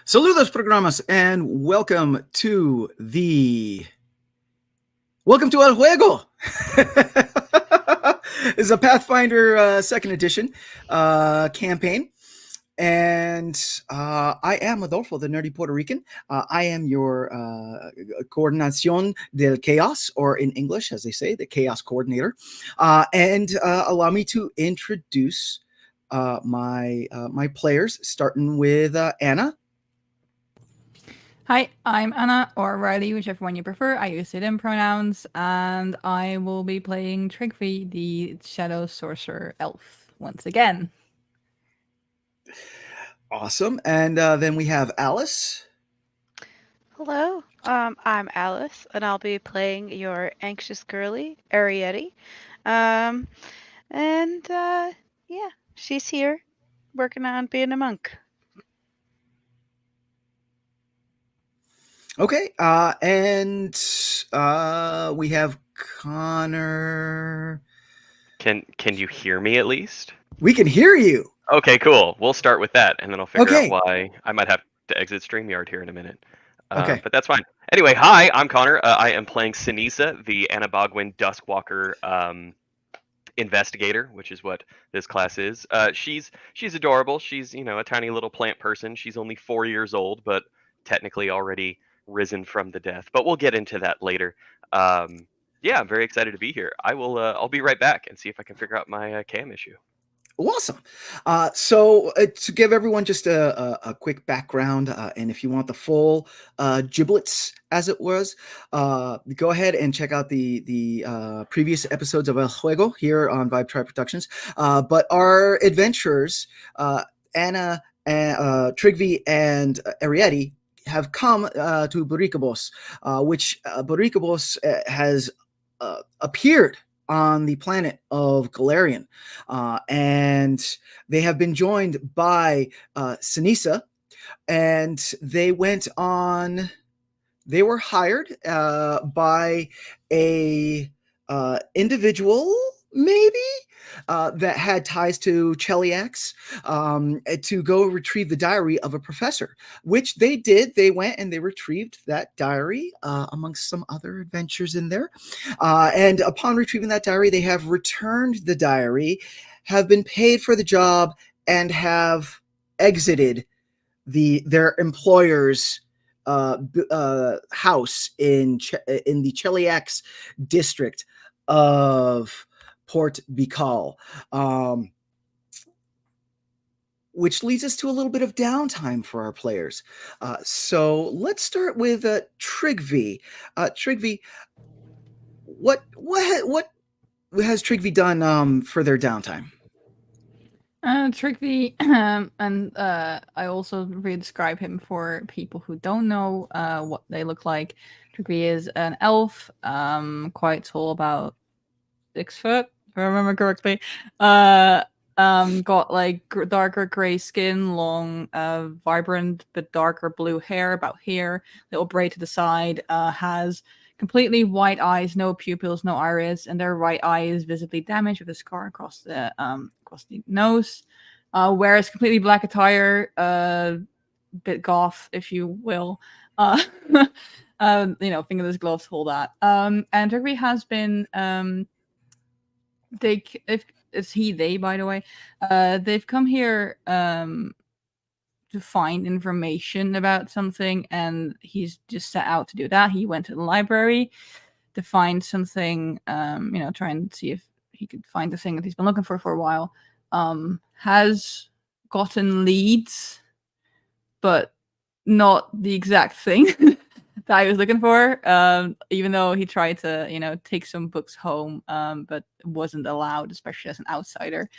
Saludos programas and welcome to El Juego. It's a Pathfinder second edition campaign. And I am Adolfo, the nerdy Puerto Rican. I am your Coordinación del Chaos, or in English, as they say, the Chaos Coordinator. And allow me to introduce my players, starting with Anna. Hi, I'm Anna, or Riley, whichever one you prefer. I use they them pronouns, and I will be playing Trygve, the Shadow Sorcerer Elf, once again. Awesome. And then we have Alice. Hello, I'm Alice, and I'll be playing your anxious girly, Arietty. Yeah, she's here working on being a monk. Okay, and we have Connor. Can you hear me at least? We can hear you. Okay, cool. We'll start with that, and then I'll figure Okay. out why I might have to exit StreamYard here in a minute. Okay. But that's fine. Anyway, hi, I'm Connor. I am playing Ceniza, the Anabogwin Duskwalker investigator, which is what this class is. She's adorable. She's a tiny little plant person. She's only 4 years old, but technically already risen from the death. But we'll get into that later. Yeah, I'm very excited to be here. I'll be right back and see if I can figure out my cam issue. Awesome. So to give everyone just a quick background, and if you want the full giblets, as it was, go ahead and check out the previous episodes of El Juego here on Vibe Tribe Productions. But our adventurers, Anna, Trygve, and Arietty, have come to Boricubos, which Boricubos has appeared on the planet of Galarian. And they have been joined by Ceniza, and they were hired by a individual, maybe, that had ties to Cheliax, to go retrieve the diary of a professor, which they did. They went and they retrieved that diary, amongst some other adventures in there. And upon retrieving that diary, they have returned the diary, have been paid for the job, and have exited their employer's house in the Cheliax district of Port Bical, which leads us to a little bit of downtime for our players. So let's start with Trygve. Trygve, what has Trygve done for their downtime? Trygve, and I also re-describe him for people who don't know what they look like. Trygve is an elf, quite tall, about 6 foot, if I remember correctly. Got like darker gray skin, long, vibrant but darker blue hair, about here, little braid to the side. Has completely white eyes, no pupils, no iris, and their right eye is visibly damaged with a scar across the nose. Wears completely black attire, bit goth, if you will. Fingerless gloves, all that. And Trygve has been they, by the way, they've come here to find information about something, and he's just set out to do that. He went to the library to find something, try and see if he could find the thing that he's been looking for a while. Has gotten leads, but not the exact thing that I was looking for, even though he tried to, take some books home, but wasn't allowed, especially as an outsider.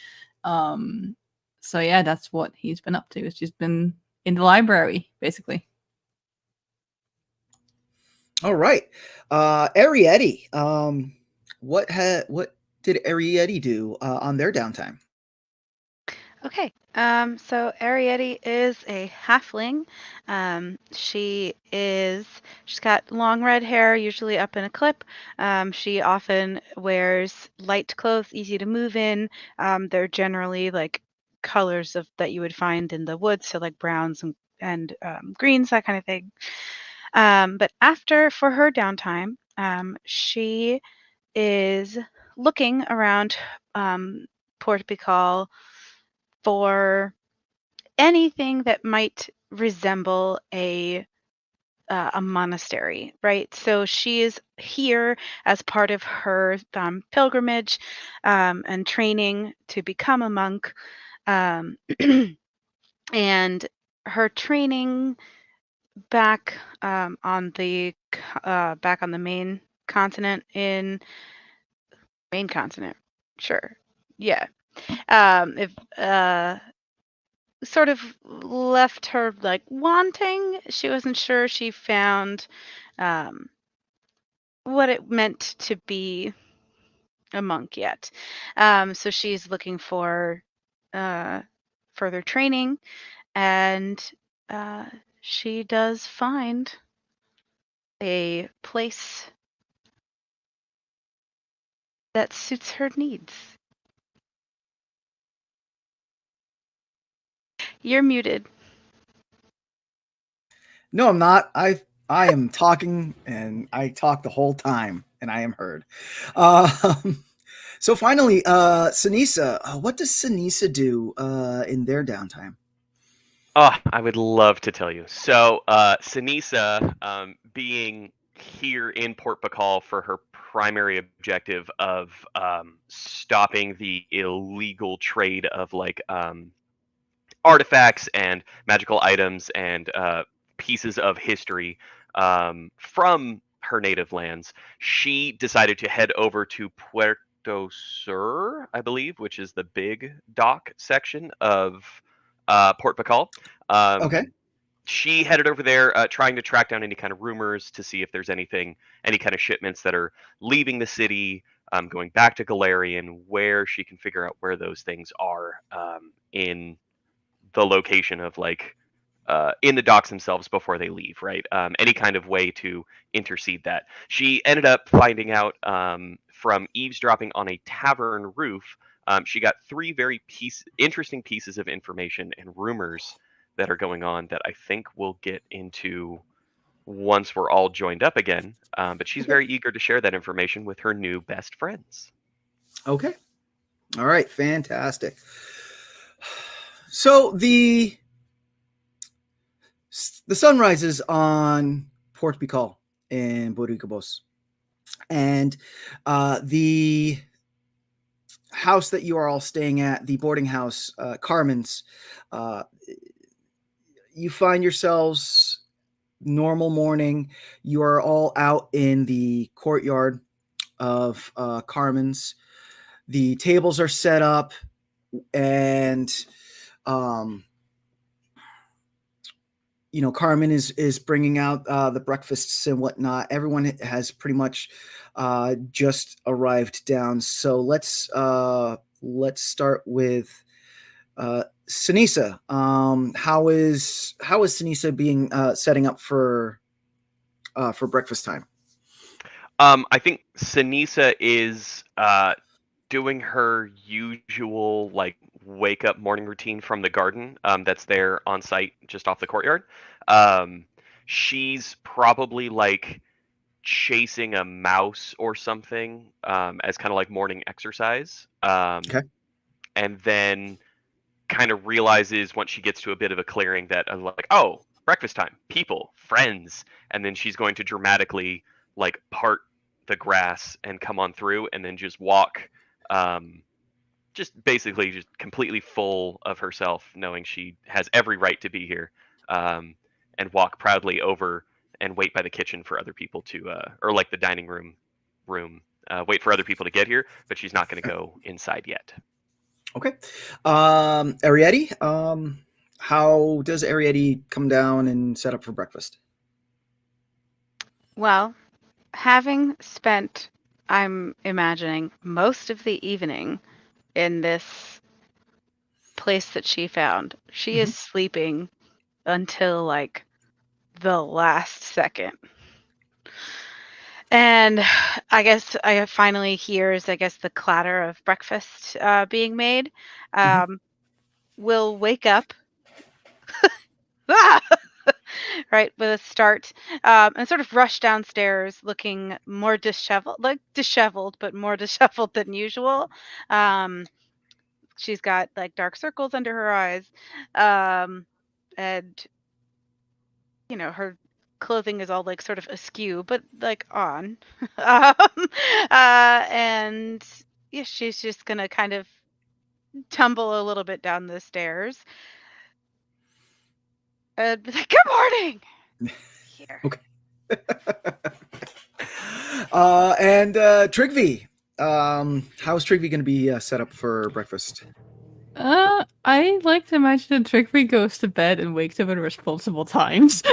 So yeah, that's what he's been up to. It's just been in the library, basically. All right. Arietty, what did Arietty do on their downtime? Okay, so Arietty is a halfling. She's got long red hair, usually up in a clip. She often wears light clothes, easy to move in. They're generally like colors that you would find in the woods, so like browns and greens, that kind of thing. But for her downtime, she is looking around Port Pical for anything that might resemble a monastery, right? So she is here as part of her pilgrimage and training to become a monk. And her training back on the main continent sure, yeah. If sort of left her like wanting. She wasn't sure she found what it meant to be a monk yet. So she's looking for further training, and she does find a place that suits her needs. You're muted. No, I'm not. I am talking, and I talk the whole time, and I am heard. So finally, Ceniza, what does Ceniza do in their downtime? Oh, I would love to tell you. So, Ceniza, being here in Port Bacall for her primary objective of stopping the illegal trade of like artifacts and magical items and pieces of history from her native lands, she decided to head over to Puerto Sur, I believe, which is the big dock section of Port Bacall. Okay. She headed over there trying to track down any kind of rumors to see if there's any kind of shipments that are leaving the city, going back to Galarian, where she can figure out where those things are in the location of like in the docks themselves before they leave, right? Any kind of way to intercede that. She ended up finding out from eavesdropping on a tavern roof. She got three very interesting pieces of information and rumors that are going on that I think we'll get into once we're all joined up again. But she's very eager to share that information with her new best friends. Okay. All right. Fantastic. So the sun rises on Port Pical in Boricubos, and the house that you are all staying at, the boarding house, Carmen's, you find yourselves normal morning. You are all out in the courtyard of Carmen's. The tables are set up, and Carmen is bringing out the breakfasts and whatnot. Everyone has pretty much just arrived down. So let's start with Ceniza. How is Ceniza being setting up for breakfast time? I think Ceniza is doing her usual like wake up morning routine from the garden that's there on site just off the courtyard. She's probably like chasing a mouse or something as kind of like morning exercise. Okay. And then kind of realizes once she gets to a bit of a clearing that like, oh, breakfast time, people, friends, and then she's going to dramatically like part the grass and come on through and then just walk just basically just completely full of herself, knowing she has every right to be here, and walk proudly over and wait by the kitchen for other people to or like the dining room wait for other people to get here, but she's not going to go inside yet. Okay. Arietty, how does Arietty come down and set up for breakfast? Well, having spent, I'm imagining, most of the evening in this place that she found, she is sleeping until like the last second. And I guess I finally hears, the clatter of breakfast being made. Will wake up ah! Right, with a start, and sort of rush downstairs looking more disheveled, but more disheveled than usual. Um, she's got like dark circles under her eyes, and her clothing is all like sort of askew, but like on. um, and yeah, she's just gonna kind of tumble a little bit down the stairs and be like, "Good morning." Here. Okay. And Trygve, how's Trygve going to be set up for breakfast? I like to imagine that Trygve goes to bed and wakes up at responsible times.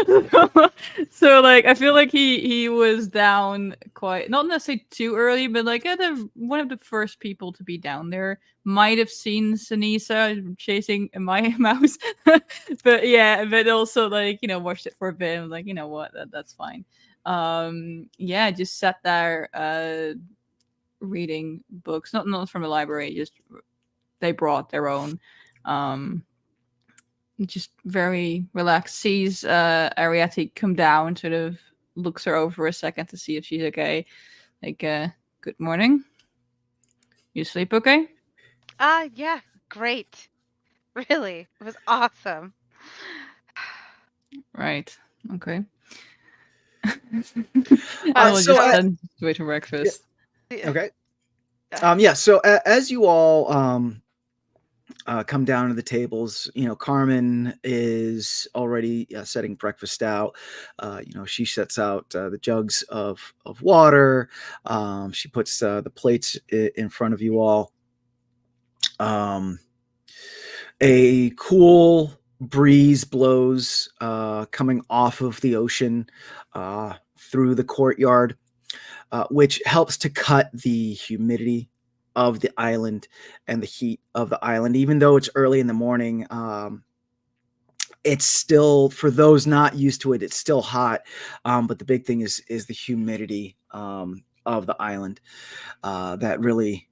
So like, I feel like he was down quite, not necessarily too early, but like one of the first people to be down there. Might have seen Ceniza chasing my mouse, but yeah, but also like watched it for a bit and was like, you know what, that's fine. Yeah, just sat there reading books, not from the library, just they brought their own. Just very relaxed. Sees Arietty come down, sort of looks her over a second to see if she's okay. Like, good morning. You sleep okay? Yeah, great. Really, it was awesome. Right. Okay. I will so just I- send away to breakfast. Okay. Yeah. So as you all come down to the tables, Carmen is already setting breakfast out. She sets out the jugs of water. She puts the plates in front of you all. A cool breeze blows coming off of the ocean through the courtyard, which helps to cut the humidity of the island and the heat of the island. Even though it's early in the morning, it's still, for those not used to it, it's still hot. But the big thing is the humidity of the island that really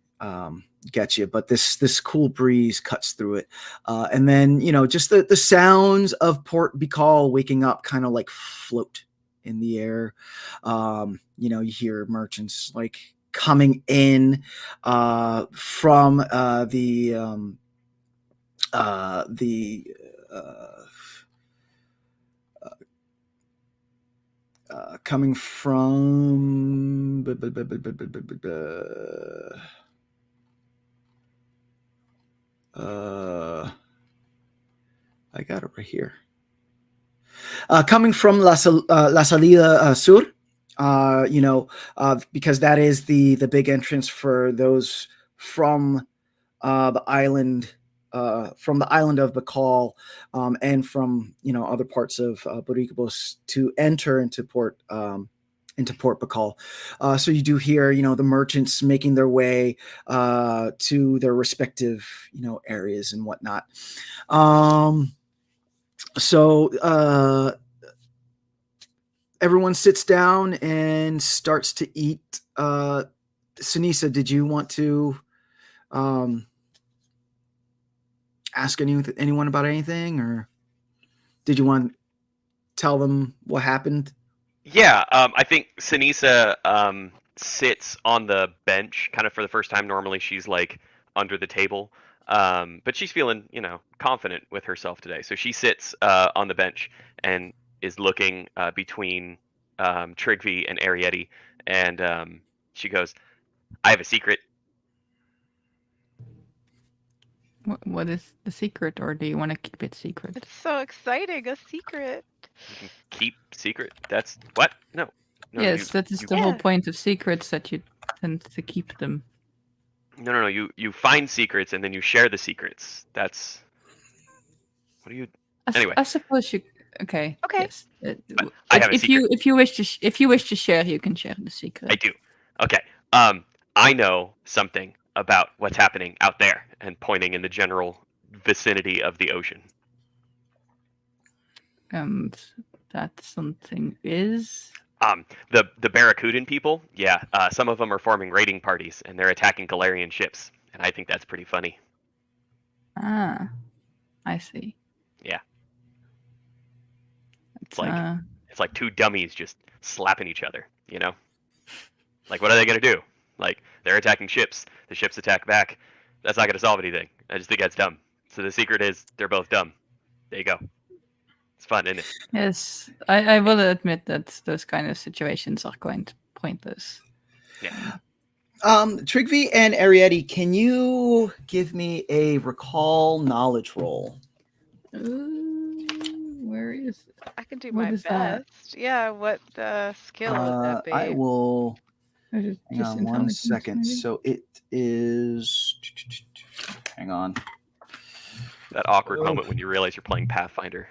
gets you. But this cool breeze cuts through it, and then just the sounds of Port Bicol waking up kind of like float in the air. You hear merchants like coming in from the coming from I got it right here. Coming from La Salida Sur, because that is the big entrance for those from the island. From the island of Bacall, and from other parts of Boricubos to enter into Port Bacall. So you do hear the merchants making their way to their respective areas and whatnot. So everyone sits down and starts to eat. Ceniza, did you want to ask anyone about anything, or did you want to tell them what happened? Yeah, I think Ceniza sits on the bench kind of for the first time. Normally she's like under the table, but she's feeling confident with herself today. So she sits on the bench and is looking between Trygve and Arietty, and she goes, "I have a secret." What is the secret, or do you want to keep it secret? It's so exciting, a secret. You can keep secret. That's what? No. Yes, that is the whole Yeah. point of secrets, that you tend to keep them. No. You find secrets and then you share the secrets. That's what do you? Anyway. I suppose you. Okay. Okay. Yes. I have a secret. If you wish to share, you can share the secret. I do. Okay. I know something about what's happening out there, and pointing in the general vicinity of the ocean. And that something is. The Barracudan people, yeah, some of them are forming raiding parties, and they're attacking Galarian ships, and I think that's pretty funny. Ah, I see. Yeah. It's like two dummies just slapping each other, you know? Like, what are they gonna do? Like, they're attacking ships. The ships attack back. That's not gonna solve anything. I just think that's dumb. So the secret is they're both dumb. There you go. It's fun, isn't it? Yes, I will admit that those kind of situations are quite pointless. Yeah. Trygve and Arietty, can you give me a recall knowledge roll? Where is it? I can do What my is that? best. Yeah, what skill would that be? I will. Is it Hang just on one intelligence, second. maybe? So it is. Hang on. That awkward moment when you realize you're playing Pathfinder.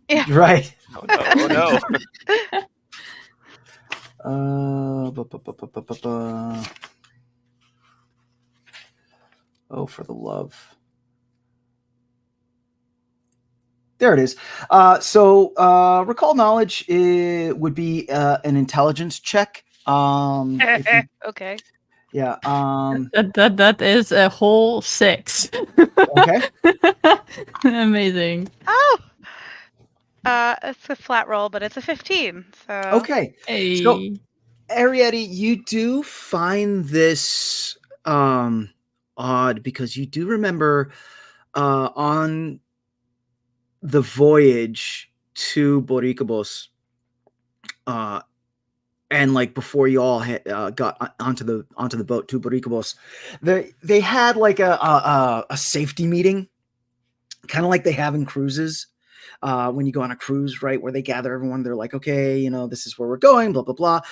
Yeah. Right. Oh no! Oh no! Oh, for the love. There it is. So recall knowledge would be an intelligence check. If you, Okay. yeah. That is a whole 6. Okay. Amazing. Oh. It's a flat roll, but it's a 15. So. Okay. Hey. So, Arietty, you do find this odd because you do remember on the voyage to Boricubos, and like before you all got onto the boat to Boricubos, they had like a safety meeting, kind of like they have in cruises. When you go on a cruise, right, where they gather everyone, they're like, okay, you know, this is where we're going, blah, blah, blah.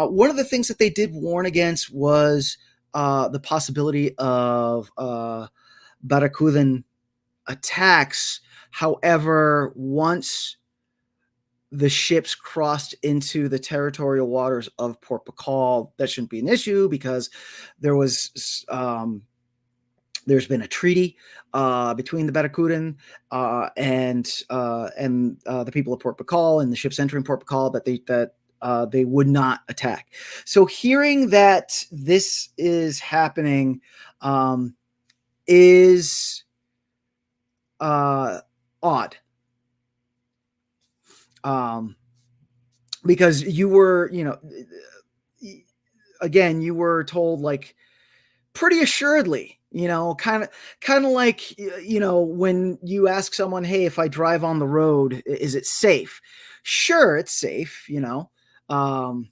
One of the things that they did warn against was the possibility of Barracudan attacks. However, once the ships crossed into the territorial waters of Port Pakal, that shouldn't be an issue because there's been a treaty between the Barracudan and the people of Port Pakal and the ships entering Port Pakal that they would not attack. So hearing that this is happening is odd. Because you were, again, you were told like pretty assuredly, kind of like, when you ask someone, hey, if I drive on the road, is it safe? Sure, it's safe, so. Oh,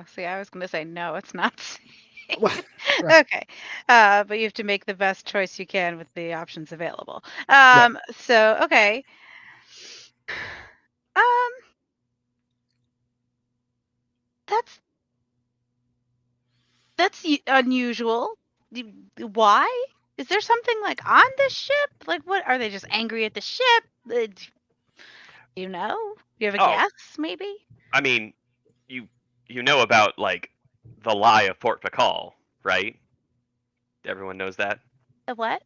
see, I was going to say, no, it's not safe. Well, right. Okay. But you have to make the best choice you can with the options available. So, okay. That's unusual. Why? Is there something like on this ship? Like, what are they just angry at the ship? You know? You have a guess, maybe? I mean, you know about like the lie of Port Pakal, right? Everyone knows that. The what?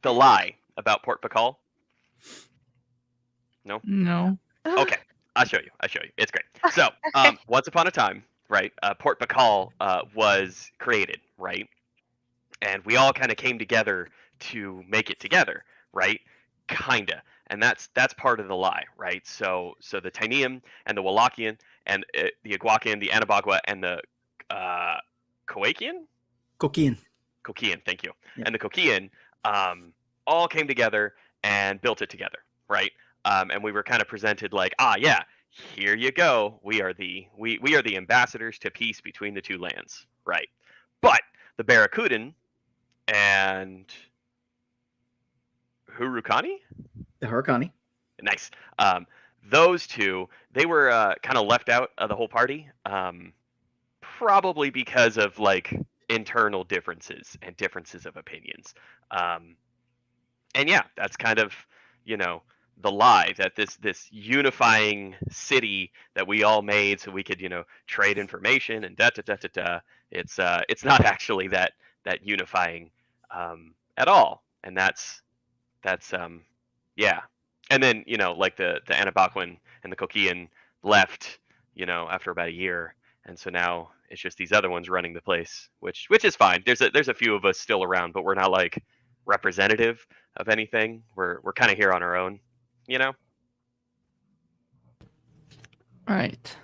The lie about Port Pakal. No. No. Okay, I'll show you. It's great. So, Okay. once upon a time, right? Port Pakal was created, right? And we all kind of came together to make it together, right? Kinda. And that's part of the lie, right? So the Tinian and the Wallachian and the Iguacan, the Anabagua, and the Koakian? Kokian, thank you. Yeah. And the Kokian all came together and built it together, right? And we were kind of presented like, yeah, here you go. We are the ambassadors to peace between the two lands, right? But the Barracudan and Hurukani? The Hurukani. Nice. Those two, they were kind of left out of the whole party, probably because of like internal differences and differences of opinions. And yeah, that's kind of, the lie that this unifying city that we all made so we could, trade information and it's not actually that unifying at all. And that's yeah. And then, like the Anabaquan and the Kokian left, after about a year. And so now it's just these other ones running the place, which is fine. There's a few of us still around, but we're not like representative of anything. We're kind of here on our own, you know? Right.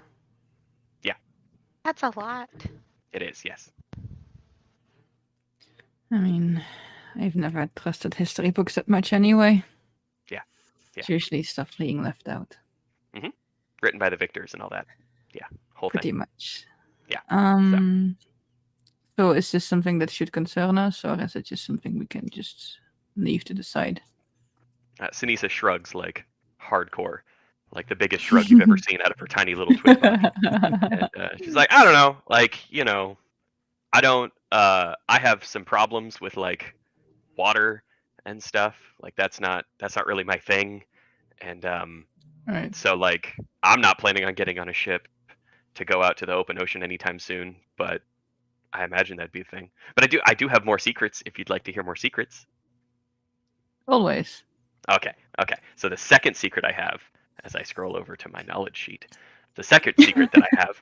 That's a lot. It is, yes. I mean, I've never trusted history books that much anyway. Yeah. It's usually stuff being left out. Written by the victors and all that. Yeah, whole Pretty thing. much. Yeah, So is this something that should concern us, or is it just something we can just leave to the side? Ceniza shrugs like hardcore, like the biggest shrug you've ever seen out of her tiny little twig body. And she's like, I don't know, like, I don't. I have some problems with like water and stuff. Like that's not really my thing. And Right. so like I'm not planning on getting on a ship to go out to the open ocean anytime soon. But I imagine that'd be a thing. But I do have more secrets if you'd like to hear more secrets. Always. Okay. So the second secret I have, as I scroll over to my knowledge sheet, the second secret that I have,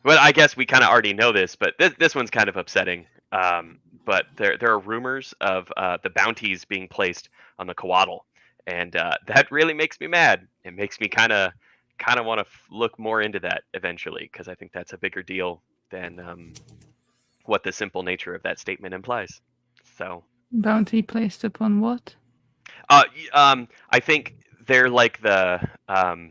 well, I guess we kind of already know this, but this one's kind of upsetting. But there are rumors of the bounties being placed on the Coatl, and that really makes me mad. It makes me kind of want to look more into that eventually, because I think that's a bigger deal than what the simple nature of that statement implies. So. Bounty placed upon what? I think they're like I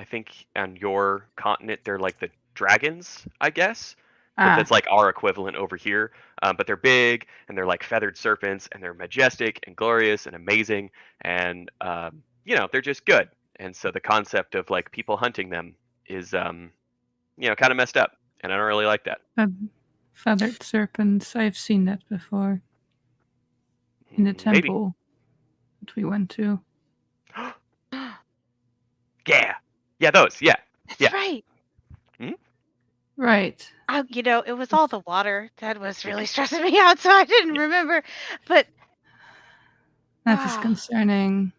think on your continent they're like the dragons, I guess. But that's like our equivalent over here. But they're big and they're like feathered serpents and they're majestic and glorious and amazing and they're just good. And so the concept of like people hunting them is kind of messed up, and I don't really like that. Feathered serpents. I've seen that before in the Maybe. temple that we went to. Yeah, those. Yeah. That's right. Right. It was all the water that was really stressing me out, so I didn't remember. But that is concerning.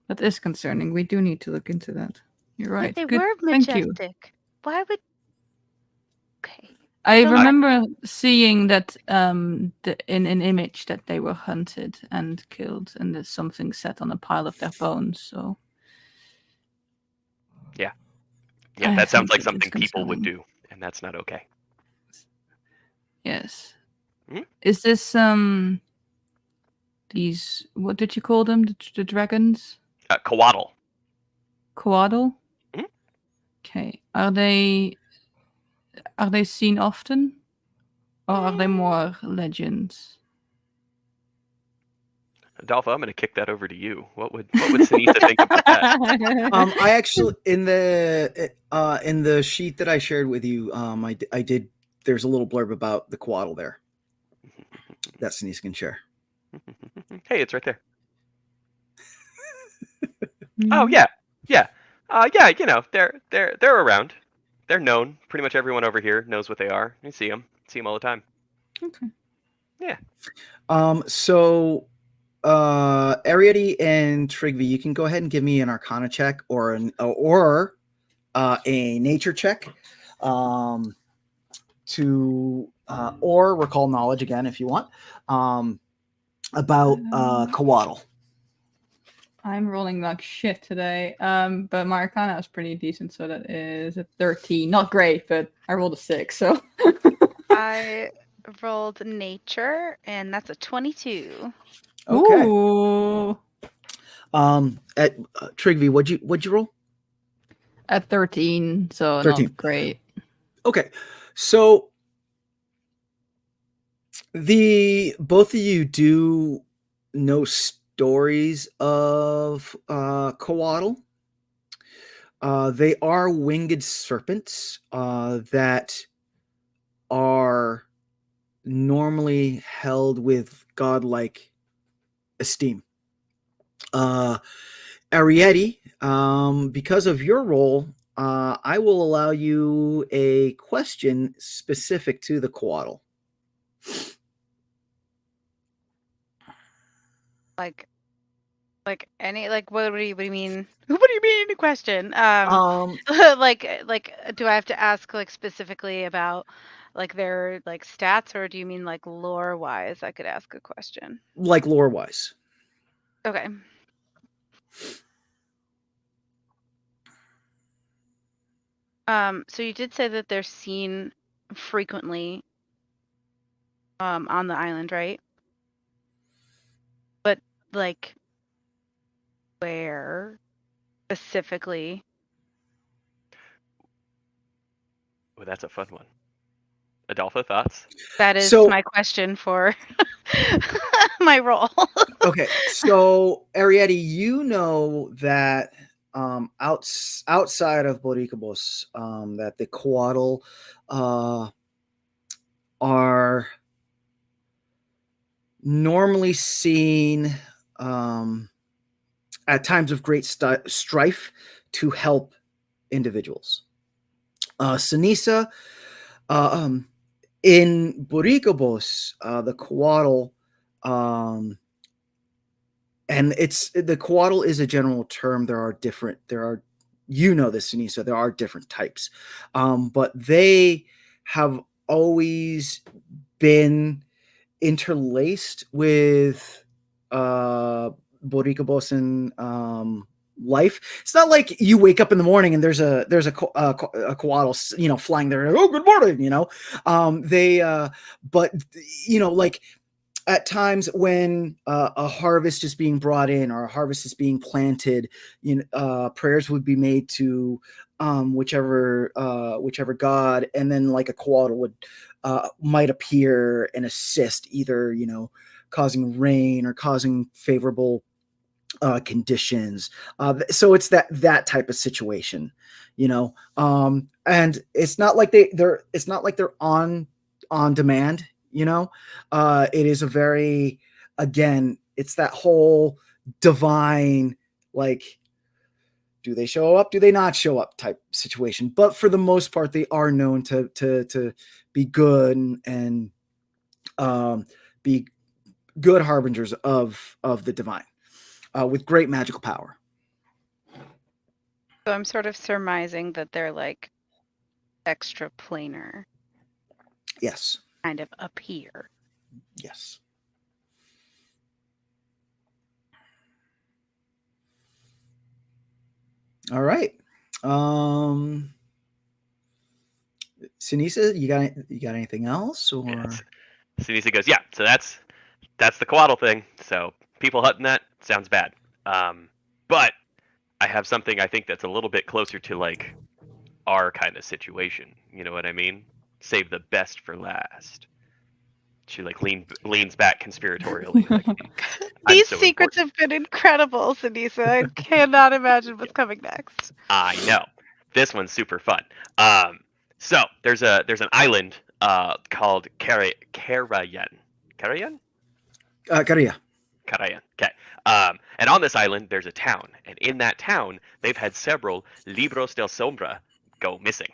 That is concerning. We do need to look into that. You're right. They Good. were Thank you. majestic. Why would? Okay. I So, remember seeing that in an image that they were hunted and killed, and there's something set on a pile of their bones. So. Yeah, I that sounds think like it is something people would concerning. do, and that's not okay. Yes. Hmm? Is this these, what did you call them? The dragons? Coatl. Coatl? Mhm. Okay. Are they seen often? Or are they more legends? Adolfo, I'm going to kick that over to you. What would Ceniza think about that? I actually in the sheet that I shared with you, I did. There's a little blurb about the Coatl there that Ceniza can share. Hey, it's right there. Oh yeah. Yeah, they're around. They're known. Pretty much everyone over here knows what they are. You see them all the time. Okay. Yeah. So, Arietty and Trygve, you can go ahead and give me an Arcana check or a Nature check, or recall knowledge again if you want, about Coatl. I'm rolling like shit today. But my Arcana is pretty decent, so that is a 13. Not great, but I rolled a 6, so. I rolled nature, and that's a 22. Okay. Ooh. At Trygve, what'd you roll? At 13, so 13. not great. Okay, so both of you do know stories of Coatl. They are winged serpents that are normally held with godlike esteem. Arietty, because of your role, I will allow you a question specific to the Coatl. Like any what do you mean? What do you mean in question? Like do I have to ask like specifically about like their like stats, or do you mean like lore wise I could ask a question? Like lore wise. Okay. So you did say that they're seen frequently on the island, right? But like where specifically? Oh, that's a fun one. Adolfo, thoughts? That is So- my question for my role. Okay, so Arietty, you know that outside of Boricubos, that the Coatl are normally seen at times of great strife to help individuals. Ceniza, in Boricubos, the Coatl, and it's the Coatl is a general term. There are, you know this, Ceniza, there are different types, but they have always been interlaced with Boricubos life. It's not like you wake up in the morning and there's a Coatl, flying there. Oh, good morning, but like at times when a harvest is being brought in or a harvest is being planted, prayers would be made to whichever god, and then like a Coatl would might appear and assist, either causing rain or causing favorable conditions. So it's that type of situation, and it's not like they're on demand. It is a very, again, it's that whole divine, like, do they show up, do they not show up type situation. But for the most part, they are known to be good and be good harbingers of the divine, with great magical power. So I'm sort of surmising that they're like extra planar, Yes. kind of up here. Yes. All right. Ceniza, you got anything else? Or Yes. Ceniza goes, yeah. So that's the Coatl thing. So people hunting that sounds bad. But I have something I think that's a little bit closer to like our kind of situation. You know what I mean? Save the best for last. She like leans back conspiratorially. Like, These so secrets have been incredible, Ceniza. I cannot imagine what's coming next. I know. This one's super fun. So there's an island called Karayan. Karayan? Karia. Karayan. Okay. And on this island there's a town, and in that town they've had several libros del sombra go missing.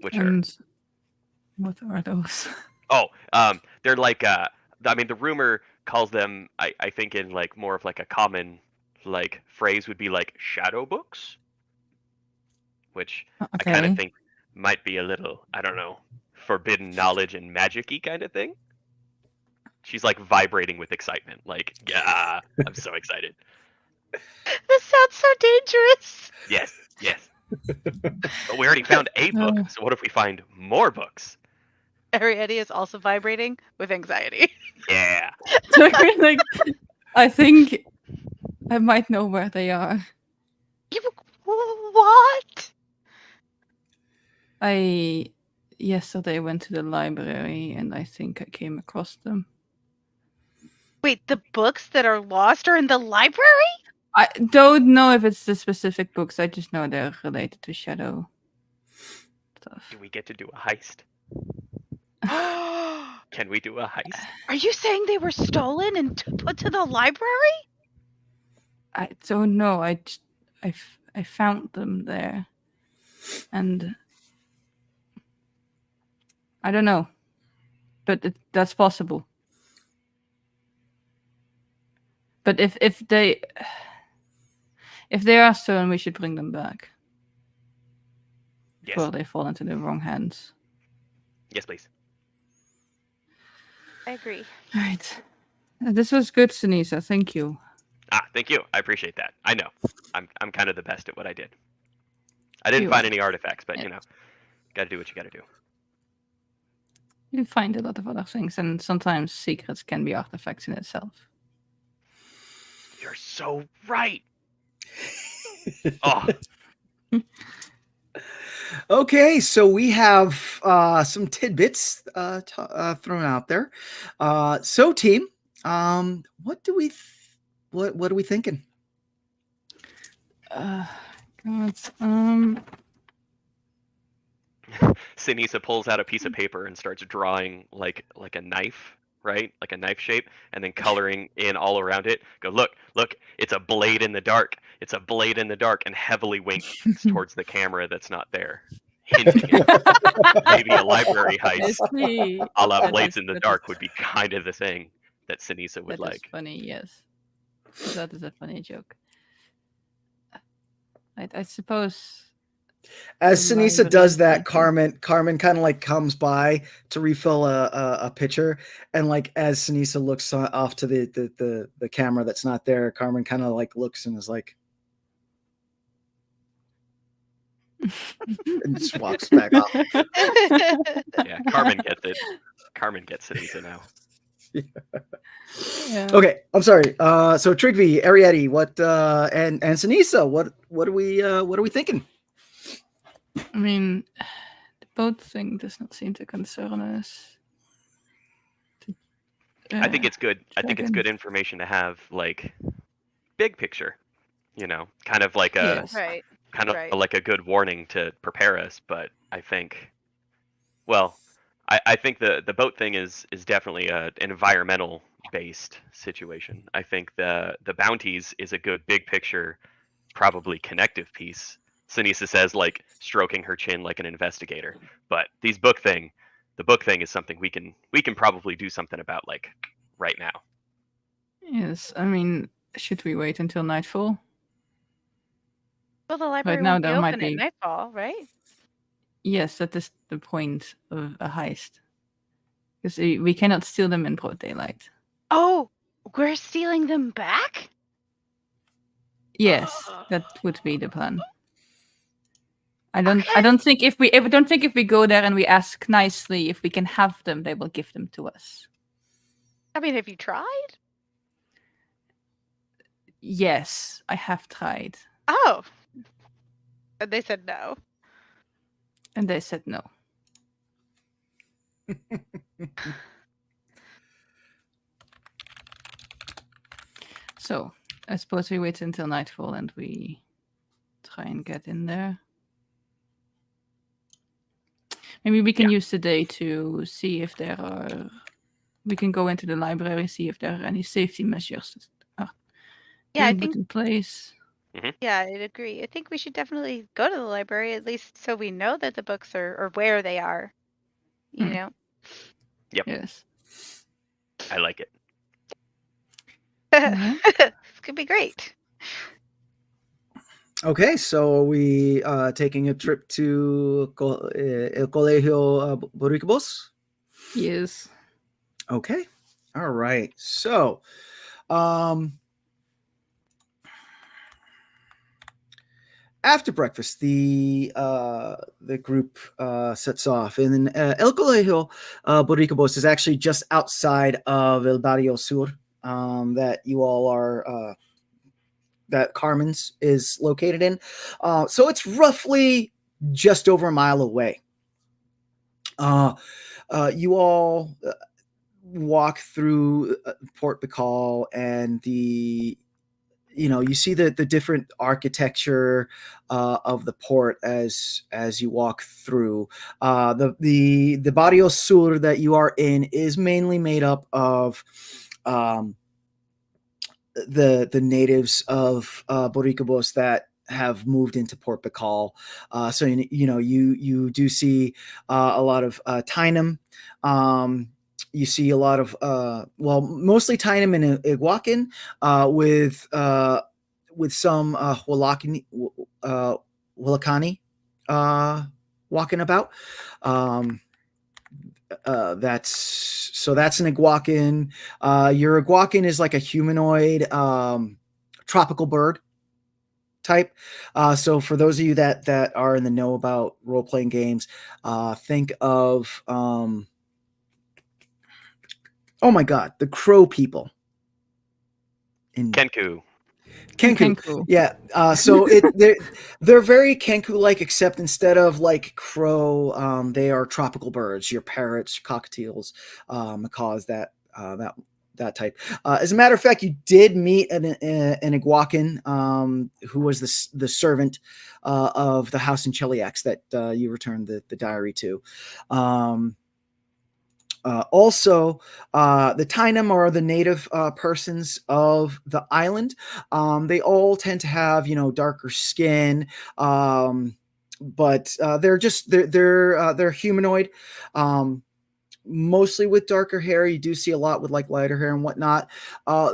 Which are And what are those? they're like I mean the rumor calls them, I think in like more of like a common like phrase would be like shadow books, which I kind of Okay. think might be a little, I don't know, forbidden knowledge and magic-y kind of thing. She's like vibrating with excitement, like, yeah, I'm so excited. This sounds so dangerous. Yes, yes. But we already found a book, No. so what if we find more books? Arietty is also vibrating with anxiety. Yeah. Like, I think I might know where they are. What? Yesterday went to the library and I think I came across them. Wait, the books that are lost are in the library? I don't know if it's the specific books. I just know they're related to shadow stuff. Do we get to do a heist? Can we do a heist? Are you saying they were stolen and put to the library? I don't know. I found them there, and I don't know, but that's possible. But if they are stolen, we should bring them back Yes. before they fall into the wrong hands. Yes, please. I agree. Right. This was good, Ceniza. Thank you. Thank you. I appreciate that. I know. I'm kind of the best at what I did. I didn't You find are. any artifacts, but Yeah. you know, got to do what you got to do. You find a lot of other things, and sometimes secrets can be artifacts in itself. You're so right. Oh, Okay, so we have some tidbits thrown out there. So, team, what do we what are we thinking? God, Ceniza pulls out a piece of paper and starts drawing like a knife, right? Like a knife shape, and then coloring in all around it. Go, look, it's a blade in the dark. It's a blade in the dark, and heavily winks towards the camera that's not there, hinting at maybe a library I heist see. a la That Blades is- in the that Dark is- would be kind of the thing that Ceniza would That is like. funny, yes. That is a funny joke. I suppose. As The Sinisa does library that, feature. Carmen kind of like comes by to refill a pitcher, and like as Sinisa looks off to the camera that's not there, Carmen kind of like looks and is like, and just walks back off. Yeah, Carmen gets it. Carmen gets Ceniza now. Yeah. Okay, I'm sorry. So Trygve, Arietty, what and Sinisa, what are we thinking? I mean, the boat thing does not seem to concern us. I think it's good. I think it's Dragon. good information to have, like, big picture. You know, kind of like a Yes. Right. kind of right. like a good warning to prepare us. But I think, well, I think the boat thing is definitely an environmental based situation. I think the bounties is a good big picture, probably connective piece. Sinisa says, like, stroking her chin like an investigator. But the book thing is something we can probably do something about, like, right now. Yes. I mean, should we wait until nightfall? Well, the library now won't be there might open at be- nightfall, right? Yes, that is the point of a heist. Because we cannot steal them in broad daylight. Oh, we're stealing them back? Yes, that would be the plan. I Okay. don't think if we go there and we ask nicely if we can have them, they will give them to us. I mean, have you tried? Yes, I have tried, Oh. And they said no. and they said no. So I suppose we wait until nightfall and we try and get in there. Maybe we can use the day to see if there are. We can go into the library, see if there are any safety measures that are Yeah, I being think put in place. yeah, I'd agree. I think we should definitely go to the library, at least so we know that the books are or where they are. You Hmm. know? Yes. I like it. Mhm. This could be great. Okay, so are we taking a trip to El Colegio Boricubos? Yes. Okay. All right. So, after breakfast, the group sets off, and El Colegio Boricubos is actually just outside of El Barrio Sur, that you all are. That Carmen's is located in. So it's roughly just over a mile away. You all walk through Port Bacall, and you see the different architecture of the port as you walk through. The Barrio Sur that you are in is mainly made up of the natives of Boricubos that have moved into Port Bacall. So you do see a lot of Tainum. You see a lot of mostly Tainum and Iguacan, with some Hualacani walking about. That's an Iguacan. Your Iguacan is like a humanoid. tropical bird type. So for those of you that are in the know about role playing games, think of oh my god, the crow people in Kenku. Kenku. Kenku. Yeah. So they're very Kenku like, except instead of like crow, they are tropical birds. Your parrots, cockatiels, macaws, that type. As a matter of fact, you did meet an Iguacan, who was the servant of the house in Cheliax that you returned the diary to. Also, the Tainum are the native persons of the island. They all tend to have, darker skin, but they're humanoid. Mostly with darker hair. You do see a lot with like lighter hair and whatnot.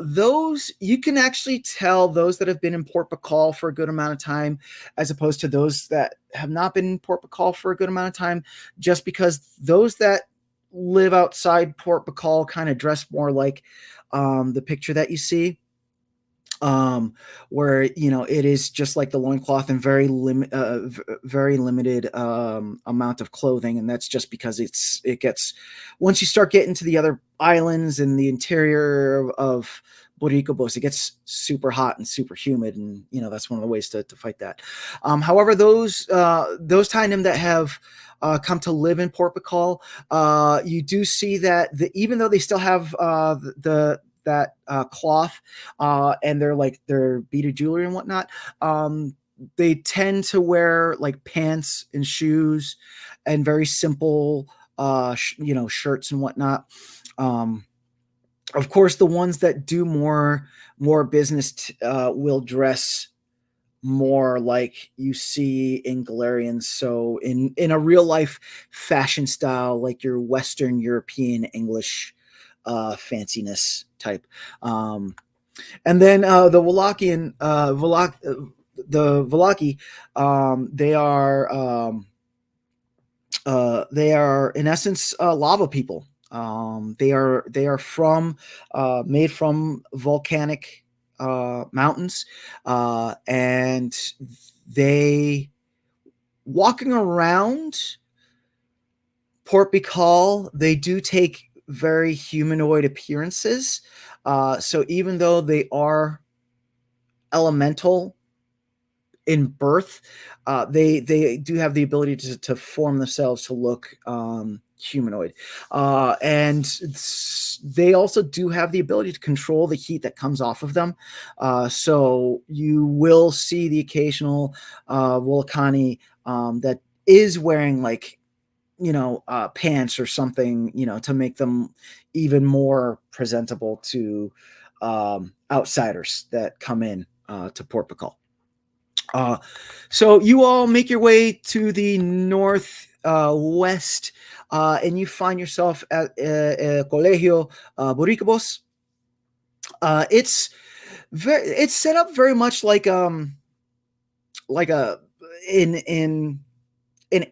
Those you can actually tell those that have been in Port Bacall for a good amount of time, as opposed to those that have not been in Port Bacall for a good amount of time, just because those that live outside Port Bacall kind of dress more like the picture that you see, where it is just like the loincloth and very limited amount of clothing, and that's just because it gets, once you start getting to the other islands and the interior of Boricubos, it gets super hot and super humid, and that's one of the ways to fight that. However, those Tainum that have come to live in Port Bacall, you do see that even though they still have that cloth, and they're beaded jewelry and whatnot, they tend to wear like pants and shoes and very simple shirts and whatnot. Of course, the ones that do more business will dress more like you see in Galarians, so in a real life fashion style, like your Western European English fanciness type. And then the Wallachian the Vallaki, they are in essence lava people. They are from made from volcanic mountains, and they, walking around Port Bacall, they do take very humanoid appearances. So even though they are elemental in birth, they do have the ability to form themselves to look humanoid, and they also do have the ability to control the heat that comes off of them. So you will see the occasional Volcani that is wearing like pants or something, to make them even more presentable to outsiders that come in to Port Bacall. So you all make your way to the north west, and you find yourself at Colegio Boricubos. It's set up very much like a in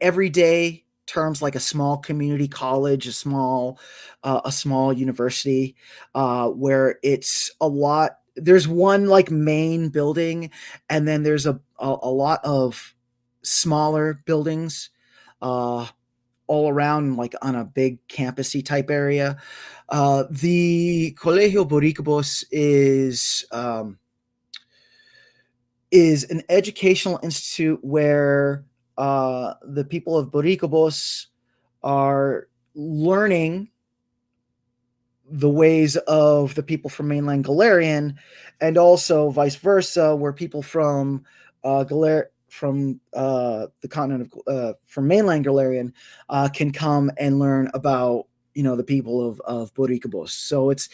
everyday terms, like a small community college, a small university, where it's a lot. There's one like main building, and then there's a lot of smaller buildings all around, like on a big campusy type area. The Colegio Boricubos is an educational institute where the people of Boricubos are learning the ways of the people from mainland Galarian, and also vice versa, where people from the continent of from mainland Galarian can come and learn about the people of Boricubos. So it's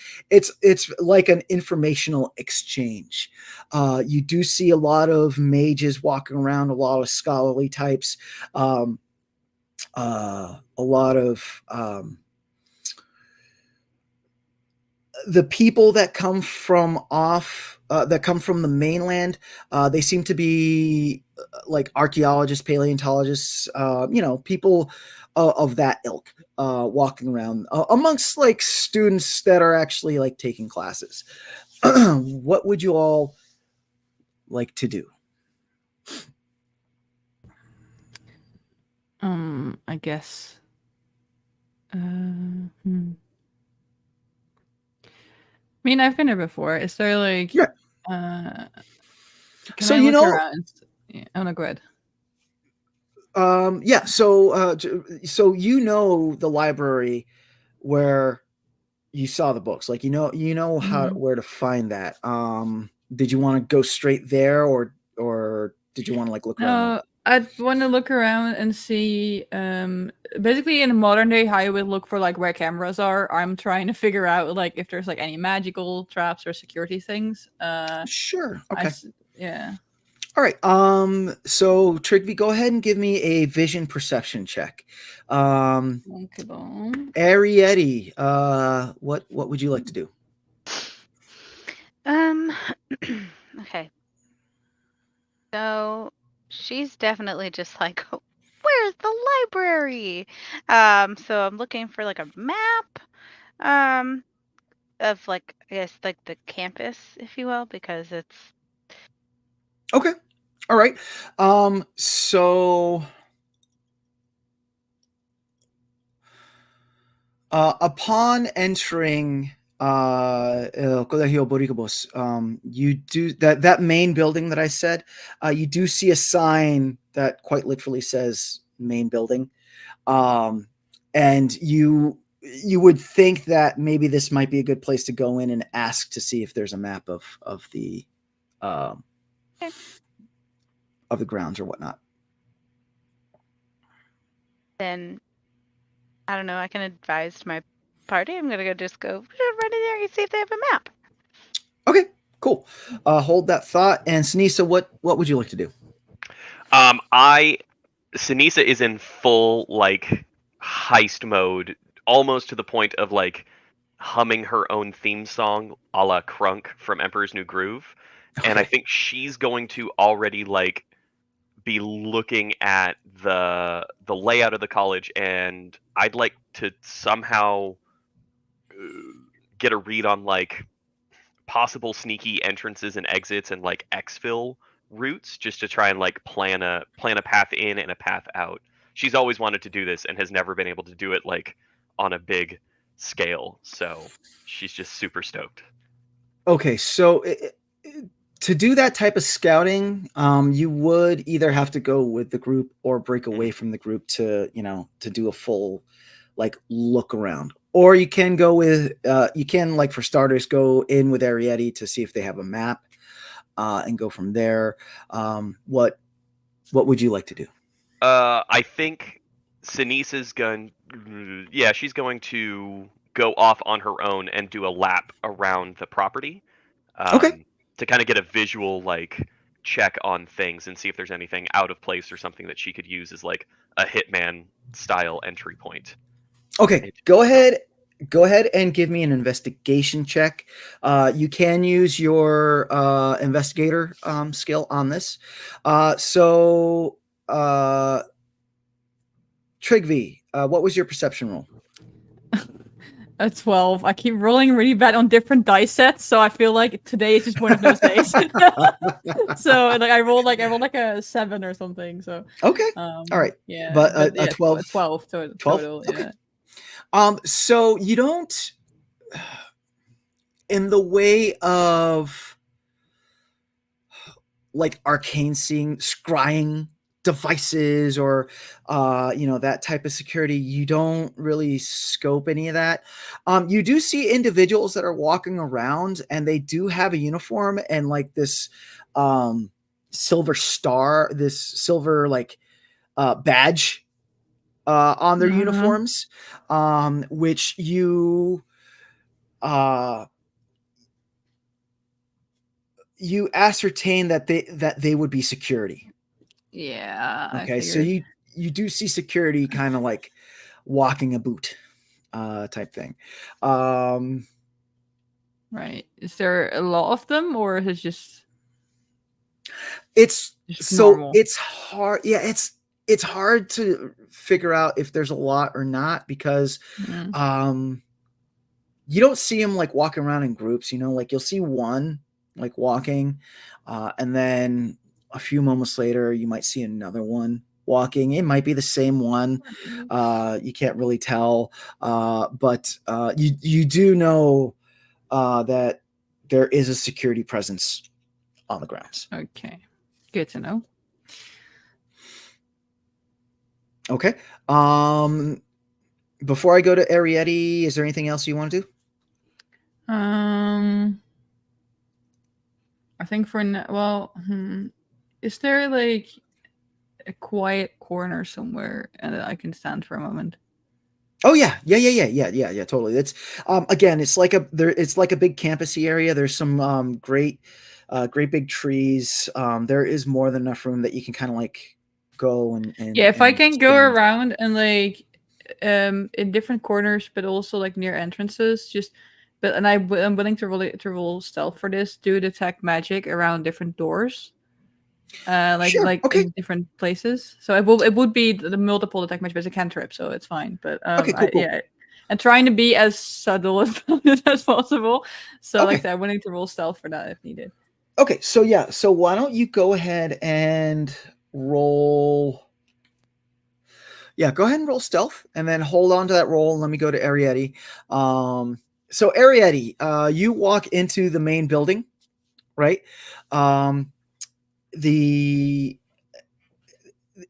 like an informational exchange. You do see a lot of mages walking around, a lot of scholarly types, a lot of the people that come from the mainland. They seem to be like archaeologists, paleontologists, people of that ilk, walking around amongst like students that are actually like taking classes. What would you all like to do? I guess. I mean, I've been here before. Is there like, Yeah. can So I you look know, around? Yeah. Oh no, go ahead. yeah. So you know the library where you saw the books. Like you know how Mhm. where to find that. Did you want to go straight there, or did you want to like look around more? No, I'd want to look around and see. Basically, in modern day, how you would look for like where cameras are. I'm trying to figure out like if there's like any magical traps or security things. Sure. Okay. Yeah. All right. So Trygve, go ahead and give me a vision perception check. Okay, then. Arietty, what would you like to do? Okay. So she's definitely just like, where's the library? So I'm looking for like a map, of like, I guess like the campus, if you will, because it's Okay. All right. So upon entering El Colegio Boricubos, you do that main building that I said, you do see a sign that quite literally says main building. And you would think that maybe this might be a good place to go in and ask to see if there's a map of the um, okay. of the grounds or whatnot. Then I don't know. I can advise to my party. I'm gonna just go run in there and see if they have a map. Okay, cool. Hold that thought. And Ceniza, what would you like to do? Ceniza is in full like heist mode, almost to the point of like humming her own theme song, a la Crunk from Emperor's New Groove, and I Okay. think she's going to already like be looking at the layout of the college, and I'd like to somehow get a read on like possible sneaky entrances and exits and like exfil routes just to try and like plan a path in and a path out. She's always wanted to do this and has never been able to do it like on a big scale. So she's just super stoked. Okay, so to do that type of scouting, you would either have to go with the group or break away Mhm. from the group to to do a full like look around. Or you can go with you can like for starters go in with Arietty to see if they have a map and go from there. What would you like to do? I think Ceniza's going. Yeah, she's going to go off on her own and do a lap around the property, Okay. to kind of get a visual like check on things and see if there's anything out of place or something that she could use as like a hitman style entry point Okay, into go the property. ahead. Go ahead and give me an investigation check. You can use your investigator skill on this. So, Trygve, what was your perception roll? A 12. I keep rolling really bad on different dice sets, so I feel like today is just one of those days. So like I rolled like a 7 or something. So Okay, all right, yeah, but but a yeah, 12. 12 12? total. Okay. Yeah. So you don't, in the way of like arcane seeing, scrying devices or that type of security, you don't really scope any of that. You do see individuals that are walking around and they do have a uniform and like this silver star, this silver like badge on their Mhm. uniforms, which uh you ascertain that they would be security. Yeah, I Okay, so figured. you do see security kind of like walking a boot type thing. Um Right. Is there a lot of them, or is it it's just so normal? it's hard, yeah, it's hard to figure out if there's a lot or not because Mm. um you don't see them like walking around in groups, like you'll see one like walking, and then a few moments later, you might see another one walking. It might be the same one. You can't really tell, but you do know that there is a security presence on the grounds. Okay, good to know. Okay. Before I go to Arietty, is there anything else you want to do? I think for now, well, is there like a quiet corner somewhere that I can stand for a moment? Oh yeah, totally. It's again, it's like a big campusy area. There's some great big trees. There is more than enough room that you can kind of like go and Yeah, if I can go stand. around and like in different corners, but also like near entrances, I'm willing to roll stealth for this. Do detect magic around different doors, Sure. Okay. in different places. So it would be the multiple detect magic as a cantrip, so it's fine. But Okay. Cool. yeah, and trying to be as subtle as possible. So Okay. I'm willing to roll stealth for that if needed. Okay. So yeah. So why don't you go ahead and roll? Yeah, go ahead and roll stealth, and then hold on to that roll. Let me go to Arietty. So Arietty, you walk into the main building, right? The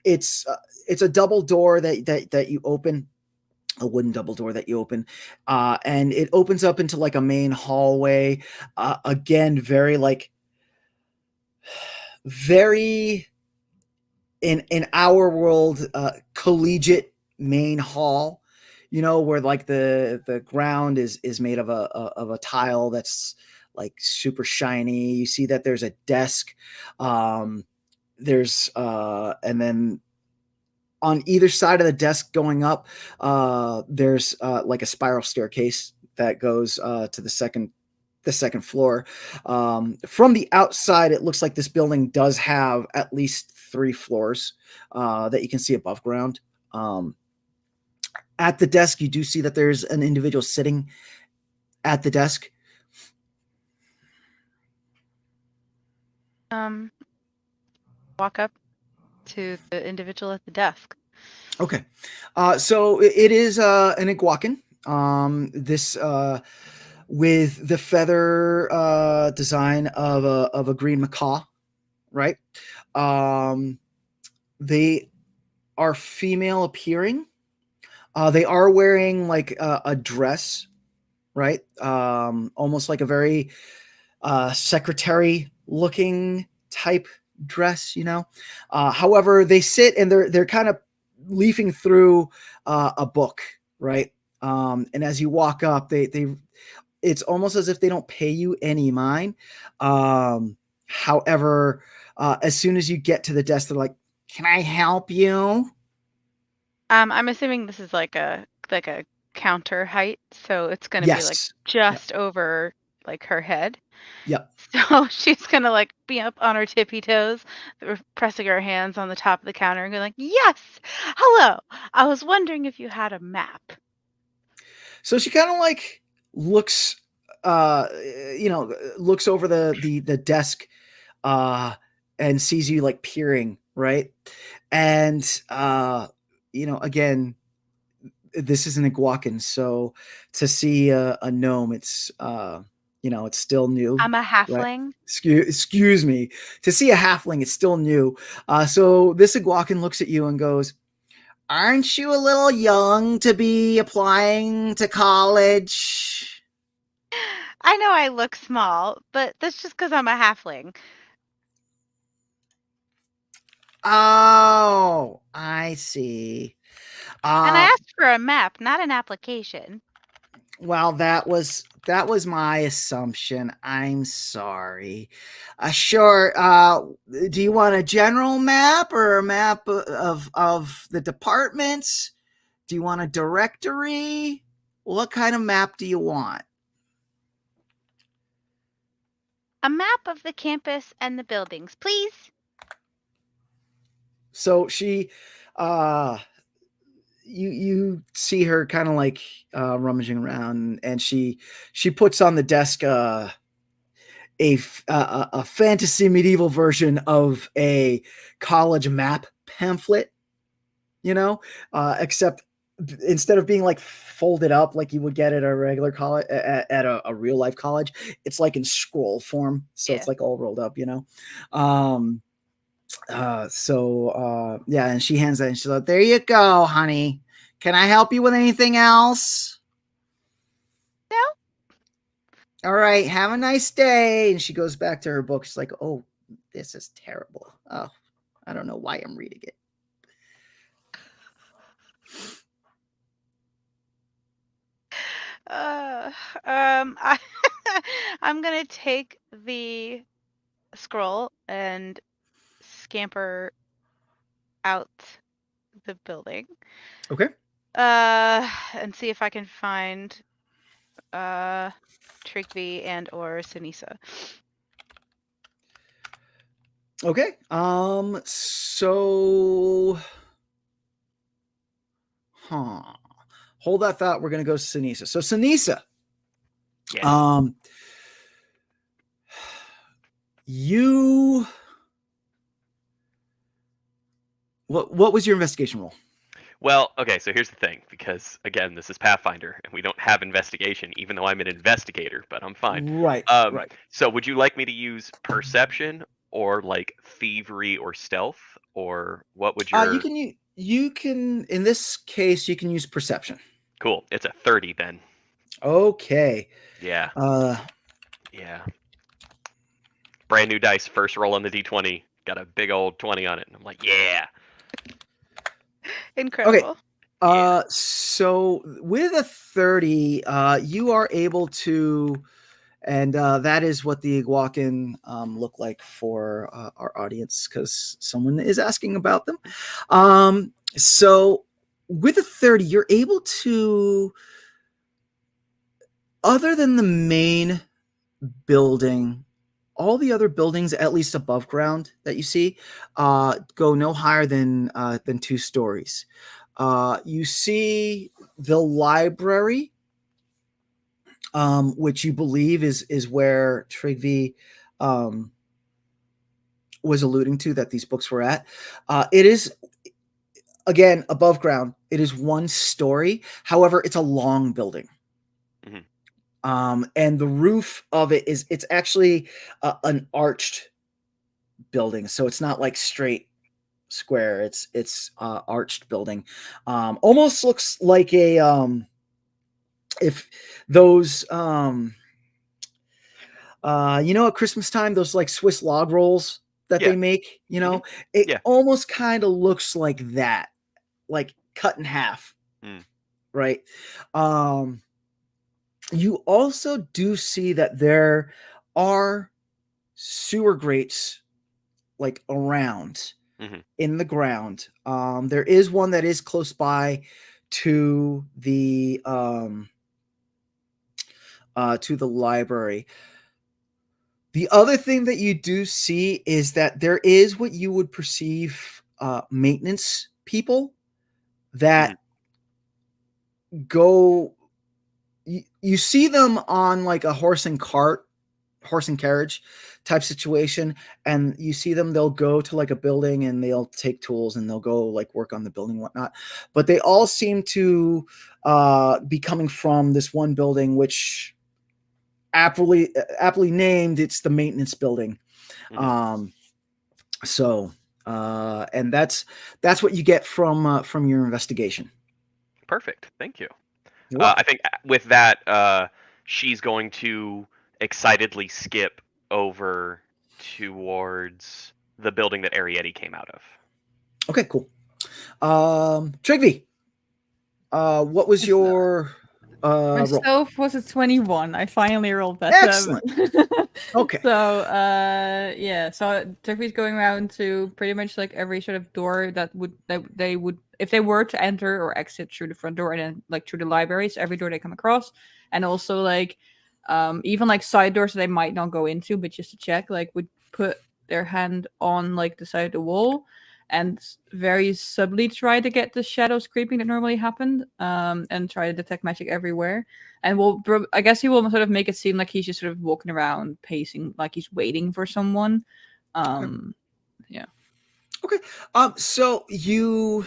it's a double door that you open, a wooden double door that you open, and it opens up into like a main hallway. Again, very in our world, collegiate main hall, where like the ground is made of a tile that's like super shiny. You see that there's a desk, there's and then on either side of the desk going up, there's like a spiral staircase that goes to the second floor. From the outside, it looks like this building does have at least 3 floors that you can see above ground. At the desk, you do see that there's an individual sitting at the desk. Walk up to the individual at the desk. Okay. So it is an Iguacan. This with the feather design of a green macaw, right? They are female appearing. They are wearing like a dress, right? Almost like a very secretary looking type dress, However, they sit and they're kind of leafing through a book, right? And as you walk up, they it's almost as if they don't pay you any mind. However, as soon as you get to the desk, they're like, "Can I help you?" I'm assuming this is like a counter height, so it's gonna be like Yes. just over like her head. Yep. So she's gonna like be up on her tippy toes, pressing her hands on the top of the counter and going like, "Yes, hello. I was wondering if you had a map." So she kind of like looks, looks over the desk, and sees you like peering, right? And again, this is an Iguacan, so to see a gnome, it's still new, I'm a right? halfling. Excuse me. To see a halfling, it's still new. So this Iguacan looks at you and goes, "Aren't you a little young to be applying to college?" I know I look small, but that's just because I'm a halfling. Oh, I see. And I Uh, asked for a map, not an application. well, that was my assumption. I'm sorry. Sure. Do you want a general map or a map of the departments? Do you want a directory? What kind of map do you want? A map of the campus and the buildings, please. So she, you see her kind of like rummaging around, and she puts on the desk a fantasy medieval version of a college map pamphlet, except instead of being like folded up like you would get at a regular college, at a real life college, it's like in scroll form, so it's like all rolled up. Yeah, and she hands that and she's like, there you go, honey, can I help you with anything else? No. All right, have a nice day. And she goes back to her book. She's like, oh, this is terrible. Oh, I don't know why I'm reading it. I, I'm gonna take the scroll and scamper out the building. Okay. And see if I can find Trygve and or Ceniza. Okay. So hold that thought. We're gonna go Ceniza. So Ceniza. Yes. You what was your investigation roll? Well, okay, so here's the thing, because again, this is Pathfinder, and we don't have investigation, even though I'm an investigator, but I'm fine. Right. Right. So would you like me to use perception or like thievery or stealth, or what would your? You can in this case you can use perception. Cool. It's a 30 then. Okay. Yeah. Yeah. Brand new dice, first roll on the D20, got a big old 20 on it, and I'm like, yeah. Incredible. Okay. So with a 30, you are able to, and that is what the Iguacan look like for our audience, because someone is asking about them. So with a 30, you're able to, other than the main building, all the other buildings, at least above ground that you see, go no higher than 2 stories. You see the library, which you believe is where Trygve was alluding to, that these books were at. It is, again, above ground. It is 1 story. However, it's a long building. And the roof of it's actually an arched building, so it's not like straight square. It's arched building. Almost looks like a if those at Christmas time, those like Swiss log rolls that they make, it almost kind of looks like that, like cut in half. Right. You also do see that there are sewer grates like around in the ground. There is one that is close by to the library. The other thing that you do see is that there is what you would perceive maintenance people that go. You see them on like a horse and carriage type situation, and you see them, they'll go to like a building and they'll take tools and they'll go like work on the building and whatnot, but they all seem to be coming from this one building, which aptly named, it's the maintenance building. And that's what you get from your investigation. Perfect, thank you. I think with that, she's going to excitedly skip over towards the building that Arietty came out of. Okay, cool. Trygve, what was your myself roll? was a 21. I finally rolled that. Excellent. Okay. So so Trygve's going around to pretty much like every sort of door that they would, if they were to enter or exit through the front door, and then like through the libraries, every door they come across, and also like even like side doors that they might not go into, but just to check, like would put their hand on like the side of the wall and very subtly try to get the shadows creeping that normally happened, and try to detect magic everywhere. And I guess he will sort of make it seem like he's just sort of walking around, pacing, like he's waiting for someone. Yeah. Okay. So you,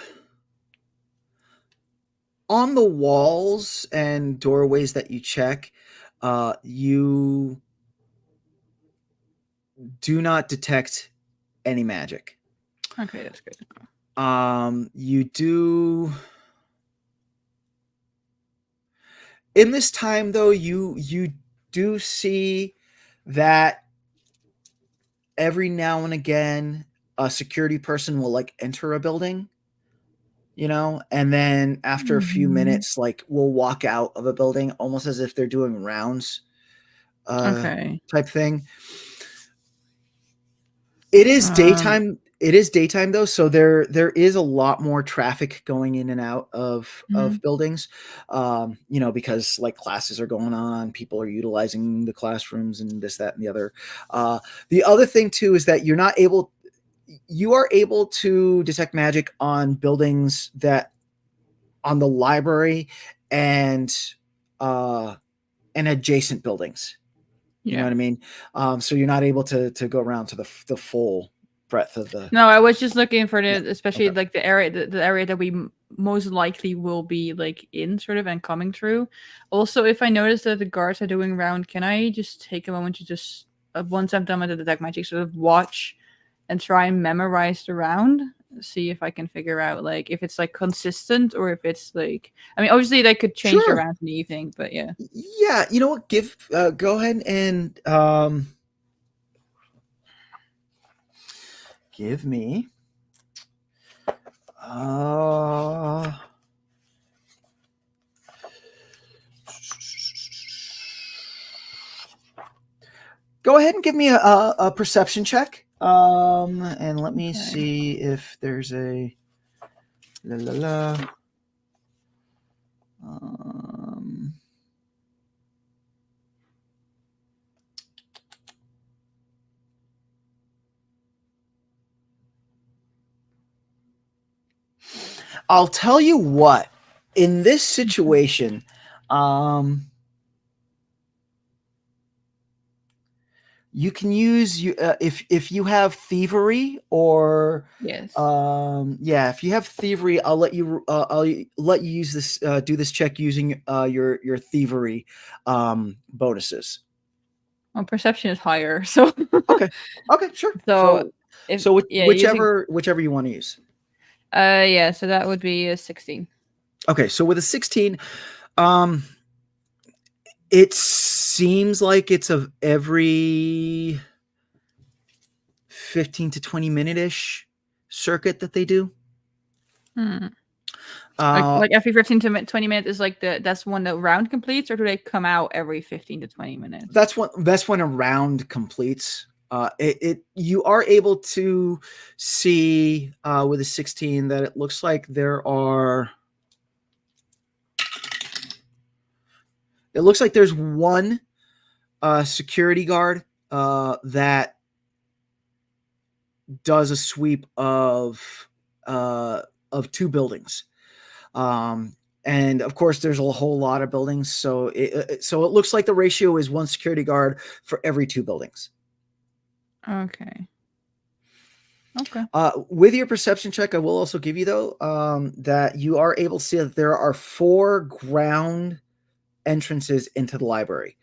on the walls and doorways that you check, you do not detect any magic. Okay, that's good. You do. In this time, though, you do see that every now and again a security person will like enter a building, and then after a few minutes, like will walk out of a building almost as if they're doing rounds, Okay. type thing. It is daytime. It is daytime though, so there is a lot more traffic going in and out of buildings, because like classes are going on, people are utilizing the classrooms and this, that, and the other. The other thing too is that you are able to detect magic on buildings on the library and adjacent buildings. You know what I mean? So you're not able to go around to the full breadth of the. No, I was just looking for especially like the area that we most likely will be like in, sort of, and coming through. Also, if I notice that the guards are doing round, can I just take a moment to just once I'm done with the detect magic, sort of watch and try and memorize the round, see if I can figure out like if it's like consistent or if it's like, I mean, obviously they could change Sure. around in the evening, but yeah. Yeah, you know what? Go ahead and give me go ahead and give me a perception check. And let me see if there's a I'll tell you what, in this situation, you can use if you have thievery or yes. If you have thievery, I'll let you use this do this check using your thievery bonuses. Well, perception is higher, so okay, sure. So whichever you want to use. So that would be a 16. Okay, so with a 16, it seems like it's of every 15 to 20 minute-ish circuit that they do. Like every 15 to 20 minutes is like that's when the round completes, or do they come out every 15 to 20 minutes? That's when a round completes. You are able to see with a 16 that it looks like there's one security guard that does a sweep of two buildings. And of course there's a whole lot of buildings, so it looks like the ratio is one security guard for every two buildings. Okay. With your perception check, I will also give you though that you are able to see that there are 4 ground entrances into the library.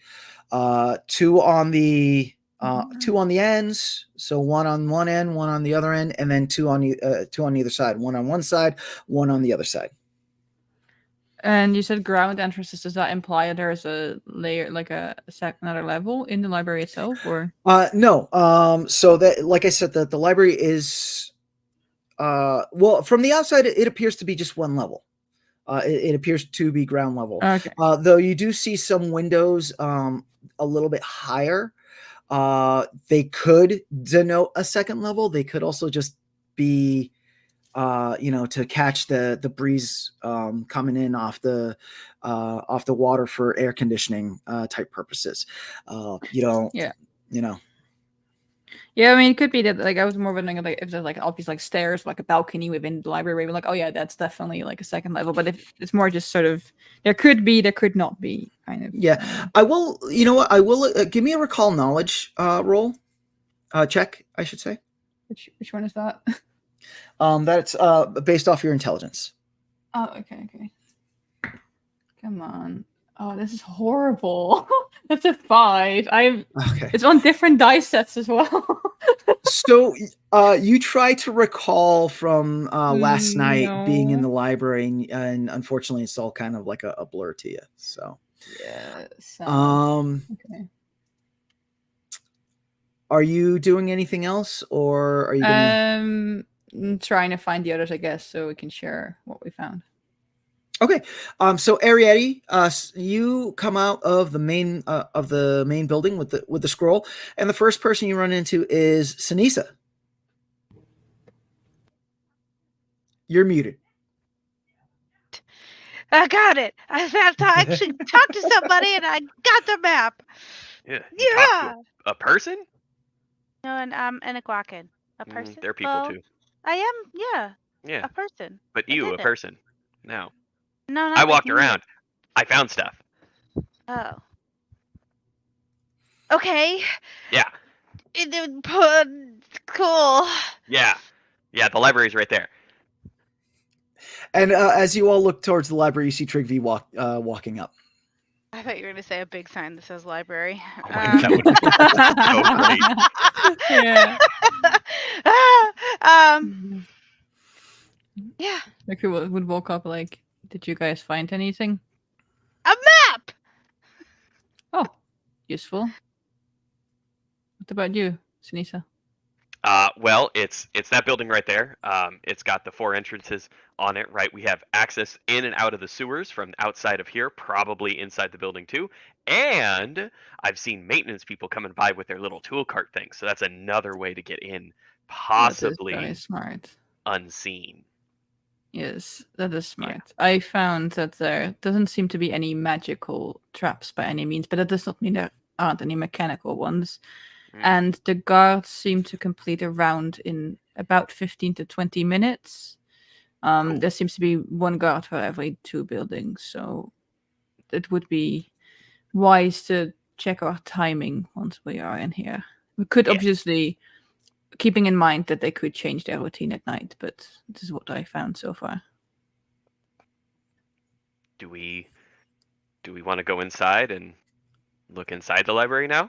2 on the ends, so one on one end, one on the other end, and then 2 on either side. One on one side, one on the other side. And you said ground entrances. Does that imply that there is a layer, like another level in the library itself, or? No. So that, like I said, the library is, well, from the outside, it appears to be just one level. It appears to be ground level. Okay. Though you do see some windows a little bit higher. They could denote a second level. They could also just be, to catch the breeze coming in off the water for air conditioning type purposes. Yeah. Yeah, I mean, it could be that. Like, I was more wondering like if there's like obvious like stairs, like a balcony within the library. We're like, oh yeah, that's definitely like a second level. But if it's more just sort of there could be, there could not be kind of. Yeah, I will. You know what? I will give me a recall knowledge roll, check, I should say. Which one is that? That's based off your intelligence. Oh, okay. Come on. Oh, this is horrible. That's a 5. Okay. It's on different dice sets as well. So you try to recall from last night being in No. the library, and unfortunately, it's all kind of like a blur to you. So, Yeah. Sad. Okay. are you doing anything else, or are you gonna? Trying to find the others, I guess, so we can share what we found. Okay. So Arietty, you come out of the main building with the scroll, and the first person you run into is Ceniza. You're muted. I got it. I have to actually talk to somebody, and I got the map. Yeah. You talk to a person? No, and I'm a Quacken. A person. They're people Well, too. I am. Yeah. Yeah. A person. But I you, did a it. person. No. No, not I like walked me. around. I found stuff. Oh. Okay. Yeah. Cool. Yeah. Yeah, the library's right there. And as you all look towards the library, you see Trygve walking up. I thought you were going to say a big sign that says library. Oh my God, that would be so great. Yeah. Yeah. Like we would walk up like, did you guys find anything? A map. Oh, useful. What about you, Ceniza? Well, it's that building right there. It's got the 4 entrances on it, right? We have access in and out of the sewers from outside of here, probably inside the building too. And I've seen maintenance people coming by with their little tool cart thing. So that's another way to get in, That is very possibly smart. unseen. Yes, that is smart. I found that there doesn't seem to be any magical traps by any means, but that does not mean there aren't any mechanical ones. And the guards seem to complete a round in about 15 to 20 minutes. Cool. There seems to be 1 guard for every 2 buildings, so it would be wise to check our timing once we are in here. We could obviously, keeping in mind that they could change their routine at night, but this is what I found so far. Do we want to go inside and look inside the library now?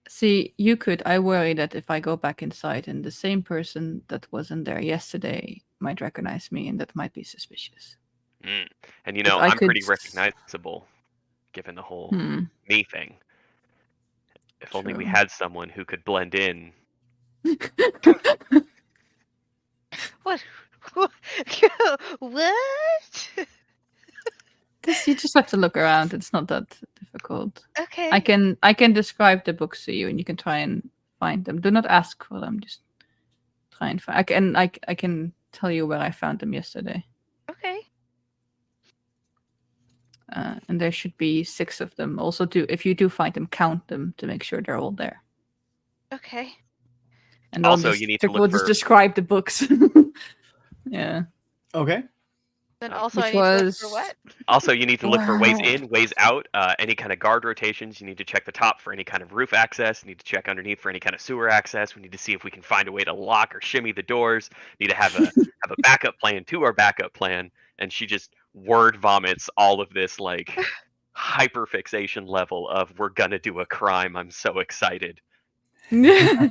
See, you could. I worry that if I go back inside and the same person that was in there yesterday might recognize me, and that might be suspicious. And But I I'm pretty could- recognizable, given the whole me thing. If only we True. had someone who could blend in. What? What? You just have to look around. It's not that difficult. Okay. I can describe the books to you, and you can try and find them. Do not ask for them. Just try and find. I can tell you where I found them yesterday. Okay. And there should be 6 of them. Also, if you do find them, count them to make sure they're all there. Okay. And Also, you need to we'll look just for. describe the books. Yeah. Okay. Then also Which I need to look was- for what? Also, you need to look for ways Wow. in, ways out, any kind of guard rotations. You need to check the top for any kind of roof access. You need to check underneath for any kind of sewer access. We need to see if we can find a way to lock or shimmy the doors. Need to have a backup plan to our backup plan. And she just word vomits all of this like hyper fixation level of we're gonna do a crime. I'm so excited. Let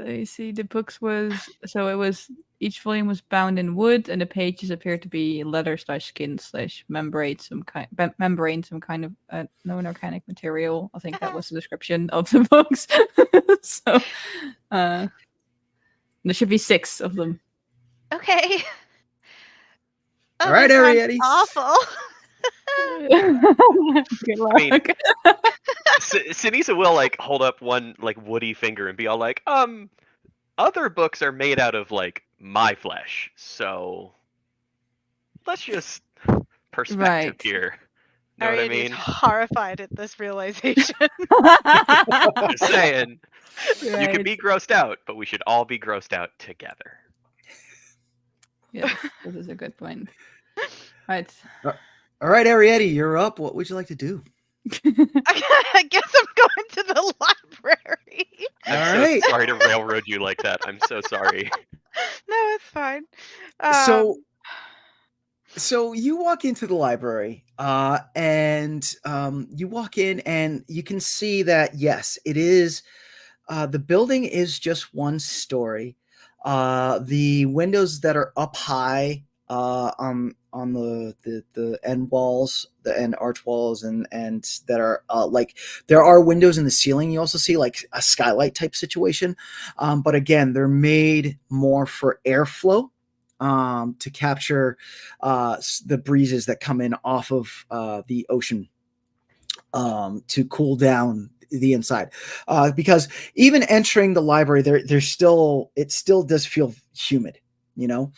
me see. The books each volume was bound in wood, and the pages appeared to be leather/skin/membrane, some kind of non-organic material. I think that was the description of the books. So there should be 6 of them. Okay. All right, that sounds Arietty. Awful. Good luck. mean- Ceniza will like hold up one like woody finger and be all like, other books are made out of like my flesh, so let's just perspective Right. here. Know what I Arietty is mean? horrified at this realization. Just saying. You Right. could be grossed out, but we should all be grossed out together. Yes, this is a good point. Right. All right, Arietty, you're up. What would you like to do? I guess I'm going to the library. All I'm so right. sorry to railroad you like that. I'm so sorry. No, it's fine. So you walk into the library, and you walk in, and you can see that yes, it is. The building is just one story. The windows that are up high on the end walls, the end arch walls, and that are like there are windows in the ceiling. You also see like a skylight type situation, but again, they're made more for airflow. To capture the breezes that come in off of the ocean to cool down the inside, because even entering the library, there's still it still does feel humid. You know,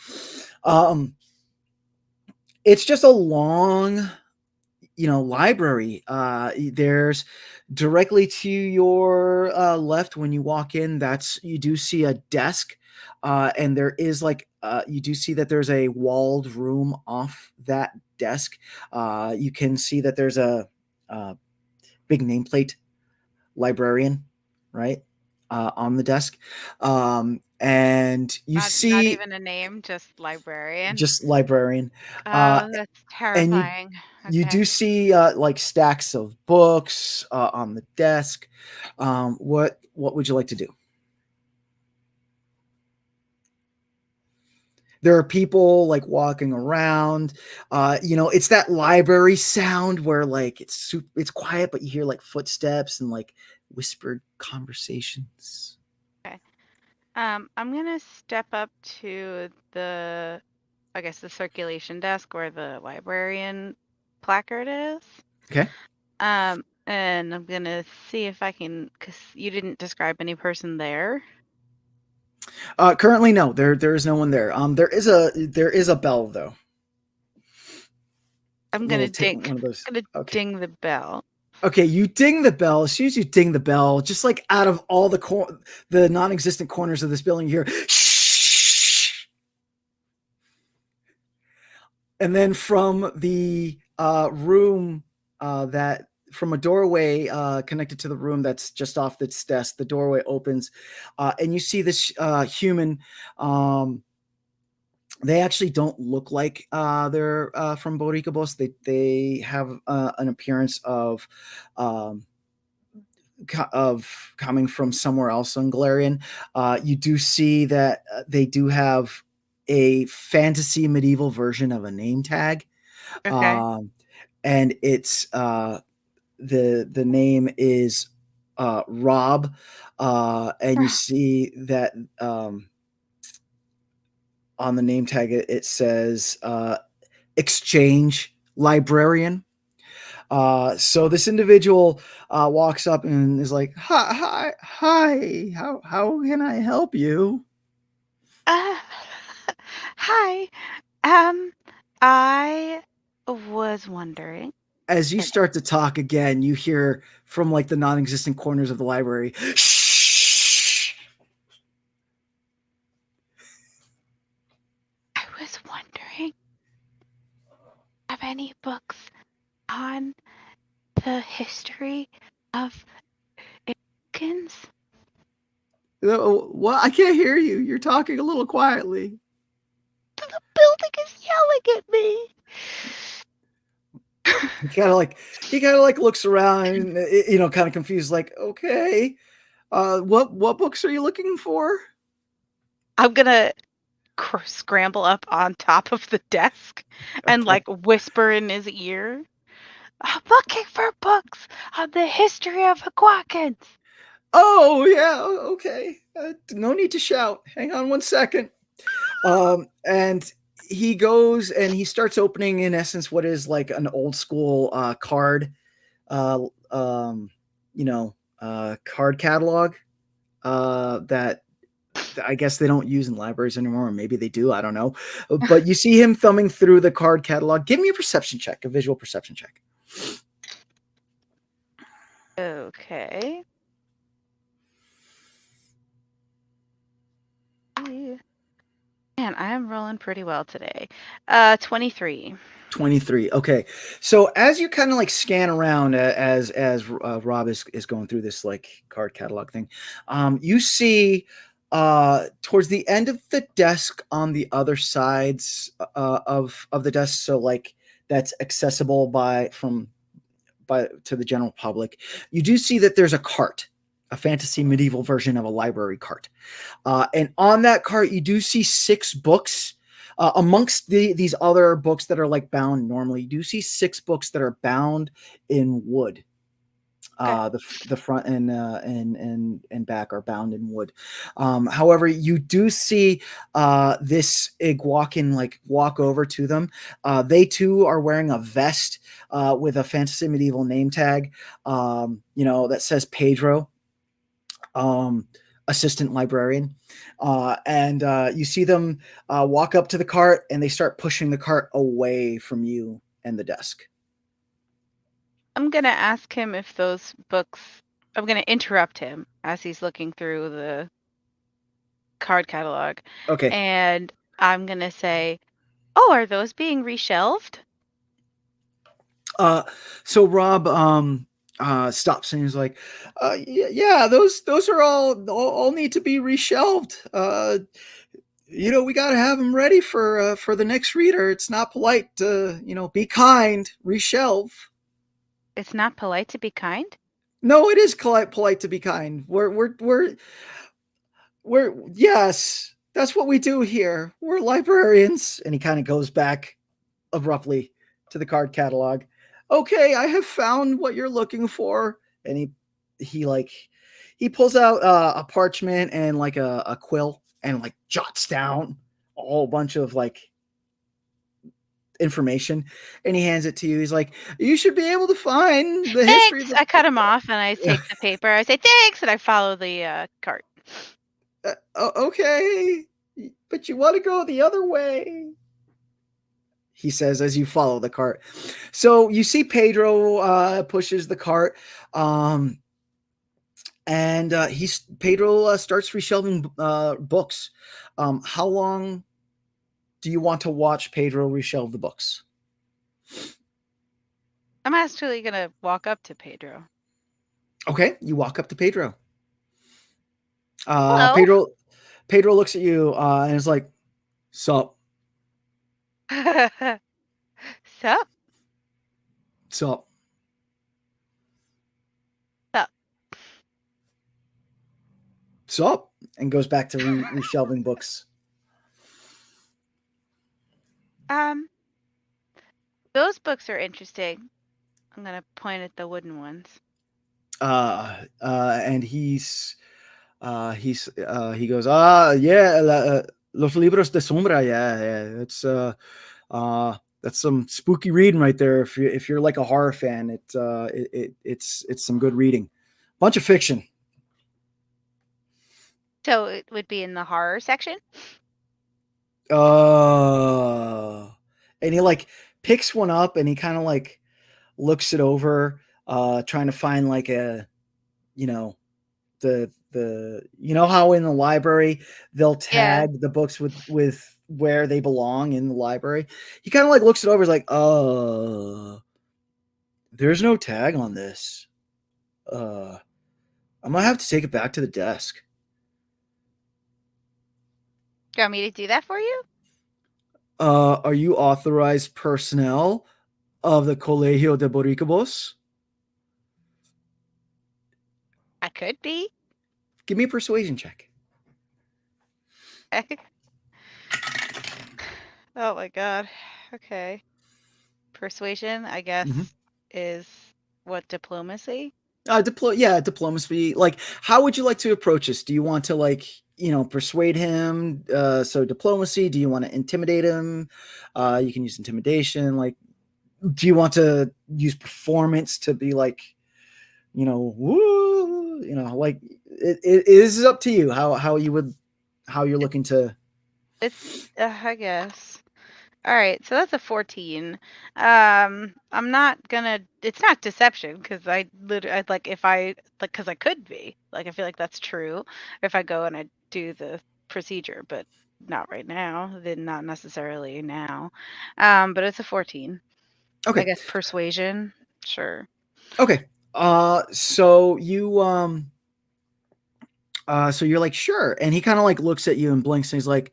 it's just a long library. There's directly to your left when you walk in. You do see a desk, and there is like you do see that there's a walled room off that desk. You can see that there's a big nameplate librarian, right, on the desk, and you not see even a name, just librarian. just librarian. Oh, that's and terrifying. you do see like stacks of books on the desk. What would you like to do? There are people like walking around. It's that library sound where like it's quiet, but you hear like footsteps and like whispered conversations. Okay. I'm gonna step up to the circulation desk where the librarian placard is. Okay. And I'm gonna see if I can, because you didn't describe any person there. Currently, no. There is no one there. There is a bell though. I'm gonna One of those. Okay. ding the bell. Okay, you ding the bell. As soon as you ding the bell, just like out of all the non-existent corners of this building, you hear shh. And then from the room from a doorway connected to the room that's just off its desk, the doorway opens, and you see this human. They actually don't look like they're from Boricubos. They have an appearance of coming from somewhere else on Galarian. You do see that they do have a fantasy medieval version of a name tag. Okay. And it's the name is Rob, and you see that on the name tag it says exchange librarian. So this individual walks up and is like, hi, how can I help you? Hi. I was wondering. As you start to talk again, you hear from like the non-existent corners of the library, shh. I was wondering, have any books on the history of Americans? What? I can't hear you. You're talking a little quietly. The building is yelling at me. He kind of like looks around and kind of confused, like, okay, what books are you looking for? I'm gonna scramble up on top of the desk and like whisper in his ear, I'm looking for books on the history of Aquakans. Oh yeah, okay. No need to shout. Hang on 1 second. And he goes and he starts opening, in essence, what is like an old school card card catalog that I guess they don't use in libraries anymore, or maybe they do, I don't know. But you see him thumbing through the card catalog. Give me a perception check, a visual perception check. Okay. Man, I am rolling pretty well today. 23. 23. Okay. So as you kind of like scan around as Rob is going through this like card catalog thing, you see towards the end of the desk on the other sides of the desk, so like that's accessible by to the general public, you do see that there's a cart, a fantasy medieval version of a library cart. And on that cart, you do see 6 books. Amongst these other books that are like bound normally, you do see 6 books that are bound in wood. The front and back are bound in wood. However, you do see this Iguacan like walk over to them. They too are wearing a vest with a fantasy medieval name tag, that says Pedro, assistant librarian. And you see them walk up to the cart, and they start pushing the cart away from you and the desk. I'm going to ask him if those books. I'm going to interrupt him as he's looking through the card catalog. Okay. And I'm going to say, oh, are those being reshelved? So Rob stops and he's like, yeah, those are all need to be reshelved. We got to have them ready for the next reader. It's not polite to, be kind, reshelve. It's not polite to be kind? No, it is polite to be kind. We're yes, that's what we do here. We're librarians. And he kind of goes back abruptly to the card catalog. Okay, I have found what you're looking for. And he pulls out a parchment and like a quill and like jots down a whole bunch of like information, and he hands it to you. He's like, you should be able to find the history of Thanks. I cut him off and I take the paper. I say thanks and I follow the cart. Okay, but you want to go the other way, he says as you follow the cart. So you see Pedro pushes the cart, and Pedro starts reshelving books. How long do you want to watch Pedro reshelve the books? I'm actually going to walk up to Pedro. Okay, you walk up to Pedro. Hello. Pedro looks at you and is like, sup? Sup? Sup? Sup? Sup? And goes back to reshelving books. Those books are interesting. I'm gonna point at the wooden ones. And he goes, yeah, los libros de sombra, yeah, that's some spooky reading right there. If you're like a horror fan, it's some good reading. Bunch of fiction. So it would be in the horror section? And he like picks one up and he kind of like looks it over, trying to find like a, the how in the library they'll tag the books with where they belong in the library. He kind of like looks it over, is like, there's no tag on this. I might have to take it back to the desk. Do you want me to do that for you? Are you authorized personnel of the Colegio de Boricubos? I could be. Give me a persuasion check. Oh my god. Okay. Persuasion, I guess, is what, diplomacy? Diplomacy. Like, how would you like to approach this? Do you want to like, persuade him? So diplomacy. Do you want to intimidate him? You can use intimidation. Like, do you want to use performance to be like, woo? Like it is up to you how you're looking to. It's I guess All right, so that's a 14. I'm not gonna. It's not deception because I literally like if I like because I could be like I feel like that's true if I go and I do the procedure, but not right now. Then not necessarily now. But it's a 14. I Okay. guess persuasion. Sure. Okay. So so you're like, sure, and he kind of like looks at you and blinks, and he's like,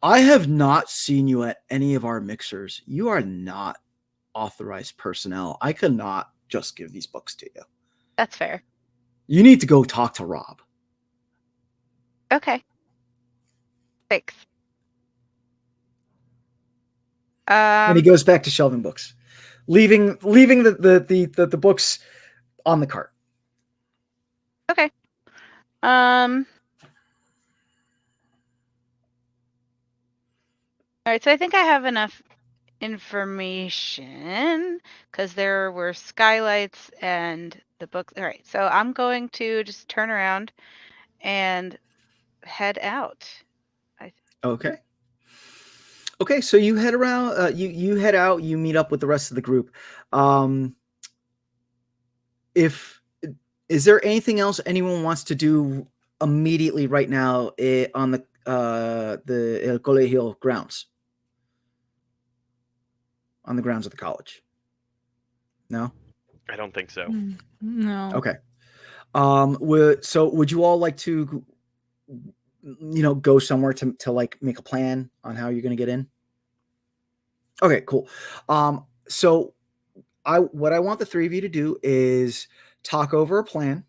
I have not seen you at any of our mixers. You are not authorized personnel. I could not just give these books to you. That's fair. You need to go talk to Rob. Okay. Thanks. And he goes back to shelving books, leaving the books on the cart. Okay. All right, so I think I have enough information because there were skylights and the books. All right, so I'm going to just turn around and head out. Okay. Okay, so you head around. You head out. You meet up with the rest of the group. If is there anything else anyone wants to do immediately right now on the El Colegio grounds? On the grounds of the college? No? I don't think so. No. Okay. Would you all like to go somewhere to like make a plan on how you're going to get in? Okay, cool. So what I want the three of you to do is talk over a plan.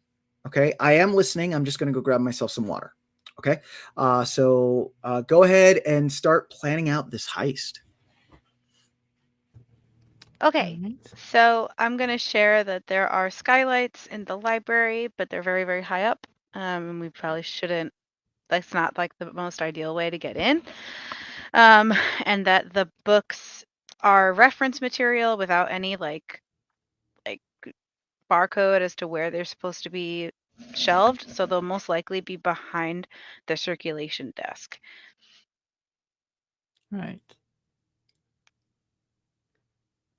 Okay, I am listening. I'm just going to go grab myself some water. Okay, so go ahead and start planning out this heist. Okay, so I'm going to share that there are skylights in the library, but they're very, very high up. And we probably shouldn't, that's not like the most ideal way to get in. And that the books are reference material without any like barcode as to where they're supposed to be shelved. So they'll most likely be behind the circulation desk. Right.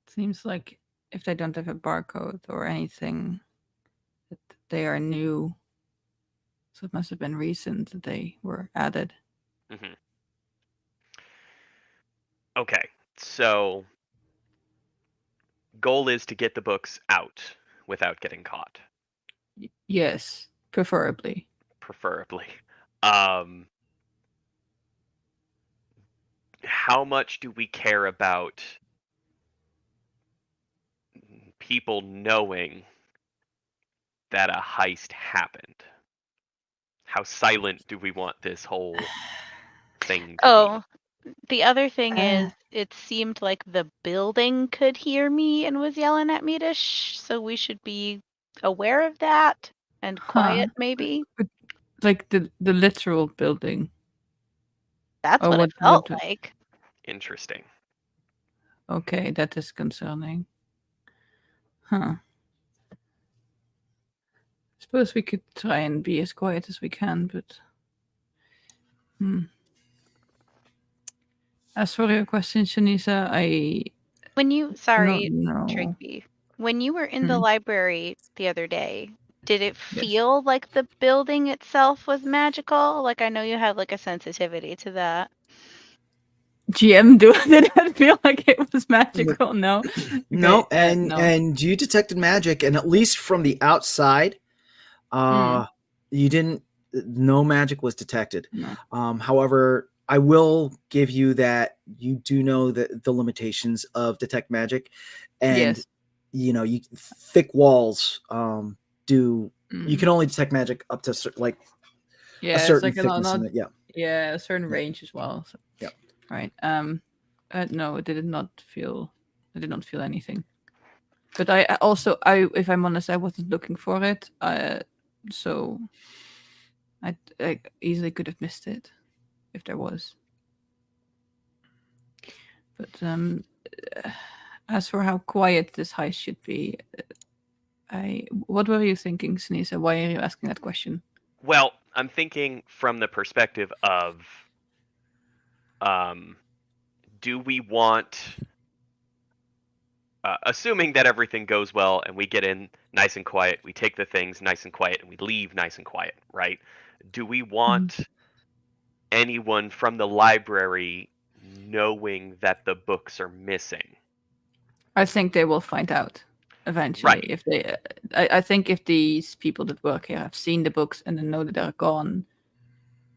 Seems like if they don't have a barcode or anything, that they are new. So it must have been recent that they were added. Mm-hmm. Okay, so goal is to get the books out without getting caught. Yes, preferably. Preferably. How much do we care about people knowing that a heist happened? How silent do we want this whole thing to be? The other thing is it seemed like the building could hear me and was yelling at me to shh, so we should be aware of that and quiet maybe. Like the literal building. That's what it felt like. Interesting. Okay, that is concerning. Huh. Suppose we could try and be as quiet as we can, but as for your question, Ceniza, Trygve, when you were in the library the other day, did it feel like the building itself was magical? Like I know you have like a sensitivity to that. GM, did that feel like it was magical? No. No, Okay, and you detected magic, and at least from the outside, you didn't. No magic was detected. No. However, I will give you that you do know the limitations of detect magic, and thick walls do. You can only detect magic up to a certain thickness in it. Yeah, a certain range as well. So. Yeah. Right. No, it did not feel. I did not feel anything. But I also, if I'm honest, I wasn't looking for it. So I easily could have missed it if there was. But as for how quiet this heist should be, what were you thinking, Ceniza? Why are you asking that question? Well, I'm thinking from the perspective of do we want, assuming that everything goes well and we get in nice and quiet, we take the things nice and quiet, and we leave nice and quiet, right? Do we want anyone from the library knowing that the books are missing? I think they will find out eventually. Right. If they, I think if these people that work here have seen the books and then know that they're gone,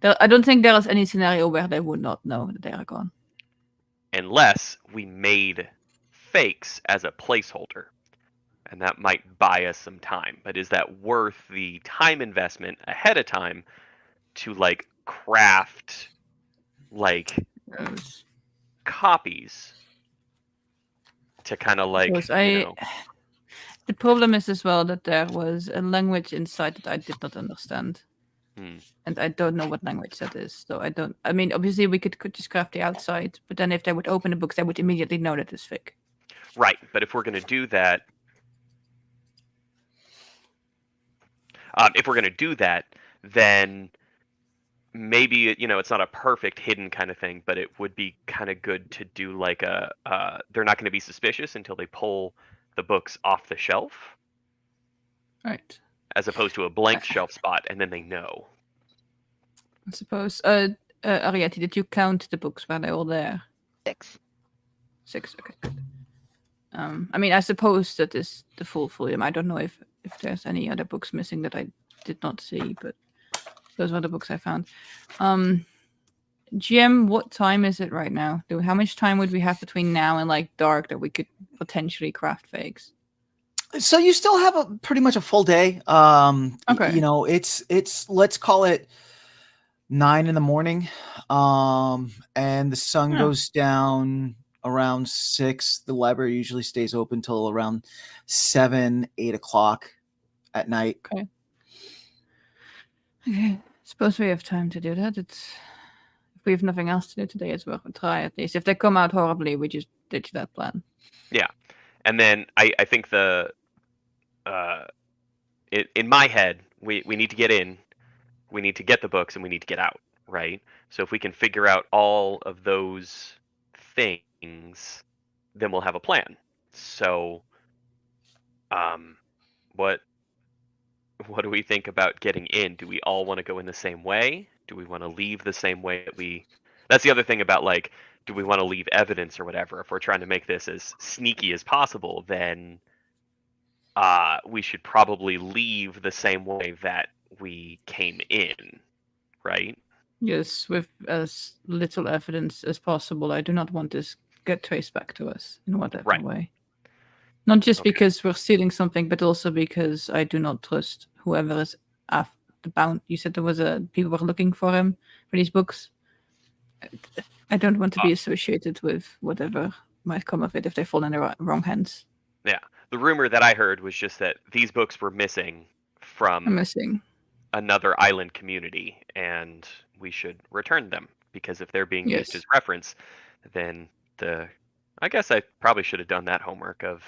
I don't think there is any scenario where they would not know that they are gone. Unless we made fakes as a placeholder. And that might buy us some time. But is that worth the time investment ahead of time to like craft like Those- copies to kind of like, those- you know, The problem is as well that there was a language inside that I did not understand. And I don't know what language that is. So I mean, obviously we could just craft the outside, but then if they would open the books, they would immediately know that it's fake. right. But if we're going to do that, then maybe, you know, it's not a perfect hidden kind of thing, but it would be kind of good to do like they're not going to be suspicious until they pull the books off the shelf, Right. as opposed to a blank shelf spot, and then they know. I suppose. Arietty, did you count the books? Were they all there? 6. 6. Okay, good. I mean, I suppose that is the full volume. I don't know if there's any other books missing that I did not see, but those were the books I found. GM, what time is it right now? How much time would we have between now and like dark that we could potentially craft fakes? So you still have pretty much a full day. Okay. You know, it's let's call it 9 a.m. And the sun goes down around 6. The library usually stays open till around 7, 8 o'clock at night. Okay. Suppose we have time to do that. If we have nothing else to do today, it's worth a try at least. If they come out horribly, we just ditch that plan. Yeah. And then I think in my head, we need to get in, we need to get the books, and we need to get out, right? So if we can figure out all of those things, then we'll have a plan. So what do we think about getting in? Do we all want to go in the same way? Do we want to leave the same way that we... That's the other thing about, like, do we want to leave evidence or whatever? If we're trying to make this as sneaky as possible, then we should probably leave the same way that we came in, right? Yes, with as little evidence as possible. I do not want this get traced back to us in whatever way. Not just because we're stealing something, but also because I do not trust whoever is after the bound. You said there was people were looking for him for these books. I don't want to be associated with whatever might come of it if they fall in the wrong hands. Yeah. The rumor that I heard was just that these books were missing from another island community, and we should return them, because if they're being used as reference, then I guess I probably should have done that homework of,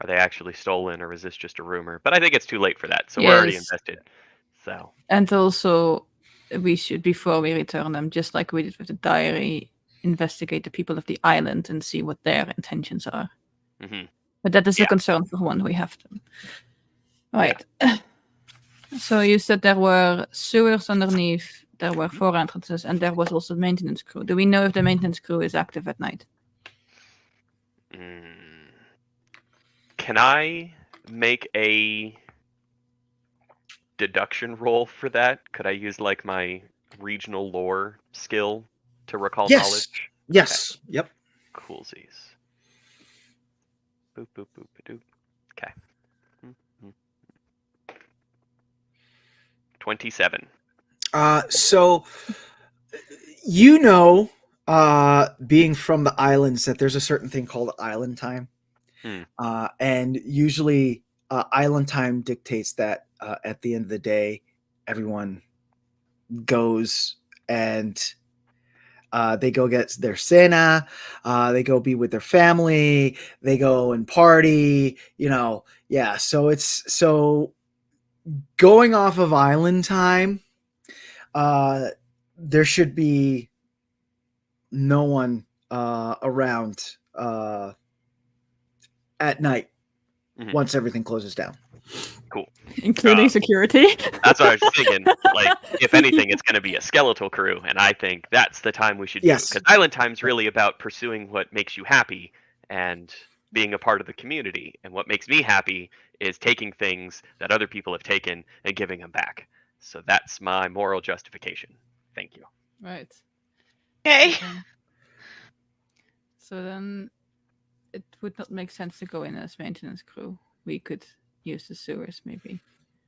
are they actually stolen, or is this just a rumor? But I think it's too late for that, so we're already invested. So. And also, we should, before we return them, just like we did with the diary, investigate the people of the island and see what their intentions are. Mm-hmm. But that is a concern for when we have them. Right. Yeah. So you said there were sewers underneath, there were 4 entrances, and there was also maintenance crew. Do we know if the maintenance crew is active at night? Can I make a deduction roll for that? Could I use like my regional lore skill to recall knowledge? Yes. Okay. Yep. Coolsies. Boop, boop, boop, boop. Okay. 27. So, you know, being from the islands, that there's a certain thing called island time. And usually island time dictates that at the end of the day, everyone goes and they go get their cena, they go be with their family, they go and party, you know. Yeah, so going off of island time, there should be no one around at night Mhm. once everything closes down. Cool. Including security. That's what I was thinking. Like, if anything, it's going to be a skeletal crew, and I think that's the time we should do. Yes. Because Island Time's really about pursuing what makes you happy and being a part of the community. And what makes me happy is taking things that other people have taken and giving them back. So that's my moral justification. Thank you. Right. Okay. So then it would not make sense to go in as maintenance crew. We could use the sewers maybe.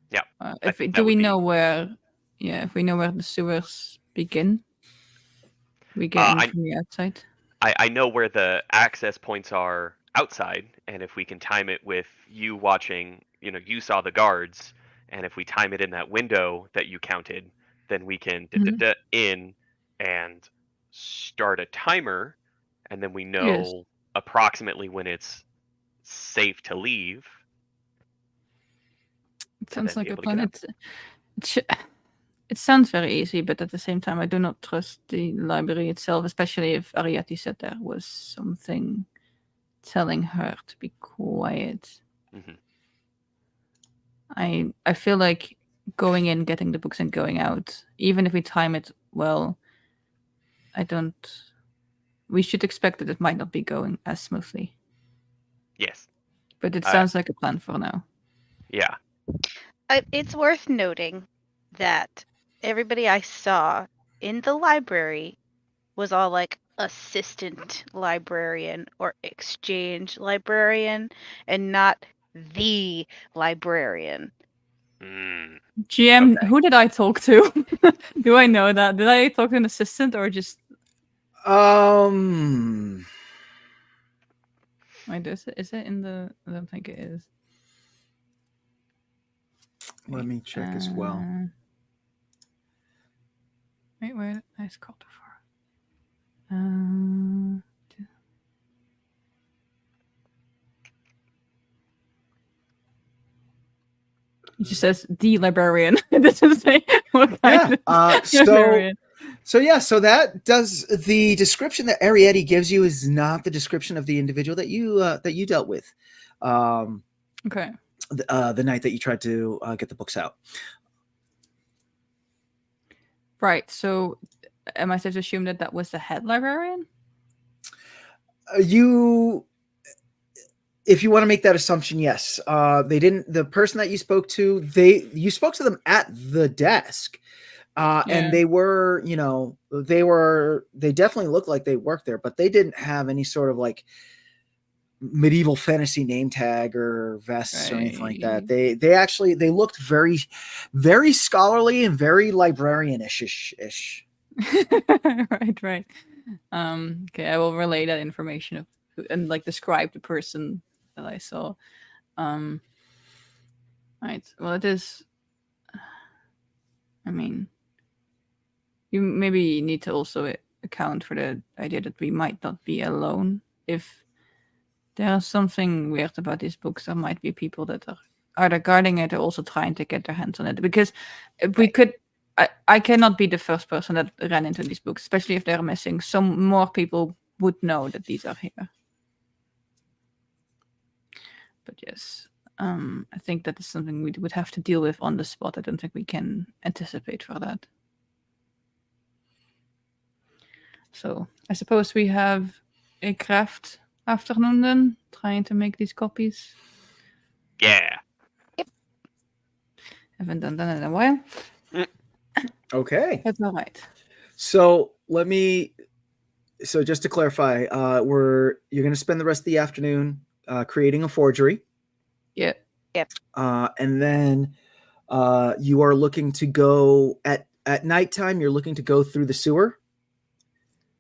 Yeah. If we, think do that we would be- know where? Yeah, if we know where the sewers begin, we get in from the outside. I know where the access points are outside, and if we can time it with you watching, you saw the guards, and if we time it in that window that you counted, then we can in and start a timer, and then we know approximately when it's safe to leave. It sounds then like be a able to get plan. It sounds very easy, but at the same time, I do not trust the library itself, especially if Arietty said there was something telling her to be quiet. Mhm. I feel like going in, getting the books, and going out, even if we time it well, we should expect that it might not be going as smoothly. Yes. But it sounds like a plan for now. Yeah. It's worth noting that everybody I saw in the library was all like assistant librarian or exchange librarian and not the librarian. GM, Okay. who did I talk to? Do I know that? Did I talk to an assistant or just... Wait, is it in the... I don't think it is. Let me check as well. Wait, I scrolled too far. It just says the librarian. It doesn't say what kind of librarian. So that does the description that Arietty gives you is not the description of the individual that you dealt with. Okay. The night that you tried to get the books out. Right. So, am I supposed to assume that was the head librarian? If you want to make that assumption, yes. They didn't. The person that you spoke to, you spoke to them at the desk, and they were, they definitely looked like they worked there, but they didn't have any sort of like medieval fantasy name tag or vests or anything like that. They looked very, very scholarly and very librarian-ish. Right. Okay, I will relay that information and like describe the person that I saw. Right. Well, it is. I mean, you maybe need to also account for the idea that we might not be alone. If there's something weird about these books, there might be people that are either guarding it or also trying to get their hands on it. Because if we could, I cannot be the first person that ran into these books, especially if they're missing. Some more people would know that these are here. But yes, I think that is something we would have to deal with on the spot. I don't think we can anticipate for that. So I suppose we have a craft afternoon then, trying to make these copies. Yeah. Haven't done that in a while. Okay. That's all right. So just to clarify, you're going to spend the rest of the afternoon creating a forgery. Yeah. Yep. And then you are looking to go at nighttime. You're looking to go through the sewer.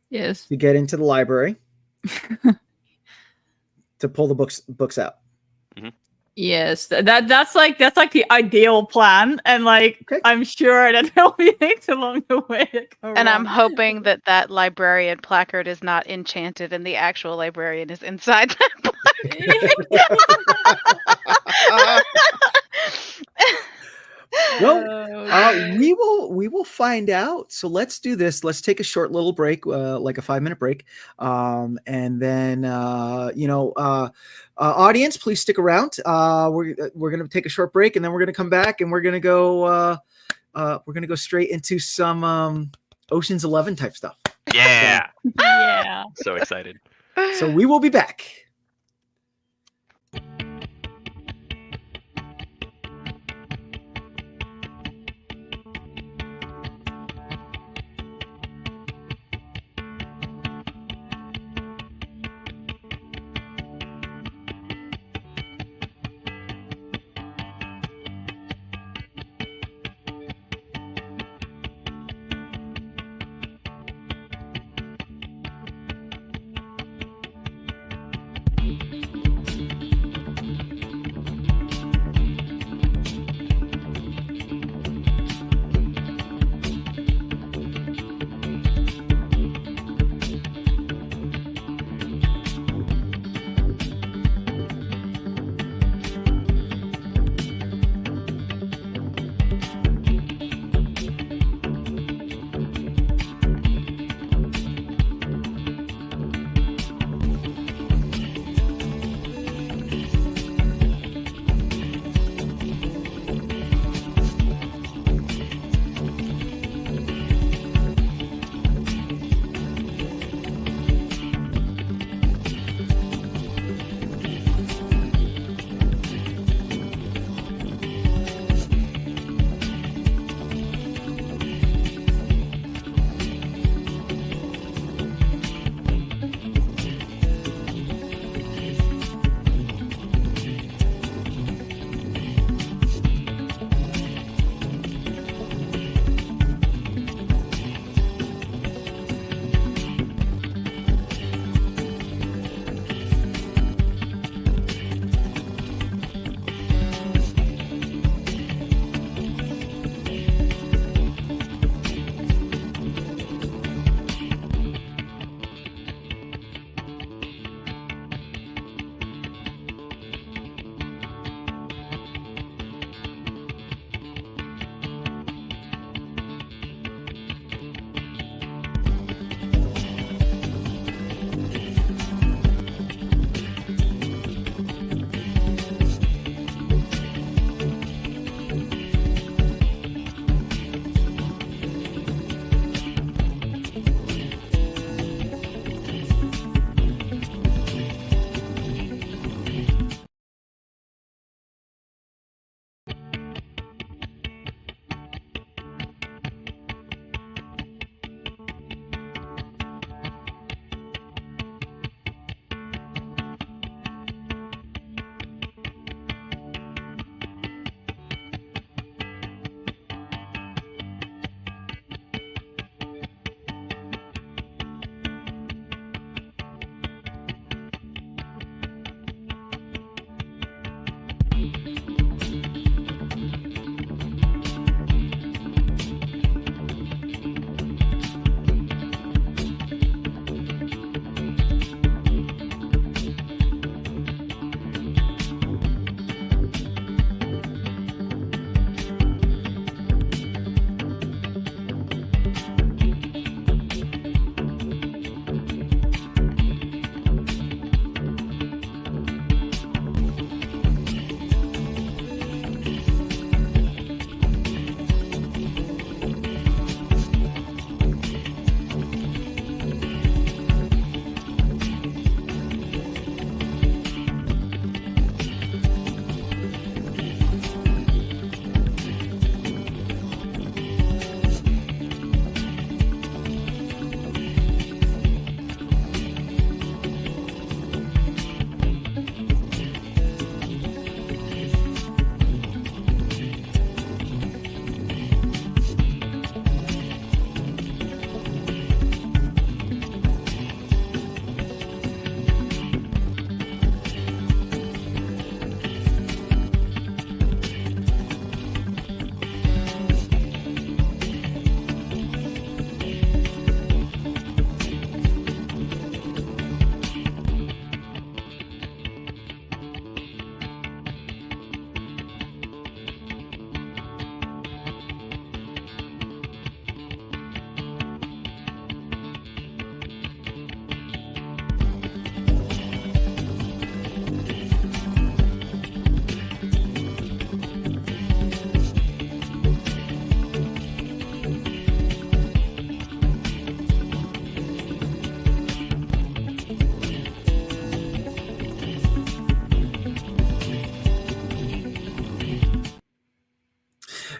Yes. To get into the library. To pull the books out. Mm-hmm. Yes, that's like the ideal plan, and I'm sure that there'll be things along the way. And I'm hoping that librarian placard is not enchanted, and the actual librarian is inside that placard. Well, we will find out. So let's do this. Let's take a short little break, like a 5-minute break, and then audience, please stick around. We're gonna take a short break, and then we're gonna come back, and we're gonna go straight into some Ocean's 11 type stuff. Yeah. Yeah. So excited. So we will be back.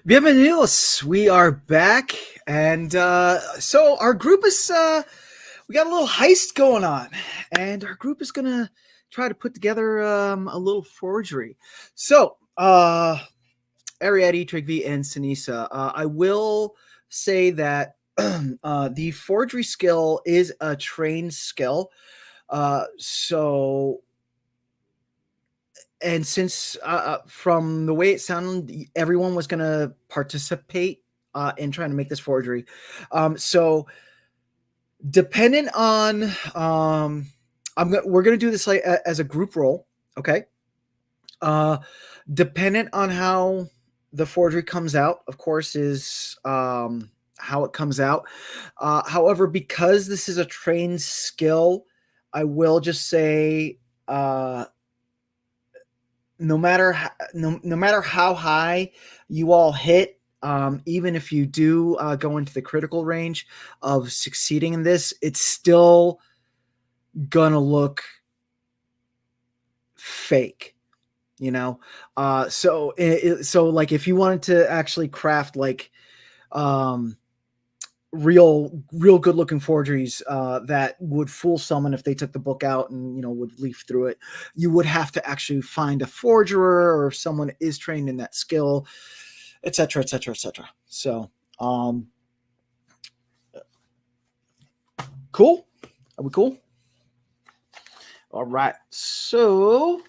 Bienvenidos. We are back, and so our group is we got a little heist going on, and our group is gonna try to put together a little forgery. So, Arietty, Trygve, and Ceniza, I will say that the forgery skill is a trained skill. So and since from the way it sounded, everyone was going to participate in trying to make this forgery. So dependent on we're going to do this like as a group roll. Okay. Dependent on how the forgery comes out, of course, is how it comes out. However, because this is a trained skill, I will just say no matter how high you all hit, even if you do go into the critical range of succeeding in this, it's still gonna look fake, you know. So like if you wanted to actually craft like real good looking forgeries that would fool someone if they took the book out and would leaf through it, you would have to actually find a forger or someone that is trained in that skill, etc., etc., etc. So cool. Are we cool? All right, so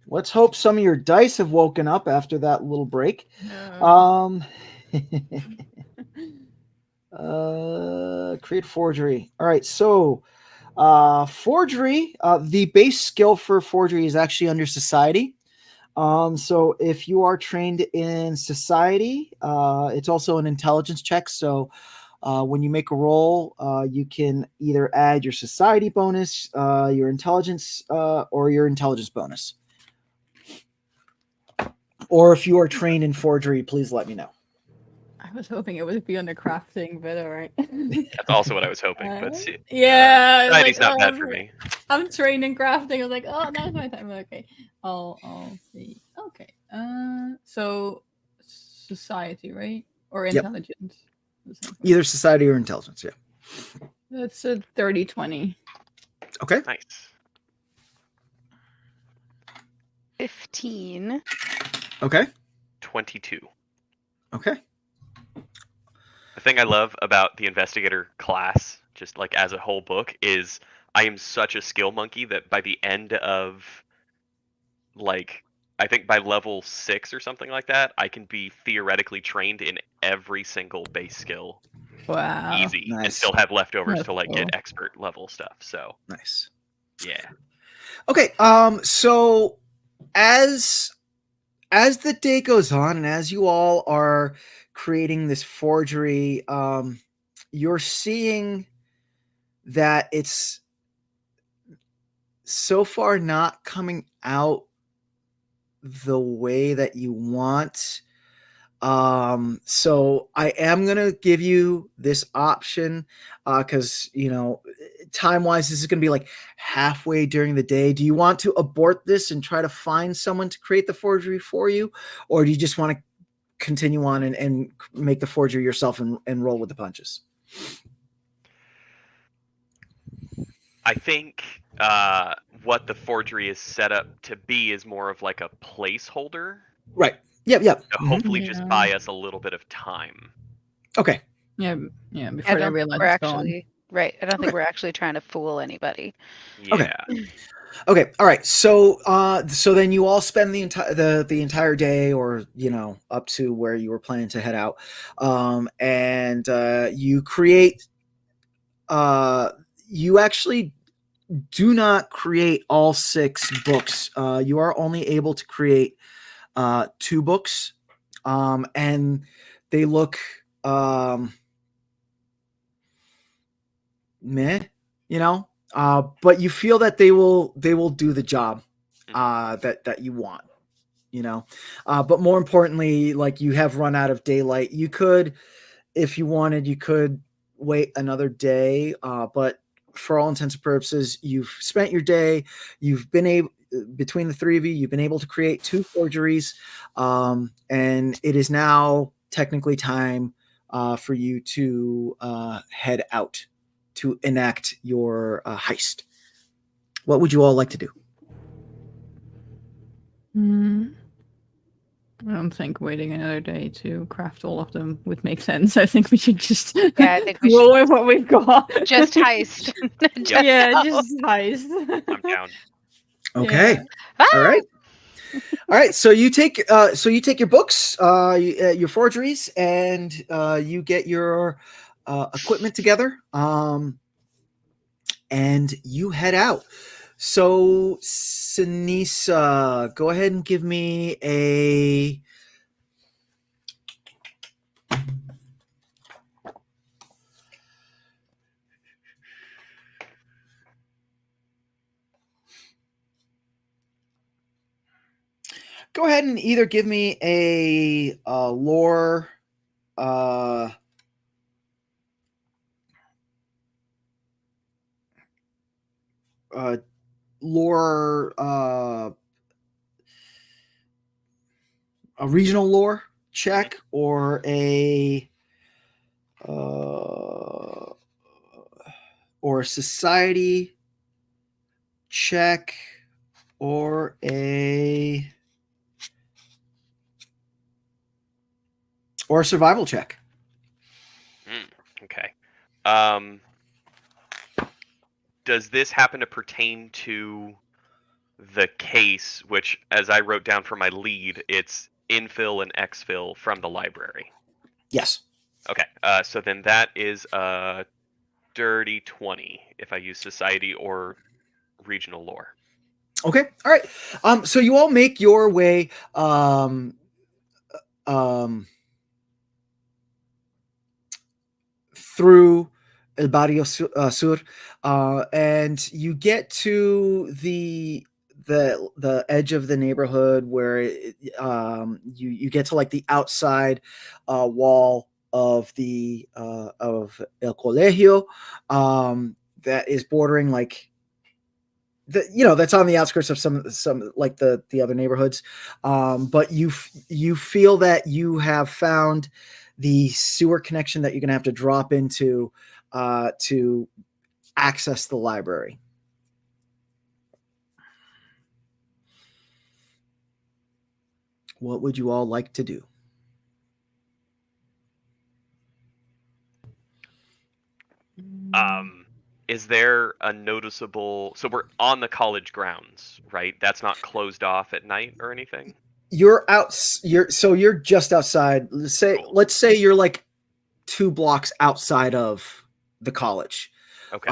let's hope some of your dice have woken up after that little break. Create forgery. All right, so forgery, the base skill for forgery is actually under society. So if you are trained in society, it's also an intelligence check. So when you make a roll, you can either add your society bonus, your intelligence, or your intelligence bonus. Or if you are trained in forgery, please let me know. I was hoping it would be under crafting, but all right. That's also what I was hoping. But see, yeah, society's not bad for me. I'm trained in crafting. I was like, oh, now's my time. Okay, I'll see. Okay, so society, right? Or intelligence? Yep. Either society or intelligence. Yeah. That's a 30-20. Okay. Nice. 15. Okay. 22. Okay. The thing I love about the investigator class, just like as a whole book, is I am such a skill monkey that by the end of, like, I think by level 6 or something like that, I can be theoretically trained in every single base skill. Wow. Easy. Nice. And still have leftovers That's to like cool. get expert level stuff. So nice. Yeah. Okay. So as the day goes on and as you all are creating this forgery, you're seeing that it's so far not coming out the way that you want. So I am gonna give you this option because time-wise this is gonna be like halfway during the day. Do you want to abort this and try to find someone to create the forgery for you, or do you just want to continue on and make the forgery yourself and roll with the punches? I think what the forgery is set up to be is more of like a placeholder. Right. Yep. To hopefully just buy us a little bit of time. Okay. Yeah. Before they realize we're it's actually right. I don't think we're actually trying to fool anybody. Yeah. Okay. All right. So then you all spend the entire day, or up to where you were planning to head out, and you create. You actually do not create all 6 books. You are only able to create 2 books, and they look meh, but you feel that they will do the job that you want, but more importantly, like, you have run out of daylight. You could, if you wanted, you could wait another day, but for all intents and purposes, you've spent your day. You've been able between the three of you, you've been able to create 2 forgeries, and it is now technically time for you to head out to enact your heist. What would you all like to do? I don't think waiting another day to craft all of them would make sense. I think we should just I think we roll should with what we've got. just heist. Yeah, go. just heist. I'm down. Okay. Yeah. Ah! All right. All right. So you take your books, your forgeries, and you get your equipment together, and you head out. So Ceniza, go ahead and give me a. Go ahead and either give me a lore, lore, a regional lore check, or a society check, or a survival check. Okay. Does this happen to pertain to the case, which, as I wrote down for my lead, it's infill and exfill from the library? Yes. Okay. So then that is a dirty 20 if I use society or regional lore. Okay. All right. So you all make your way through El Barrio Sur, and you get to the edge of the neighborhood where you get to like the outside wall of the of El Colegio, that is bordering like that's on the outskirts of some like the other neighborhoods, but you feel that you have found the sewer connection that you're going to have to drop into to access the library. What would you all like to do? Is there a noticeable? So we're on the college grounds, right? That's not closed off at night or anything. You're just outside. Let's say you're like 2 blocks outside of the college. Okay.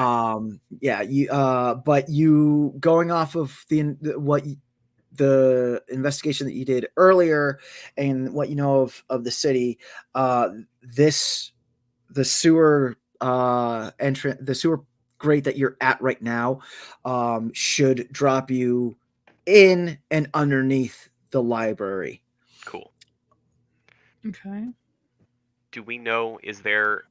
But you, going off of the investigation that you did earlier and what you know of the city, the sewer the sewer grate that you're at right now should drop you in and underneath the library. Cool. Okay. Do we know, is there,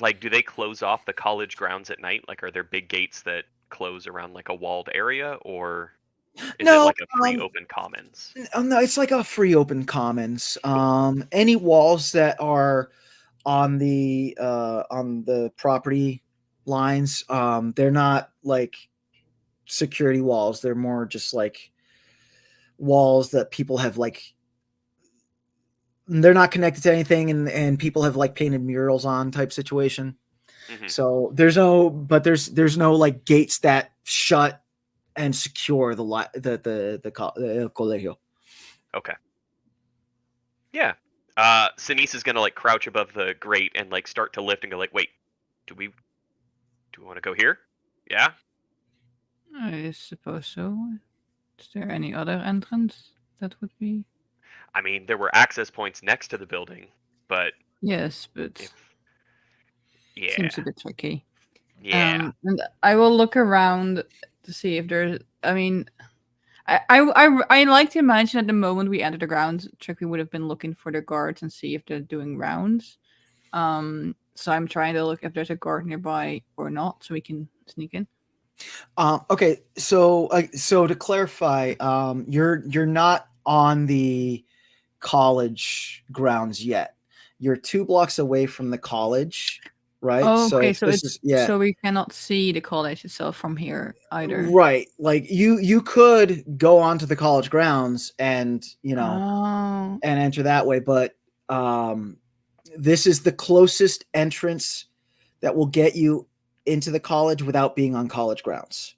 like, do they close off the college grounds at night? Like, are there big gates that close around like a walled area, or is it like a free open commons? No, it's like a free open commons. Any walls that are on the property lines, they're not like security walls. They're more just like walls that people have like, they're not connected to anything, and people have like painted murals on type situation. Mm-hmm. So there's no like gates that shut and secure the colegio. Okay. Yeah. Ceniza's gonna like crouch above the grate and like start to lift and go like, wait, do we want to go here? Yeah. I suppose so. Is there any other entrance that would be? I mean, there were access points next to the building, but yes, but yeah, seems a bit tricky. Yeah. And I will look around to see if there's. I mean, I like to imagine at the moment we enter the grounds, Trygve would have been looking for the guards and see if they're doing rounds. So I'm trying to look if there's a guard nearby or not, so we can sneak in. Okay, so to clarify, you're not on the college grounds yet. You're 2 blocks away from the college, right? Oh, So okay, so this it's is yeah, so we cannot see the college itself from here either. right. Like you could go onto the college grounds and Oh, and enter that way, but um, this is the closest entrance that will get you into the college without being on college grounds.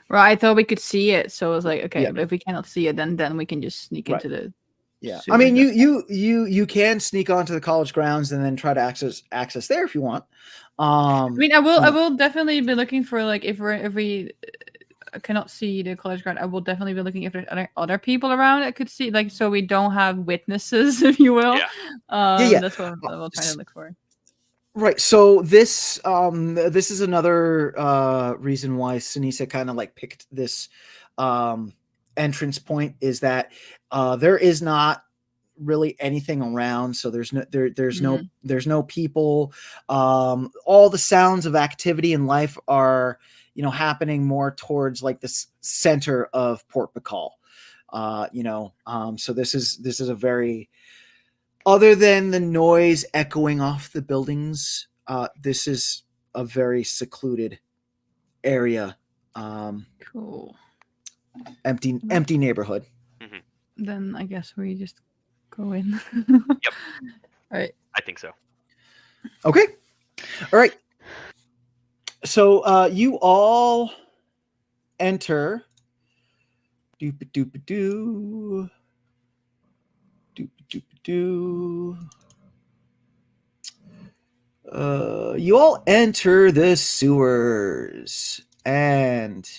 right. I thought we could see it, so I was like, okay, Yeah. but if we cannot see it, then we can just sneak Right. into the Yeah, I sewers. mean, That's fine. you can sneak onto the college grounds and then try to access there if you want. I mean, I you know, will definitely be looking for like if we cannot see the college ground, I will definitely be looking if there's other people around that could see, like, so we don't have witnesses, if you will. yeah. That's what I'm trying to look for. Right. So this is another reason why Ceniza kind of like picked this entrance point is that there is not really anything around, so there's no people. All the sounds of activity in life are happening more towards like the center of Port Bacall. So this is a very, other than the noise echoing off the buildings, this is a very secluded area, Cool. empty neighborhood. Then I guess we just go in. Yep. All right. I think so. Okay. All right. So you all enter. Doop doop doo. Doop doop doo. You all enter the sewers, and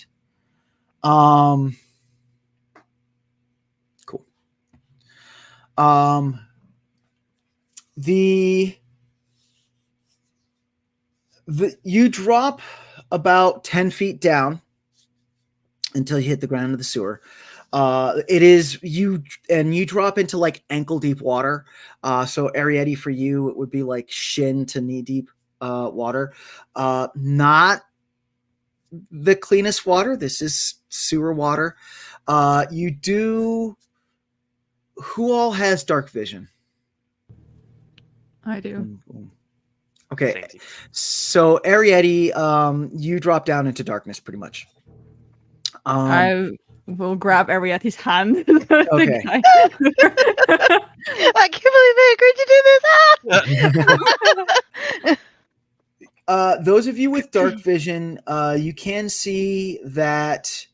cool. The you drop about 10 feet down until you hit the ground of the sewer. It is you drop into like ankle deep water. So Arietty, for you, it would be like shin to knee deep water. Not the cleanest water. This is sewer water. You do. Who all has dark vision? I do. Okay, so Arietty, you drop down into darkness pretty much. I will grab Arietty's hand. Okay. I can't believe I agreed to do this. Those of you with dark vision, you can see that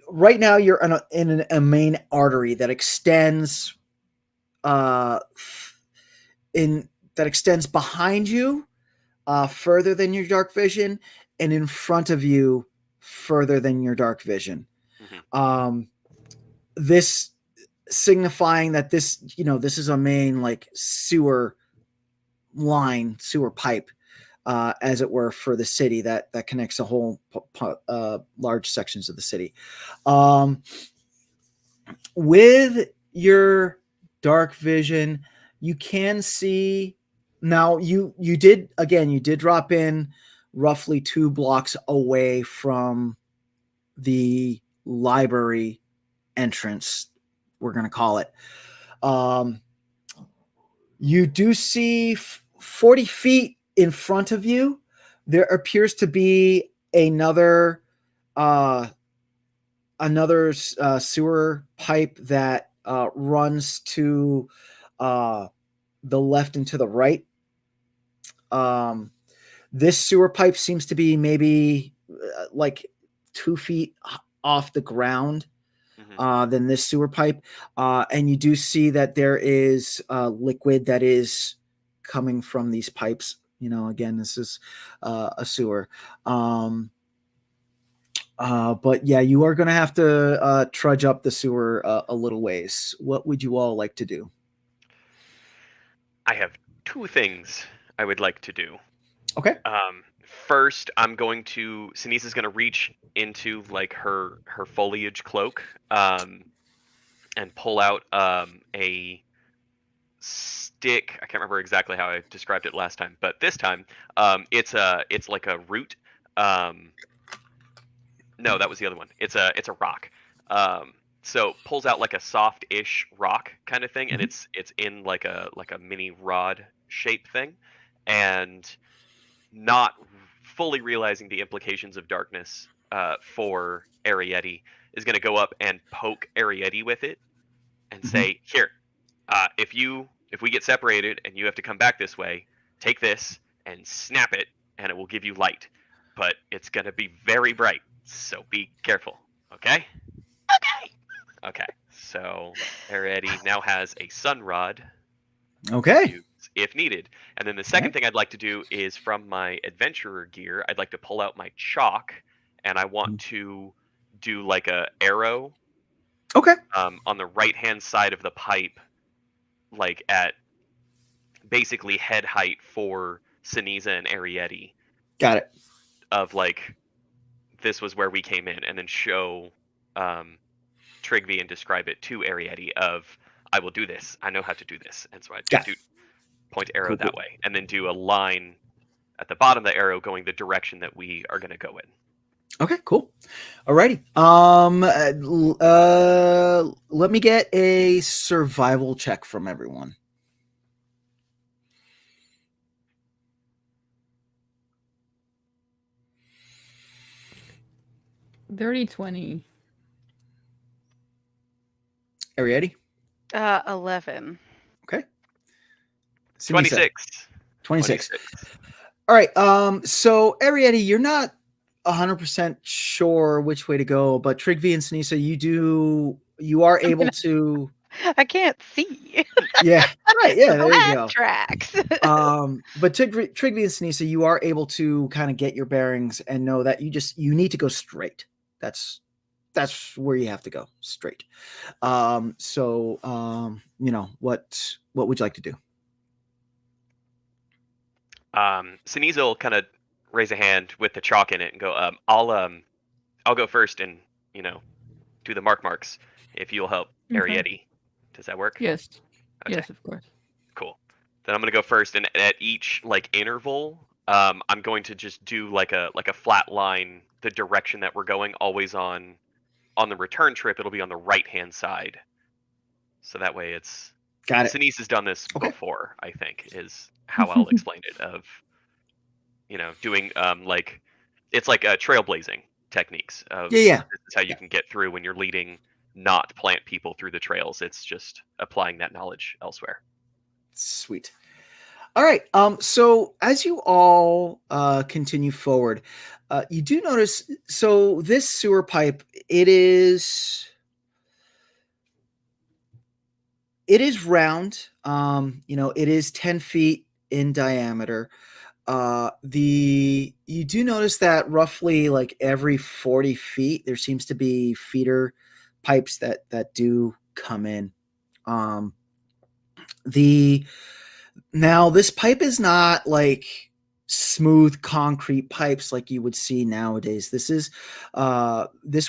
right now you're in a main artery that extends behind you, further than your dark vision, and in front of you further than your dark vision. This signifying that this is a main like sewer pipe, as it were, for the city that connects a whole large sections of the city. With your dark vision, you can see now. You did drop in roughly 2 blocks away from the library entrance, we're going to call it. You do see 40 feet in front of you, there appears to be another sewer pipe that runs to the left and to the right. This sewer pipe seems to be maybe like 2 feet off the ground than this sewer pipe. And you do see that there is liquid that is coming from these pipes. Again, this is a sewer. But yeah, you are going to have to trudge up the sewer a little ways. What would you all like to do? I have 2 things I would like to do. Okay. First, Ceniza's going to reach into like her foliage cloak, and pull out a stick. I can't remember exactly how I described it last time, but this time it's like a root No, that was the other one. It's a rock. So pulls out like a soft-ish rock kind of thing, and it's in like a mini rod shape thing, and not fully realizing the implications of darkness for Arietty, is going to go up and poke Arietty with it and say, "Here, if we get separated and you have to come back this way, take this and snap it, and it will give you light. But it's going to be very bright, so be careful, okay?" Okay. So Arietty now has a sun rod Okay. to use if needed. And then the second thing I'd like to do is from my adventurer gear, I'd like to pull out my chalk, and I want to do like a arrow Okay. on the right hand side of the pipe, like at basically head height for Ceniza and Arietty, Got it. of like this was where we came in, and then show Trygve and describe it to Arietty of, I will do this, I know how to do this, and so I Got do it. point arrow Cool, that cool. way, and then do a line at the bottom of the arrow going the direction that we are going to go in. Okay, cool. Alrighty. Let me get a survival check from everyone. Dirty 20. Arietty? 11. Okay. Ceniza? 26. 26. All right. So Arietty, you're not 100% sure which way to go, but Trygve and Ceniza, you are able to. I can't see. Yeah. Right. Yeah. There you Flat go. tracks. But Trygve and Ceniza, you are able to kind of get your bearings and know that you need to go straight. That's where you have to go, straight. So what would you like to do? Ceniza will kind of raise a hand with the chalk in it and go, I'll go first and do the marks if you'll help Arietty. Does that work? Yes. Okay. Yes, of course. Cool. Then I'm gonna go first, and at each like interval, I'm going to just do like a flat line, the direction that we're going, always on the return trip. It'll be on the right hand side, so that way it's. Got it. Ceniza has done this Okay. before, I think, is how I'll explain it. Of doing like it's like trailblazing techniques. Of Yeah. This is how you can get through when you're leading not plant people through the trails. It's just applying that knowledge elsewhere. Sweet. All right. So as you all continue forward, you do notice. So this sewer pipe, it is round. It is 10 feet in diameter. You do notice that roughly like every 40 feet, there seems to be feeder pipes that do come in. Now this pipe is not like smooth concrete pipes like you would see nowadays. This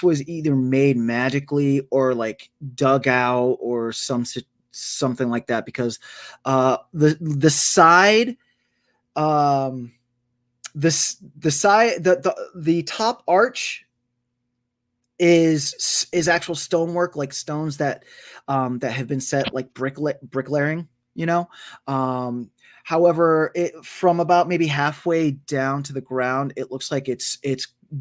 was either made magically or like dug out or something like that, because the side the top arch is actual stonework, like stones that have been set like bricklaying, however, from about maybe halfway down to the ground, it looks like it's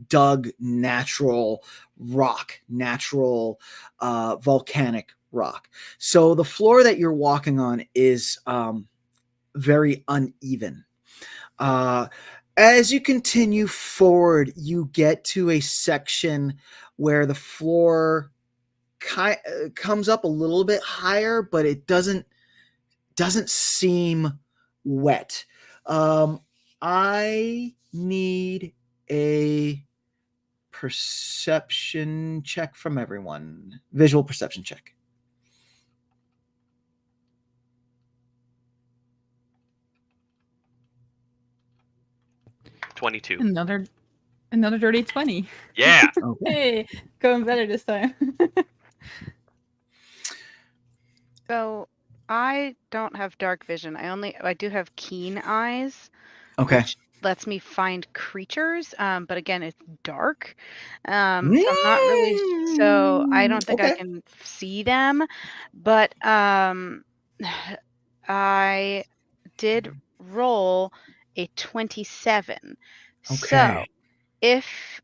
dug natural rock, natural volcanic rock. So the floor that you're walking on is very uneven. As you continue forward, you get to a section where the floor comes up a little bit higher, but it doesn't seem wet. I need a perception check from everyone. Visual perception check. $22. Another dirty 20. Yeah. Hey, going better this time. So I don't have dark vision. I do have keen eyes. Okay. Which lets me find creatures, but again, it's dark, so I'm not really. So I don't think I Okay. can see them, but I did roll a 27. So Okay. if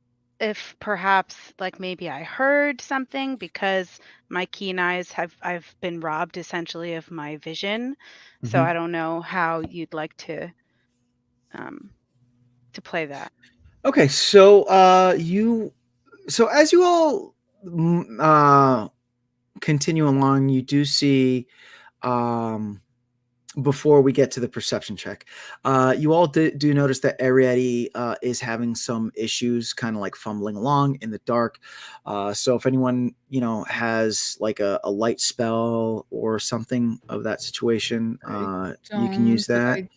perhaps like maybe I heard something because my keen eyes I've been robbed essentially of my vision. So Mhm. I don't know how you'd like um to play that. Okay. So as you all continue along, you do see um before we get to the perception check, you all do notice that Arietty is having some issues, kind of like fumbling along in the dark. So if anyone has like a light spell or something of that situation, you can use But that. I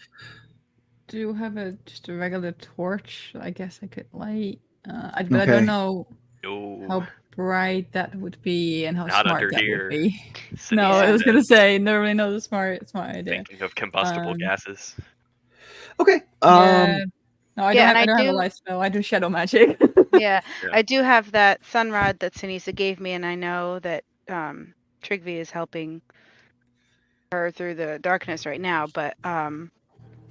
do have just a regular torch. I guess I could light. But I don't Okay. know No, how bright that would be and how not smart under that would here. be. Sinise No, I was Yeah. gonna says, say normally no the smart idea. thinking of combustible Um, gases. Okay. Yeah. No, I Yeah, don't and have. I I don't have a do. light spell. I do shadow magic. Yeah, Yeah. I do have that sun rod that Sunisa gave me, and I know that Trygve is helping her through the darkness right now. But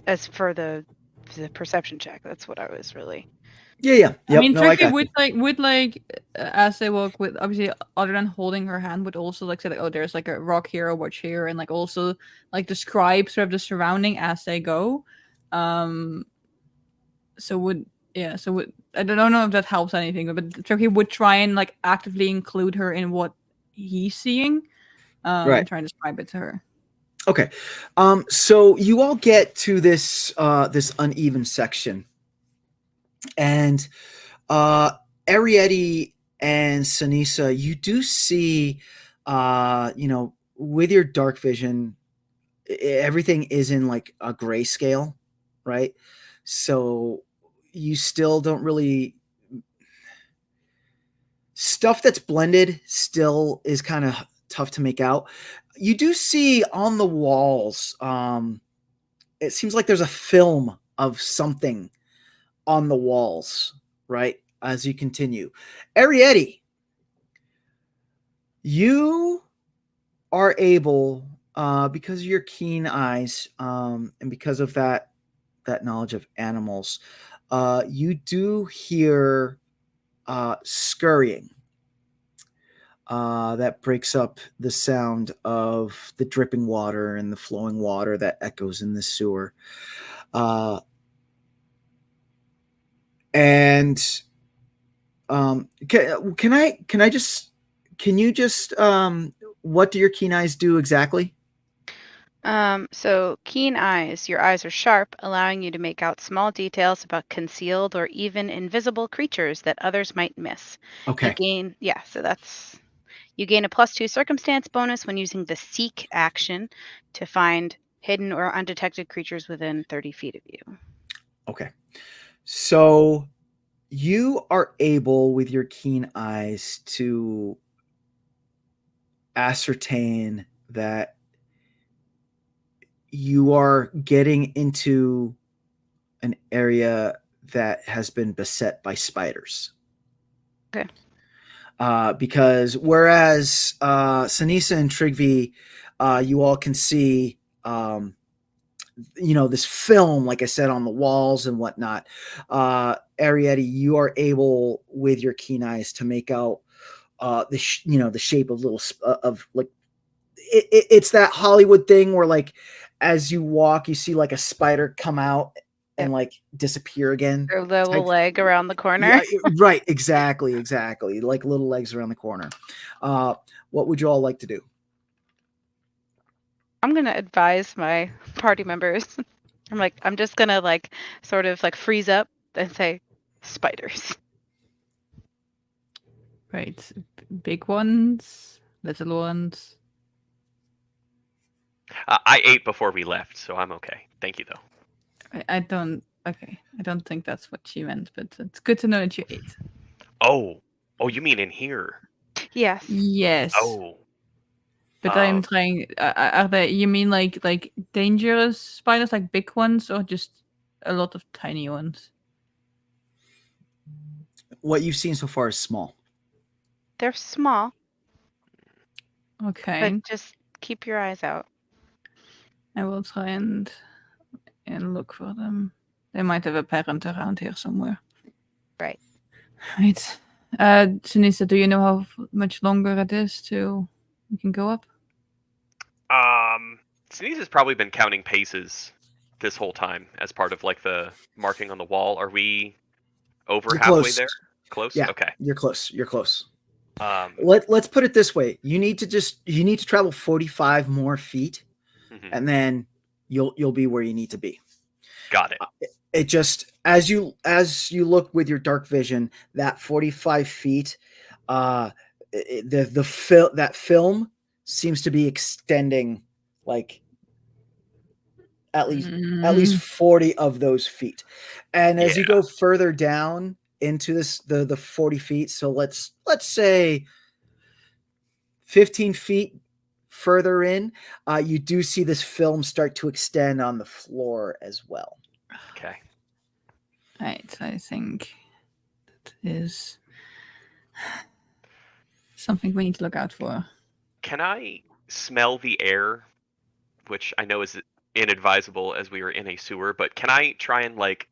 as for the perception check, that's what I was really. Yeah. I Yep. mean, No, I Turkey got you. would like as they walk with obviously other than holding her hand would also like say like, oh, there's like a rock here, a watch here, and like also like describe sort of the surrounding as they go. Um, so would yeah, so would I don't know if that helps anything, but Turkey would try and like actively include her in what he's seeing, Right. and try and describe it to her. Okay. So you all get to this uneven section, and Arietty and Ceniza, you do see, with your dark vision, everything is in like a grayscale, right? So you still don't really stuff that's blended still is kind of tough to make out. You do see on the walls, it seems like there's a film of something on the walls, right? As you continue. Arietty, you are able, because of your keen eyes, and because of that knowledge of animals, you do hear scurrying. That breaks up the sound of the dripping water and the flowing water that echoes in the sewer. Uh, and can you just what do your keen eyes do exactly? So keen eyes. Your eyes are sharp, allowing you to make out small details about concealed or even invisible creatures that others might miss. You Okay. gain, yeah, so that's you gain a +2 circumstance bonus when using the seek action to find hidden or undetected creatures within 30 feet of you. Okay. So you are able with your keen eyes to ascertain that you are getting into an area that has been beset by spiders. Okay. Because whereas Ceniza and Trygve, you all can see, this film, like I said, on the walls and whatnot. Arietty, you are able with your keen eyes to make out the shape of little of like it's that Hollywood thing where like as you walk, you see like a spider come out and Yep. like disappear again. Their little Type, leg around the corner. yeah, right, exactly, like little legs around the corner. What would you all like to do? I'm gonna advise my party members. I'm just gonna like sort of like freeze up and say spiders. Right, big ones, little ones. I ate before we left, so I'm okay. Thank you, though. I don't. Okay, I don't think that's what she meant, but it's good to know that you ate. Oh, you mean in here? Yes. Yes. Oh, But I'm trying. Are they? You mean like dangerous spiders, like big ones, or just a lot of tiny ones. What you've seen so far is small. They're small, Okay, but just keep your eyes out. I will try and look for them. They might have a parent around here somewhere. Right. Right. Ceniza, do you know how much longer it is till we can go up? Ceniza's probably been counting paces this whole time as part of like the marking on the wall. Are we over You're halfway close. there? Close? Yeah. Okay. You're close. You're close. Um, Let's put it this way. You need to travel 45 more feet, mhm. and then you'll be where you need to be. Got it. It just as you look with your dark vision, that 45 feet, that film seems to be extending like at least 40 of those feet. And as you Yeah. go further down into the 40 feet, so let's say 15 feet further in, you do see this film start to extend on the floor as well. Okay. Right, I think that is something we need to look out for. Can I smell the air, which I know is inadvisable as we were in a sewer, but can I try and like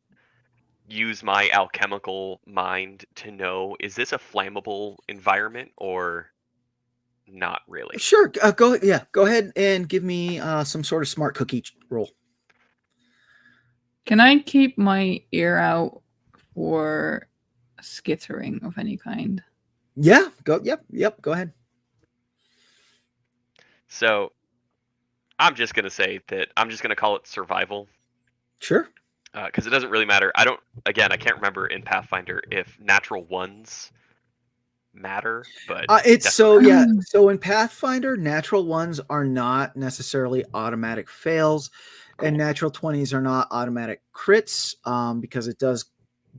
use my alchemical mind to know, is this a flammable environment or not really? Sure, go ahead and give me some sort of smart cookie roll. Can I keep my ear out for skittering of any kind? Yeah, yep, go ahead. So I'm just gonna say that I'm just gonna call it survival, Sure. because it doesn't really matter. I can't remember in Pathfinder if natural ones matter, but It's so matter. so in Pathfinder, natural ones are not necessarily automatic fails, Cool. and natural 20s are not automatic crits, because it does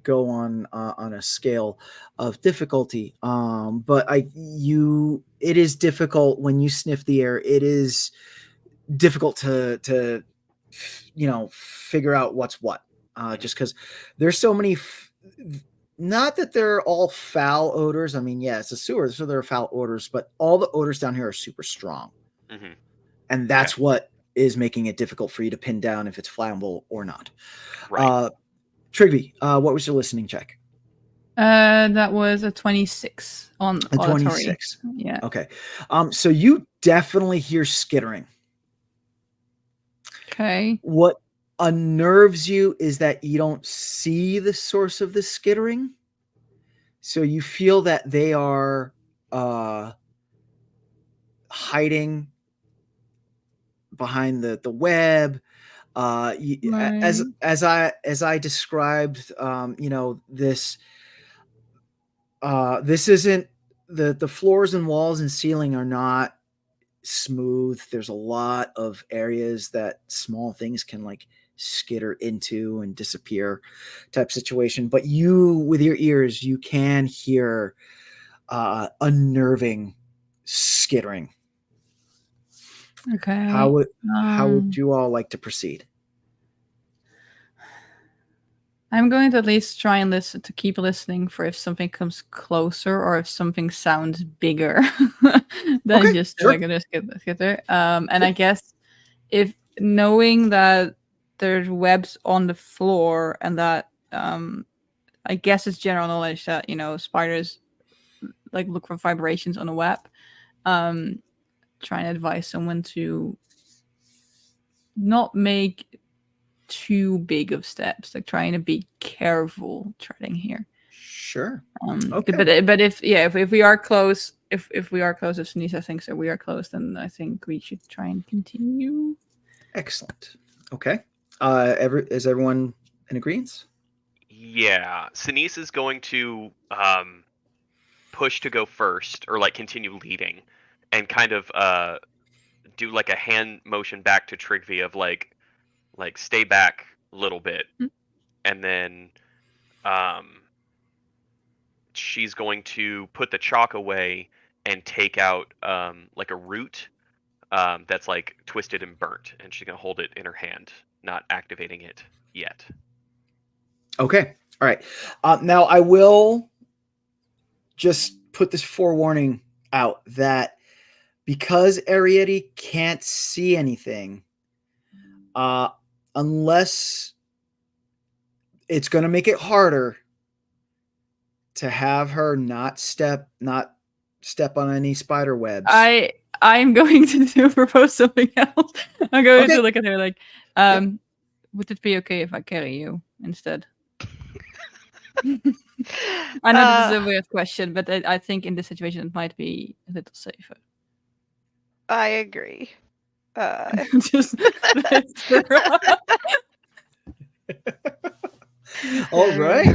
go on a scale of difficulty. But it is difficult when you sniff the air. It is difficult to figure out what's what, just because there's so many. Not that they're all foul odors. I mean, yeah, it's a sewer, so there are foul odors, but all the odors down here are super strong, Mhm. and that's what is making it difficult for you to pin down if it's flammable or not. Right. Trygve, what was your listening check? That was a 26 on A auditory. 26. Yeah. Okay. So you definitely hear skittering. Okay. What unnerves you is that you don't see the source of the skittering. So you feel that they are hiding behind the web. As Right. I described, this isn't the floors and walls and ceiling are not smooth. There's a lot of areas that small things can like skitter into and disappear type situation. But you, with your ears, you can hear unnerving skittering. Okay. How would you all like to proceed? I'm going to at least try and listen to keep listening for if something comes closer or if something sounds bigger than Okay, just sure. like a skitter. And I guess if knowing that there's webs on the floor and that I guess it's general knowledge that spiders like look for vibrations on a web. Trying to advise someone to not make too big of steps, like trying to be careful treading here. Sure. Okay. But if we are close, if we are close, if Ceniza thinks that we are close, then I think we should try and continue. Excellent. Okay. Is everyone in agreement? Yeah, Sinise is going to push to go first, or like continue leading, and kind of do like a hand motion back to Trygve of like stay back a little bit, and then she's going to put the chalk away and take out like a root that's like twisted and burnt, and she's gonna hold it in her hand, not activating it yet. Okay. All right. Now I will just put this forewarning out that because Arietty can't see anything, unless it's going to make it harder to have her not step on any spider webs. I'm going to propose something else. I'm going Okay. to look at her like, would it be okay if I carry you instead? I know this is a weird question, but I think in this situation it might be a little safer. I agree. Just All right.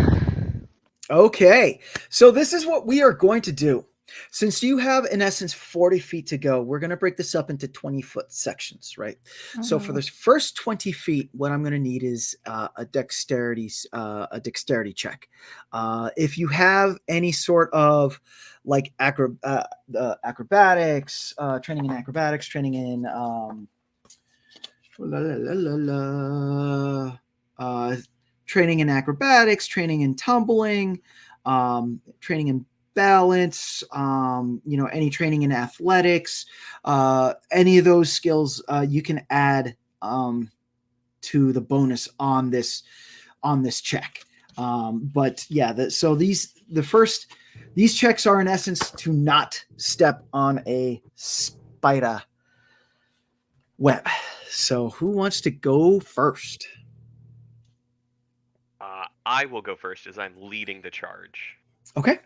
Okay. So this is what we are going to do. Since you have, in essence, 40 feet to go, we're going to break this up into 20-foot sections, right? So for the first 20 feet, what I'm going to need is a dexterity check. If you have any sort of like acrobatics, training in acrobatics, training in training in acrobatics, training in tumbling, training in balance, any training in athletics, any of those skills you can add to the bonus on this check. But yeah, these checks are in essence to not step on a spider web. So who wants to go first? I will go first as I'm leading the charge. Okay.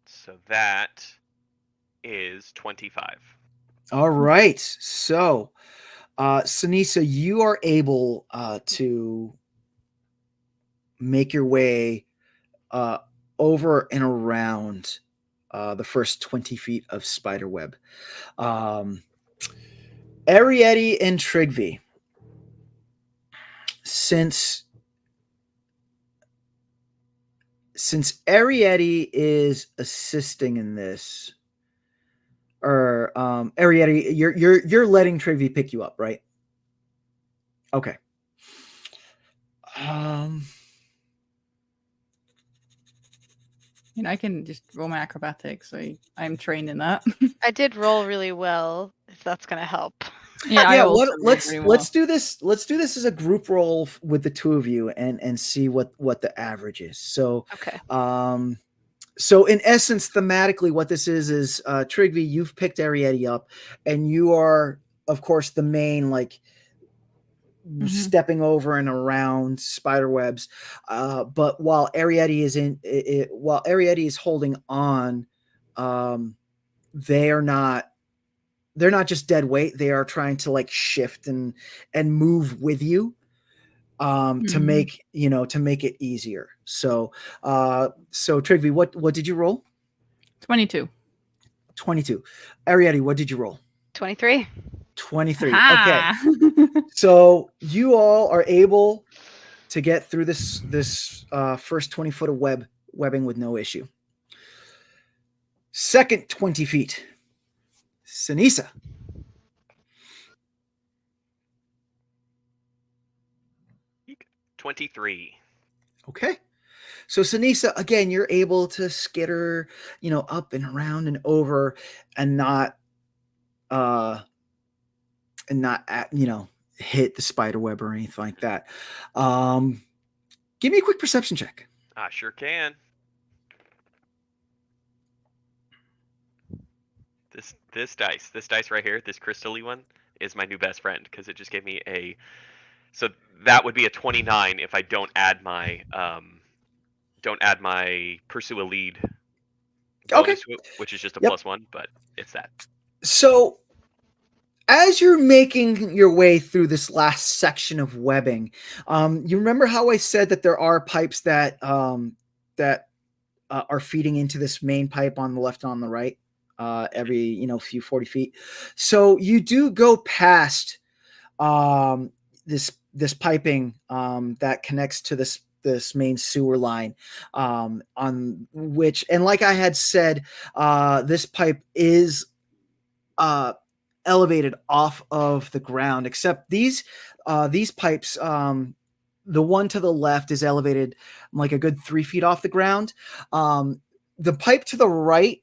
So that is 25. All right. So, Ceniza, you are able to make your way over and around the first 20 feet of spiderweb. Arietty and Trygve, since Arietty is assisting in this, or Arietty, you're letting Trygve pick you up, right? Okay. I can just roll my acrobatics. I'm trained in that. I did roll really well, if that's gonna help. Yeah. Let's do this. Let's do this as a group roll with the two of you and see what the average is. So Okay. So in essence, thematically, what this is Trygve, you've picked Arietty up, and you are, of course, the main stepping over and around spider webs. But while Arietty is holding on, they're not just dead weight. They are trying to shift and move with you to make it easier. So Trygve, what did you roll? 22. 22. Arietty, what did you roll? 23. 23. Okay. So you all are able to get through this first 20 foot of webbing with no issue. Second 20 feet. Ceniza. 23. Okay. So Ceniza, again, you're able to skitter, up and around and over and not hit the spider web or anything like that. Give me a quick perception check. I sure can. This dice right here, this crystal-y one, is my new best friend because it just gave me a. So that would be a 29 if I don't add my pursue a lead. Okay. Which is just a +1, but it's that. So as you're making your way through this last section of webbing, you remember how I said that there are pipes that are feeding into this main pipe on the left and on the right, every few 40 feet. So you do go past this piping that connects to this main sewer line, on which, and like I had said, this pipe is elevated off of the ground, except these pipes the one to the left is elevated like a good 3 feet off the ground. The pipe to the right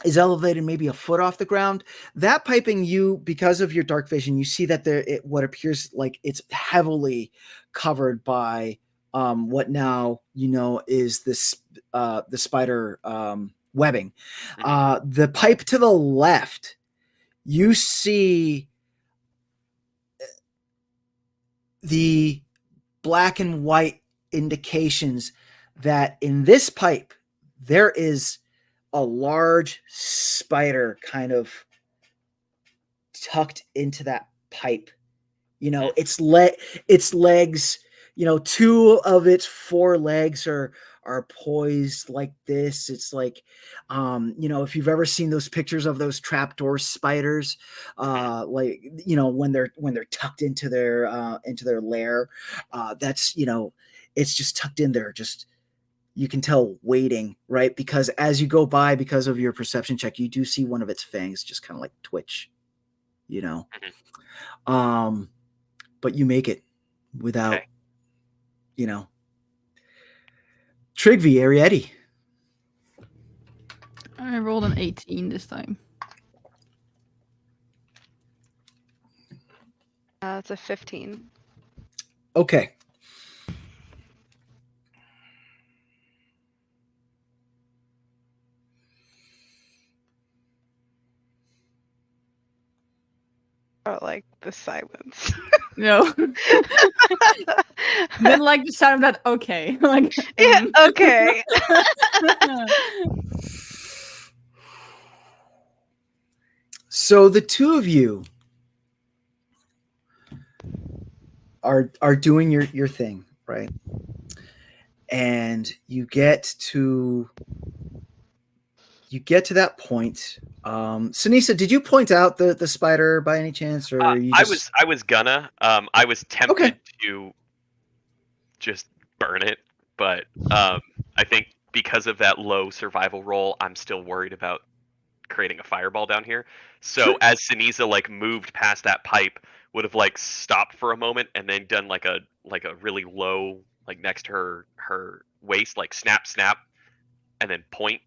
is elevated maybe a foot off the ground. That piping, because of your dark vision, you see that what appears like it's heavily covered by what now is this the spider webbing. The pipe to the left, you see the black and white indications that in this pipe there is a large spider kind of tucked into that pipe. Its legs, 2 of its 4 legs are poised like this. It's like, if you've ever seen those pictures of those trapdoor spiders, like, when they're tucked into their lair, that's, it's just tucked in there, just, you can tell waiting, right? Because as you go by, because of your perception check, you do see one of its fangs just kind of like twitch, but you make it without, Trygve, Arietty. I rolled an 18 this time. It's a 15. Okay. Oh, like the silence. No. Then like the sound of that. Okay. Like yeah. Okay. So the two of you are doing your thing, right? And you get to that point. Ceniza, did you point out the spider by any chance, or you just... I was gonna. I was tempted to just burn it, but I think because of that low survival roll, I'm still worried about creating a fireball down here. So as Ceniza like moved past that pipe, would have like stopped for a moment and then done like a really low, like next to her waist, like snap, and then point,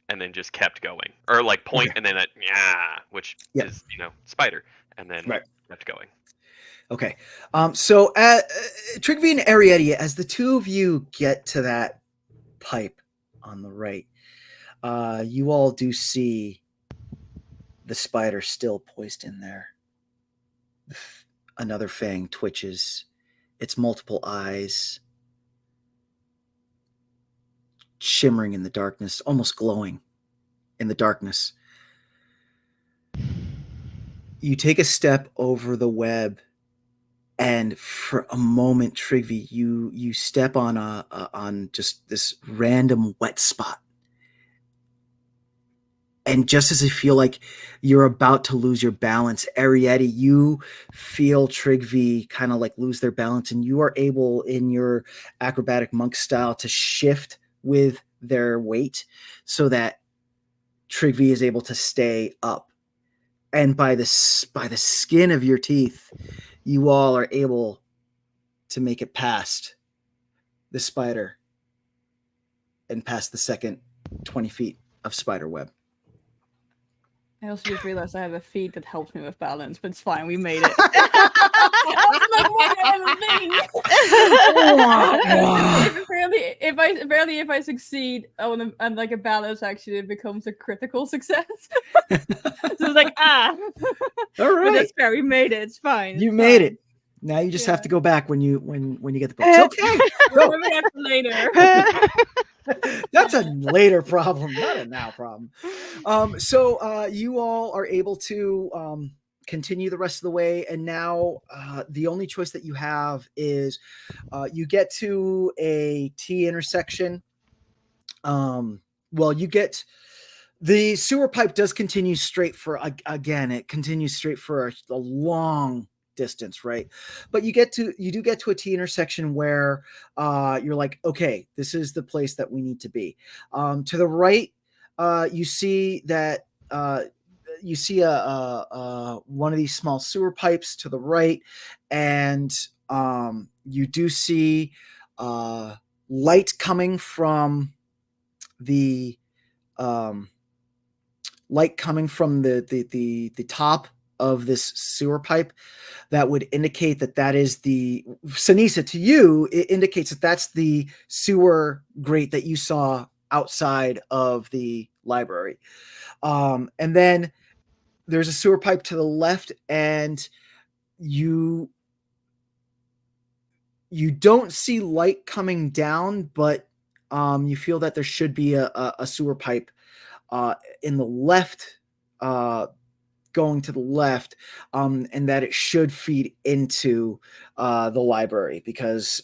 and then just kept going, or like point and then which is spider, and then kept going. Okay. So Trygve and Arietty, as the two of you get to that pipe on the right, you all do see the spider still poised in there. Another fang twitches, its multiple eyes shimmering in the darkness, almost glowing in the darkness. You take a step over the web, and for a moment, Trygve, you step on on just this random wet spot. And just as you feel like you're about to lose your balance, Arietty, you feel Trygve kind of like lose their balance, and you are able, in your acrobatic monk style, to shift with their weight so that Trygve is able to stay up. And by the skin of your teeth, you all are able to make it past the spider and past the second 20 feet of spider web. I also just realized I have a feat that helps me with balance, but it's fine. We made it. Apparently, if I succeed on like a balance action, it becomes a critical success. So it's like all right. But that's fair. We made it. It's fine. You made it. Now you just have to go back when you get the books. Okay. Maybe later. That's a later problem, not a now problem. So you all are able to continue the rest of the way, and now the only choice that you have is you get to a T intersection. You get the sewer pipe does continue straight for it continues straight for a long distance, right? But you do get to a T intersection where you're like, okay, this is the place that we need to be. To the right, you see that you see one of these small sewer pipes to the right, and you do see light coming from the the top of this sewer pipe that would indicate that is the Ceniza. To you, it indicates that that's the sewer grate that you saw outside of the library. And then there's a sewer pipe to the left, and you don't see light coming down, but you feel that there should be a sewer pipe in the left, going to the left, and that it should feed into the library because,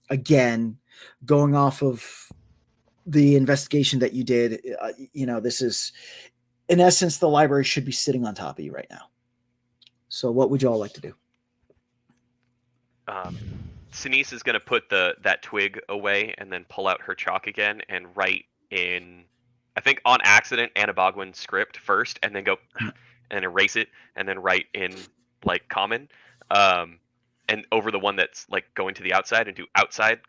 again, going off of the investigation that you did, this is, in essence, the library should be sitting on top of you right now. So what would you all like to do? Sinise is going to put that twig away and then pull out her chalk again and write in, I think on accident, Anabogwin's script first, and then go and erase it, and then write in like common, and over the one that's like going to the outside, and do outside ?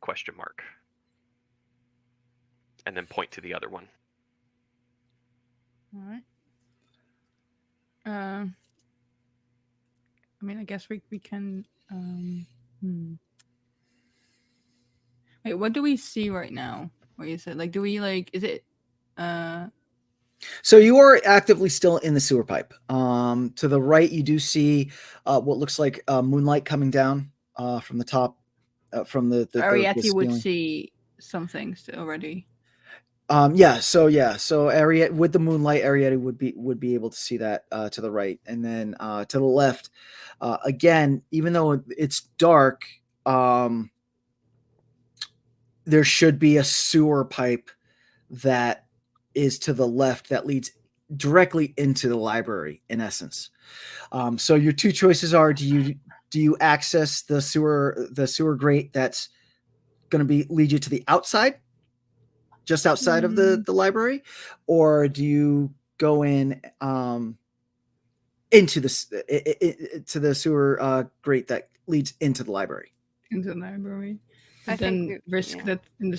And then point to the other one. All right. I mean, I guess we can. Wait, what do we see right now? What you said? Like, do we like? Is it? So you are actively still in the sewer pipe. To the right, you do see what looks like moonlight coming down from the top, from the Arietty would ceiling. see some things already. So Arietty, with the moonlight, Arietty would be able to see that to the right, and then to the left, again, even though it's dark, there should be a sewer pipe that is to the left that leads directly into the library, in essence. So your two choices are: do you access the sewer grate that's going to lead you to the outside, just outside of the library, or do you go in into to the sewer grate that leads into the library? Into the library. I then think risk that in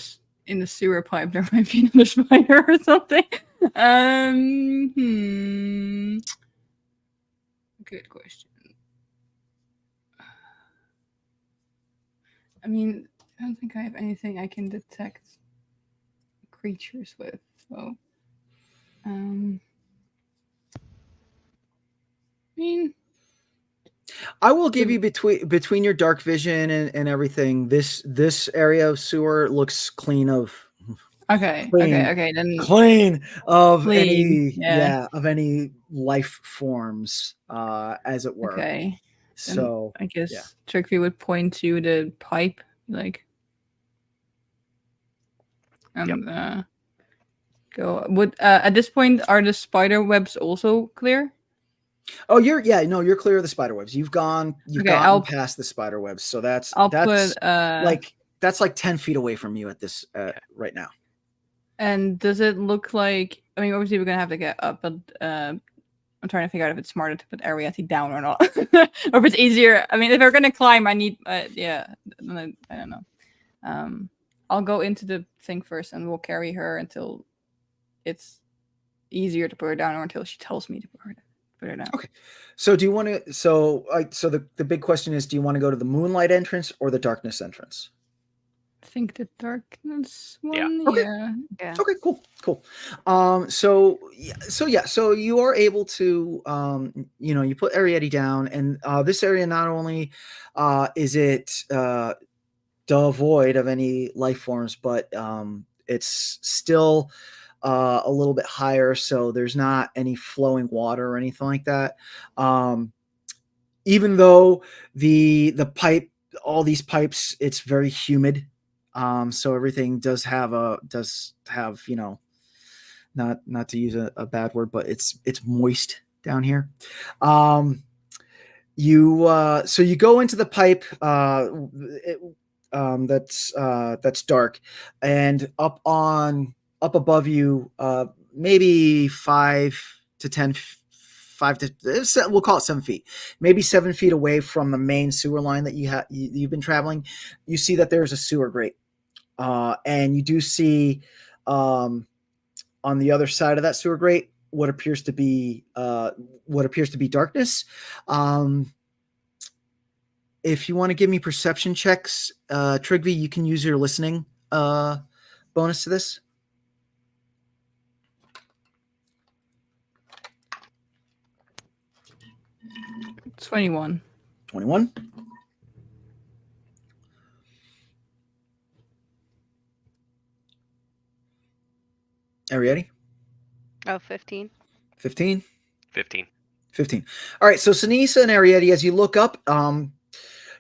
the sewer pipe there might be another spider or something. Good question. I mean, I don't think I have anything I can detect creatures with, so I mean, I will give you between your dark vision and everything, this area of sewer looks clean of okay, then clean of clean, any life forms, as it were. Okay. So I guess Trygve would point to the pipe, like, and go. Would at this point are the spider webs also clear? Oh, you're clear of the spider webs. You've gone past the spider webs, so that's like 10 feet away from you at this right now. And does it look like? I mean, obviously we're gonna have to get up, but I'm trying to figure out if it's smarter to put Arietty down or not, or if it's easier. I mean, if we're gonna climb, I need, I don't know. I'll go into the thing first, and we'll carry her until it's easier to put her down, or until she tells me to put her down. Okay. So do you want to? So the big question is: do you want to go to the moonlight entrance or the darkness entrance? I think the darkness one. Okay. Yeah. Okay. Cool. So you are able to, you put Arietty down, and this area not only is it devoid of any life forms, but it's still a little bit higher, so there's not any flowing water or anything like that. Even though the pipe, all these pipes, it's very humid. So everything does have not to use a bad word, but it's moist down here. So you go into the pipe that's dark, and up above you, maybe 5 to 10 we'll call it 7 feet, maybe 7 feet away from the main sewer line that you've been traveling. You see that there's a sewer grate, and you do see on the other side of that sewer grate what appears to be darkness. If you want to give me perception checks, Trygve, you can use your listening bonus to this. 21. 21. Arietty? Oh, 15. 15. 15. 15. All right. So Ceniza and Arietty, as you look up,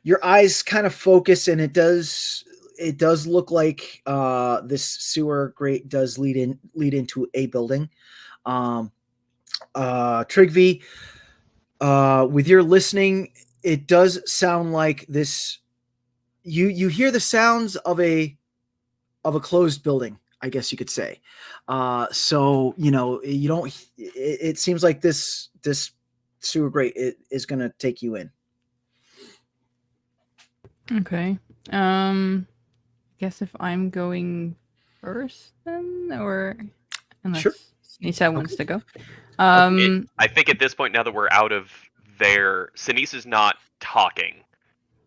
your eyes kind of focus, and it does look like this sewer grate does lead into a building. Trygve, with your listening, it does sound like this. You hear the sounds of a closed building, I guess you could say. So you don't. It seems like this sewer grate is going to take you in. Okay. Guess if I'm going first then, or unless Sure. Nisa wants to go. I think at this point, now that we're out of there, Ceniza's not talking,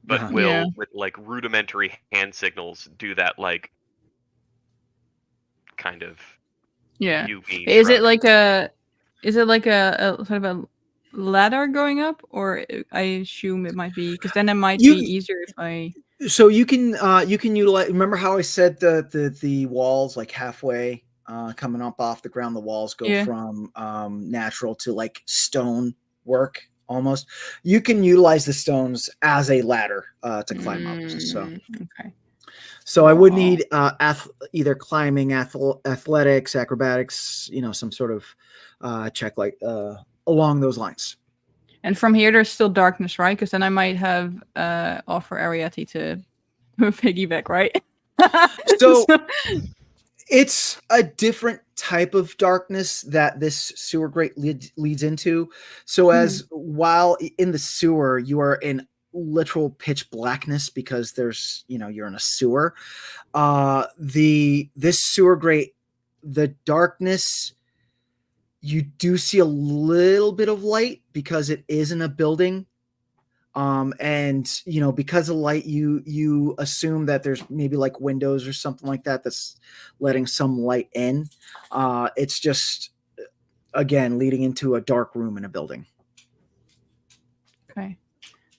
but Uh-huh. will, Yeah. with like rudimentary hand signals, do that like kind of Yeah. UV. Is it shrug. like a sort of a ladder going up, or I assume it might be, because then it might You- be easier if I. So you can utilize. Remember how I said the walls like halfway coming up off the ground. The walls go Yeah. from natural to like stone work almost. You can utilize the stones as a ladder to climb up. Okay. So I would Aw. need either climbing, athletics, acrobatics, some sort of check like along those lines. And from here, there's still darkness, right? Because then I might have offer Arietty to piggyback, right? So it's a different type of darkness that this sewer grate leads into. So as while in the sewer, you are in literal pitch blackness because there's, you're in a sewer. This sewer grate, the darkness, you do see a little bit of light because it is in a building. And because of light, you assume that there's maybe like windows or something like that that's letting some light in. It's just again leading into a dark room in a building. Okay.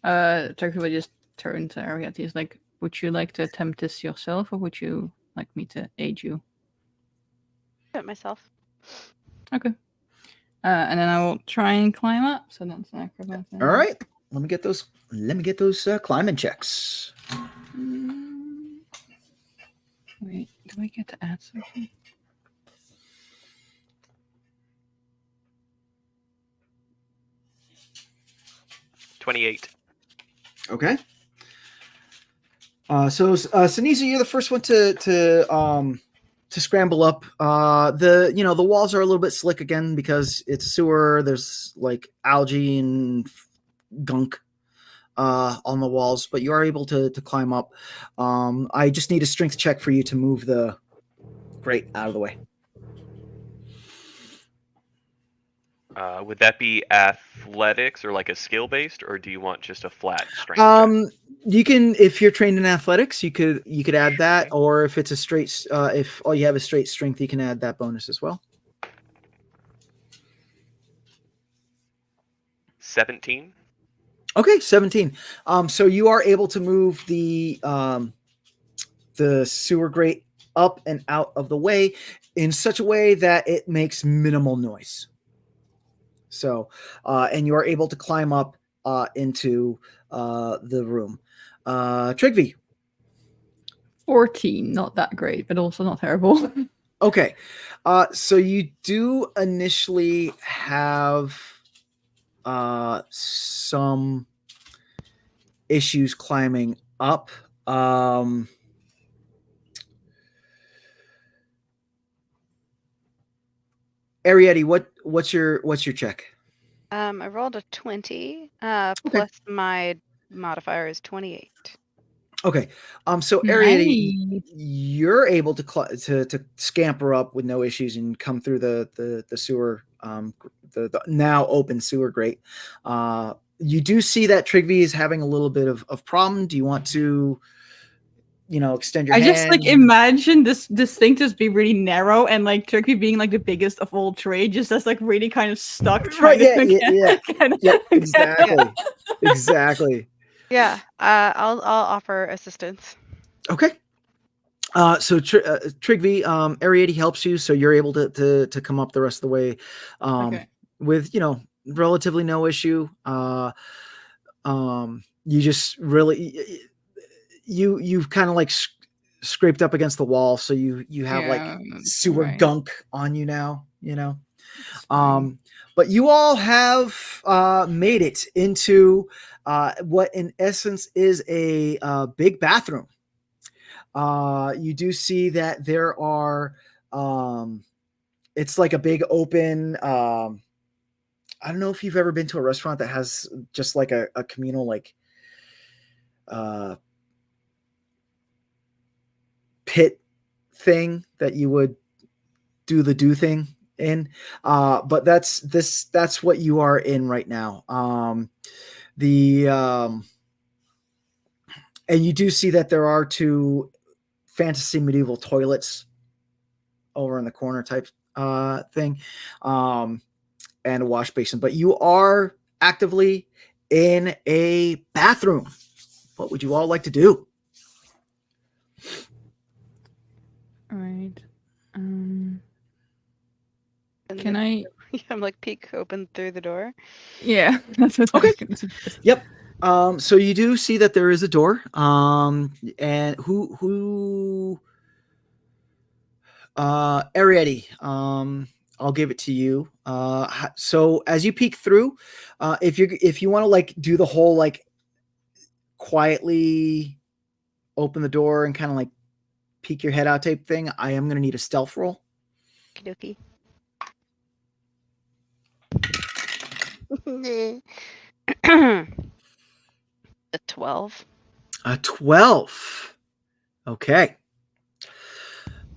Turkey would just turn to Arietty. He's like, would you like to attempt this yourself, or would you like me to aid you? Do it myself. Okay. And then I will try and climb up. So that's an acrobat. All right, let me get those climbing checks. Wait, do I get to add something? $28. Okay. So Ceniza, you're the first one to scramble up. The walls are a little bit slick again because it's a sewer. There's like algae and gunk on the walls, but you are able to climb up. I just need a strength check for you to move the grate out of the way. Would that be athletics or like a skill based, or do you want just a flat strength check? You can, if you're trained in athletics, you could add that, or if it's a straight, if all you have is straight strength, you can add that bonus as well. 17. Okay, 17. So you are able to move the sewer grate up and out of the way in such a way that it makes minimal noise. So, and you are able to climb up into the room. Trygve. 14, not that great, but also not terrible. Okay. So you do initially have some issues climbing up. Arietty, what's your check? I rolled a 20. Okay. Plus my modifier is 28. Okay. So Arietty, Nice. you're able to scamper up with no issues and come through the sewer, the now open sewer grate. You do see that Trygve is having a little bit of problem. Do you want to, extend your I hand? just like imagine this thing just be really narrow and like Turkey being like the biggest of all trade, just as like really kind of stuck Right? trying Yeah. to get Yep. get- Exactly. Exactly. Yeah, I'll offer assistance. Okay. So Trygve, Arietty helps you, so you're able to come up the rest of the way, Okay. with relatively no issue. You just really you've kind of like scraped up against the wall, so you have like Yeah, sewer right. gunk on you now. It's fine. But you all have made it into what in essence is a big bathroom. You do see that there are it's like a big open I don't know if you've ever been to a restaurant that has just like a communal like uh pit thing that you would do the do thing in, but that's what you are in right now. The And you do see that there are two fantasy medieval toilets over in the corner type thing, and a wash basin, but you are actively in a bathroom. What would you all like to do? All right. And Can I? I'm like peek open through the door. Yeah, that's what I Okay. was gonna suggest. Yep. So you do see that there is a door. And who Arietty, I'll give it to you. So as you peek through, if you want to like do the whole like quietly open the door and kind of like peek your head out type thing, I am going to need a stealth roll. Okie dokie. A 12. A 12. Okay.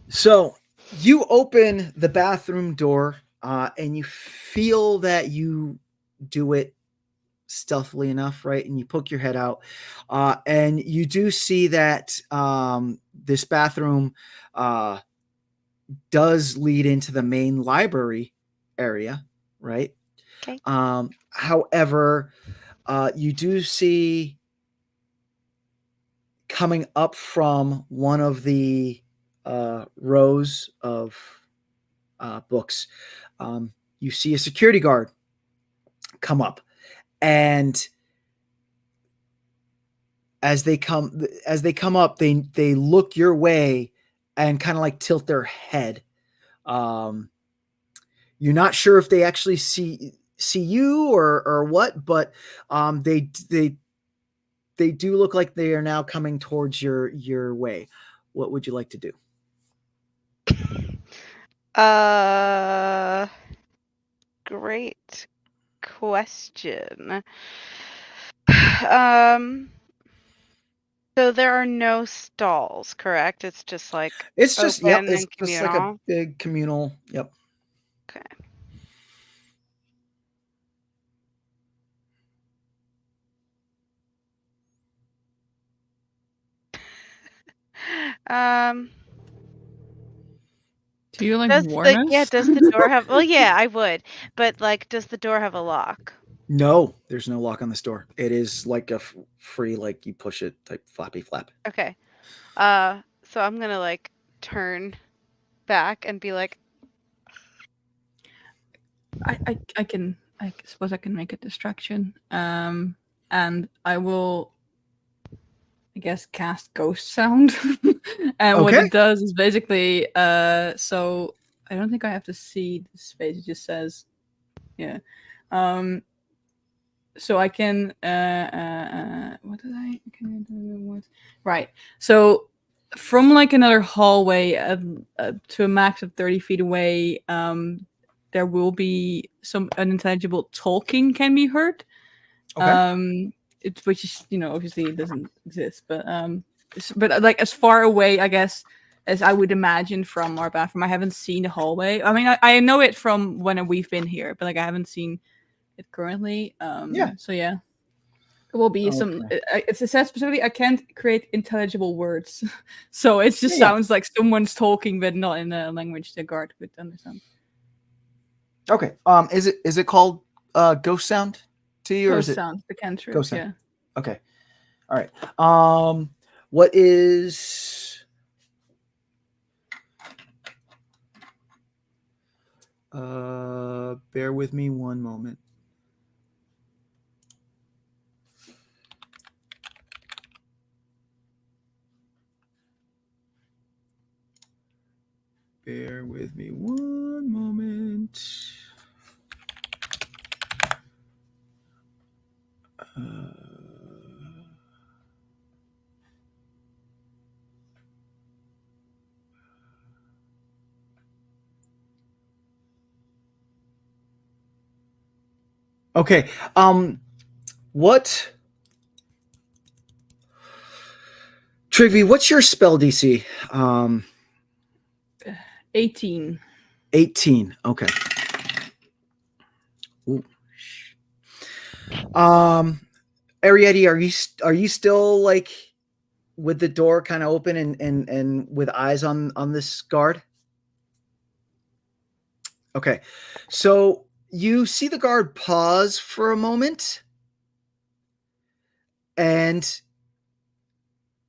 So you open the bathroom door, and you feel that you do it stealthily enough, right? And you poke your head out, and you do see that this bathroom does lead into the main library area, right? Okay. However, you do see coming up from one of the rows of books, you see a security guard come up, and as they come up, they look your way and kind of like tilt their head. You're not sure if they actually see you or what, but they do look like they are now coming towards your way. What would you like to do? Great question. So there are no stalls, correct? It's just like It's just yep. open It's and just like a communal. big communal. Yep. Okay. Um, Do you like does warn the us? does the door have? Well, yeah, I would, but like, does the door have a lock? No, there's no lock on this door. It is like a free, like you push it type flappy flap. Okay. So I'm gonna like turn back and be like, I suppose I can make a distraction. And I will, I guess, cast ghost sound. And what Okay. it does is basically so I don't think I have to see the space, it just says yeah. So I can what did I can I do what? Right. So from like another hallway to a max of 30 feet away, there will be some unintelligible talking can be heard. Okay. Which is, obviously it doesn't exist, but like as far away, I guess, as I would imagine from our bathroom. I haven't seen the hallway. I mean, I know it from when we've been here, but like I haven't seen it currently. Yeah. So yeah, it will be some. It says specifically, I can't create intelligible words, so it just sounds like someone's talking, but not in a language the guard could understand. Okay. Is it called ghost sound to you, or is it sound? The cantrip. ghost sound? Yeah. Okay. All right. What is? Bear with me one moment. Bear with me one moment. Okay. What? Trygve, what's your spell DC? 18. 18. Okay. Ooh. Arietty, are you still like with the door kind of open and with eyes on this guard? Okay. So you see the guard pause for a moment and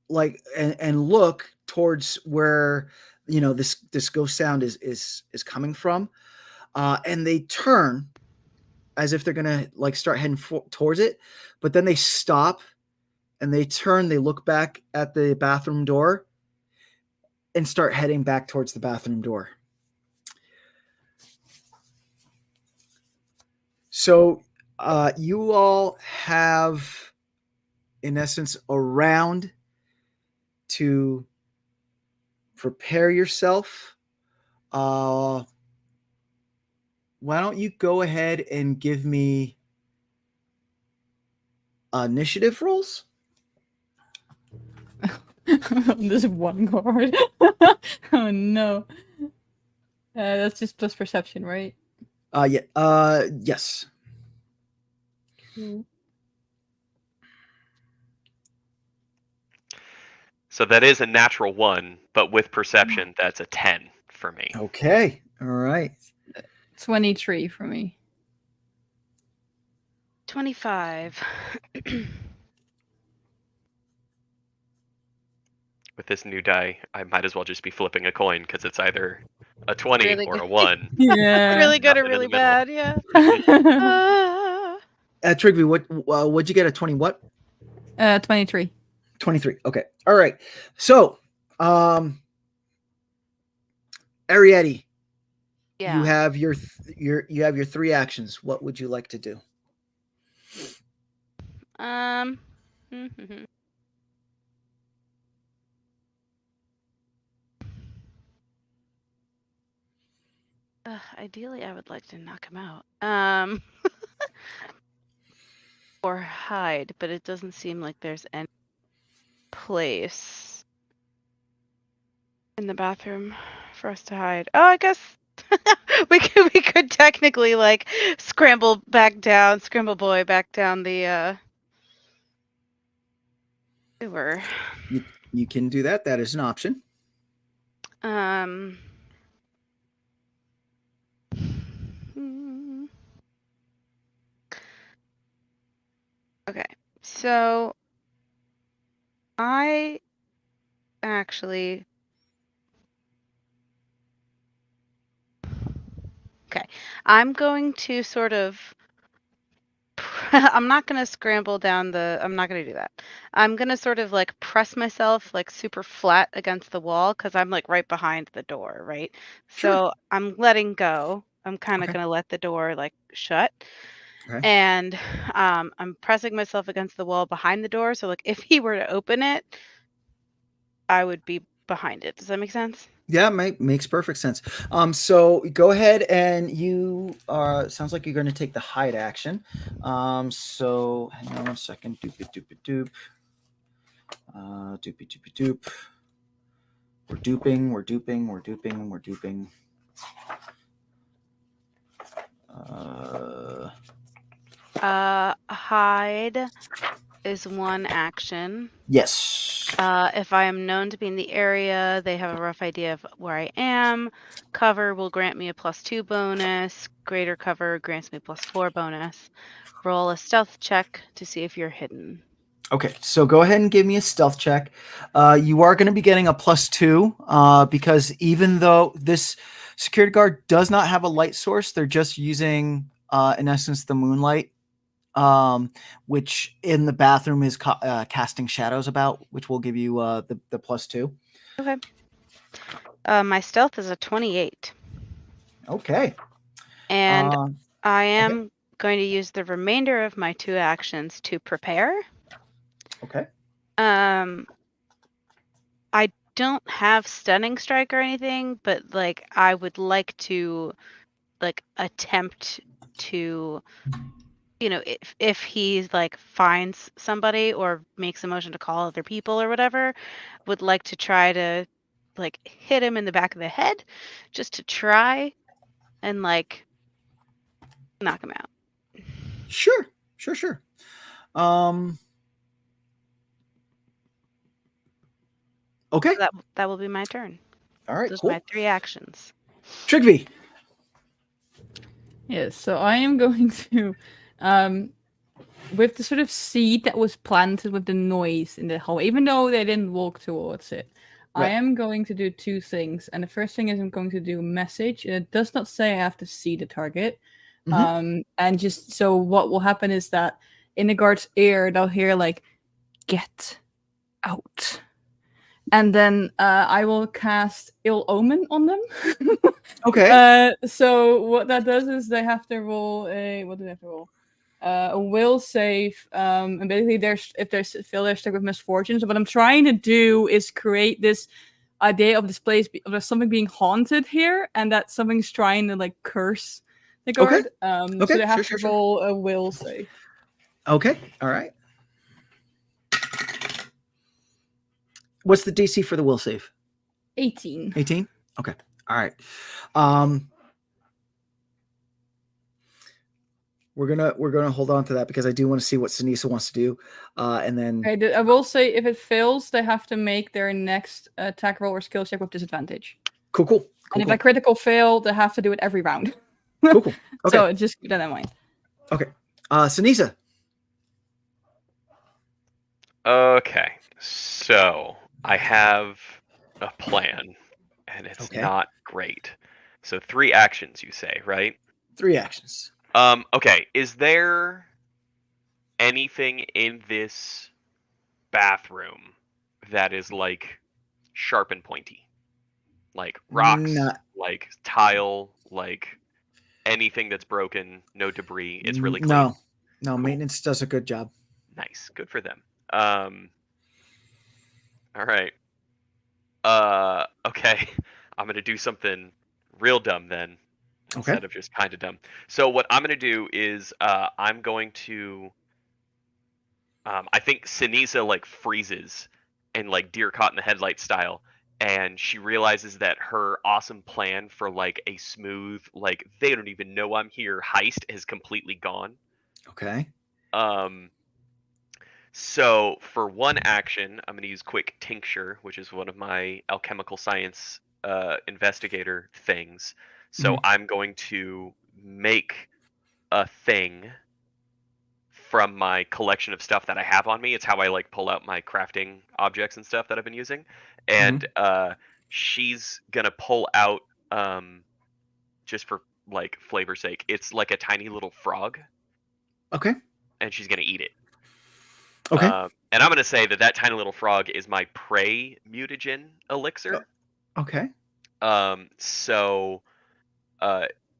look towards where this ghost sound is coming from, and they turn as if they're gonna like start heading towards it, but then they stop and they turn, they look back at the bathroom door and start heading back towards the bathroom door. So you all have, in essence, a round to prepare yourself. Why don't you go ahead and give me initiative rolls? There's one guard. Oh no. That's just plus perception, right? Yeah. Yes. So that is a natural 1, but with perception, that's a 10 for me. Okay. All right. 23 for me. 25. With this new die, I might as well just be flipping a coin because it's either a 20 Really or good. a 1. Yeah. Really good or Nothing in really the middle. bad, yeah. Trygve, what'd you get? A 20 what? 23. 23. Okay. All right. So, Arietty, Yeah. you have your 3 actions. What would you like to do? Ideally, I would like to knock him out. Or hide, but it doesn't seem like there's any place in the bathroom for us to hide. Oh, I guess we could technically like scramble boy back down the sewer. You can do that. That is an option. Okay, so I actually. Okay, I'm going to sort of. I'm not going to scramble down I'm not going to do that. I'm going to sort of like press myself like super flat against the wall because I'm like right behind the door, right? Sure. So I'm letting go. I'm kind of Okay. going to let the door like shut. Okay. And I'm pressing myself against the wall behind the door. So like if he were to open it, I would be behind it. Does that make sense? Yeah, makes perfect sense. So go ahead and you sounds like you're going to take the hide action. So hang on 1 second. Doop it, doop it, doop. Doopy doopy doop. We're duping. We're duping. We're duping. We're duping. Hide is one action. Yes. If I am known to be in the area, they have a rough idea of where I am. Cover will grant me a +2 bonus. Greater cover grants me +4 bonus. Roll a stealth check to see if you're hidden. Okay, so go ahead and give me a stealth check. You are going to be getting a +2 because even though this security guard does not have a light source, they're just using, in essence, the moonlight, which in the bathroom is casting shadows about, which will give you the +2. Okay. My stealth is a 28. Okay. And I okay. am going to use the remainder of my 2 actions to prepare. Okay. I don't have stunning strike or anything, but like I would like to like attempt to, you know, if he like finds somebody or makes a motion to call other people or whatever, would like to try to like hit him in the back of the head just to try and like knock him out. Sure. Okay. So that will be my turn. All right. Those Cool. are my 3 actions. Trygve. Yes, so I am going to, with the sort of seed that was planted with the noise in the hole, even though they didn't walk towards it, I Right. am going to do 2 things. And the first thing is I'm going to do message. It does not say I have to see the target. And just so what will happen is that in the guard's ear, they'll hear like, "Get out." And then I will cast Ill Omen on them. Okay. So what that does is they have to roll a what do they have to roll? A will save. And basically, if they feel they're stuck with misfortune. So what I'm trying to do is create this idea of this place of there's something being haunted here, and that something's trying to like curse the guard. Okay. So they have Sure. to roll a will save. Okay. All right. What's the DC for the will save? 18. 18? Okay. All right. We're gonna hold on to that because I do want to see what Ceniza wants to do, and then Okay, I will say if it fails, they have to make their next attack roll or skill check with disadvantage. cool. And if a critical fail, they have to do it every round. Cool. Okay. So just keep that in mind. Okay. Ceniza. Okay, so I have a plan, and it's Okay. not great. So 3 actions, you say, right? 3 actions. Okay, is there anything in this bathroom that is like sharp and pointy? Like rocks, Not- like tile, like anything that's broken, no debris. It's really clean. No. Cool. Maintenance does a good job. Nice, good for them. All right. Okay. I'm gonna do something real dumb then, instead of just kind of dumb. So what I'm gonna do is I'm going to I think Ceniza like freezes and like deer caught in the headlight style, and she realizes that her awesome plan for like a smooth, like they don't even know I'm here heist has completely gone. Okay. So for 1 action, I'm going to use Quick Tincture, which is one of my alchemical science investigator things. So I'm going to make a thing from my collection of stuff that I have on me. It's how I like pull out my crafting objects and stuff that I've been using. And she's gonna pull out just for like flavor's sake. It's like a tiny little frog. Okay. And she's gonna eat it. Okay. And I'm gonna say that tiny little frog is my prey mutagen elixir. Okay. So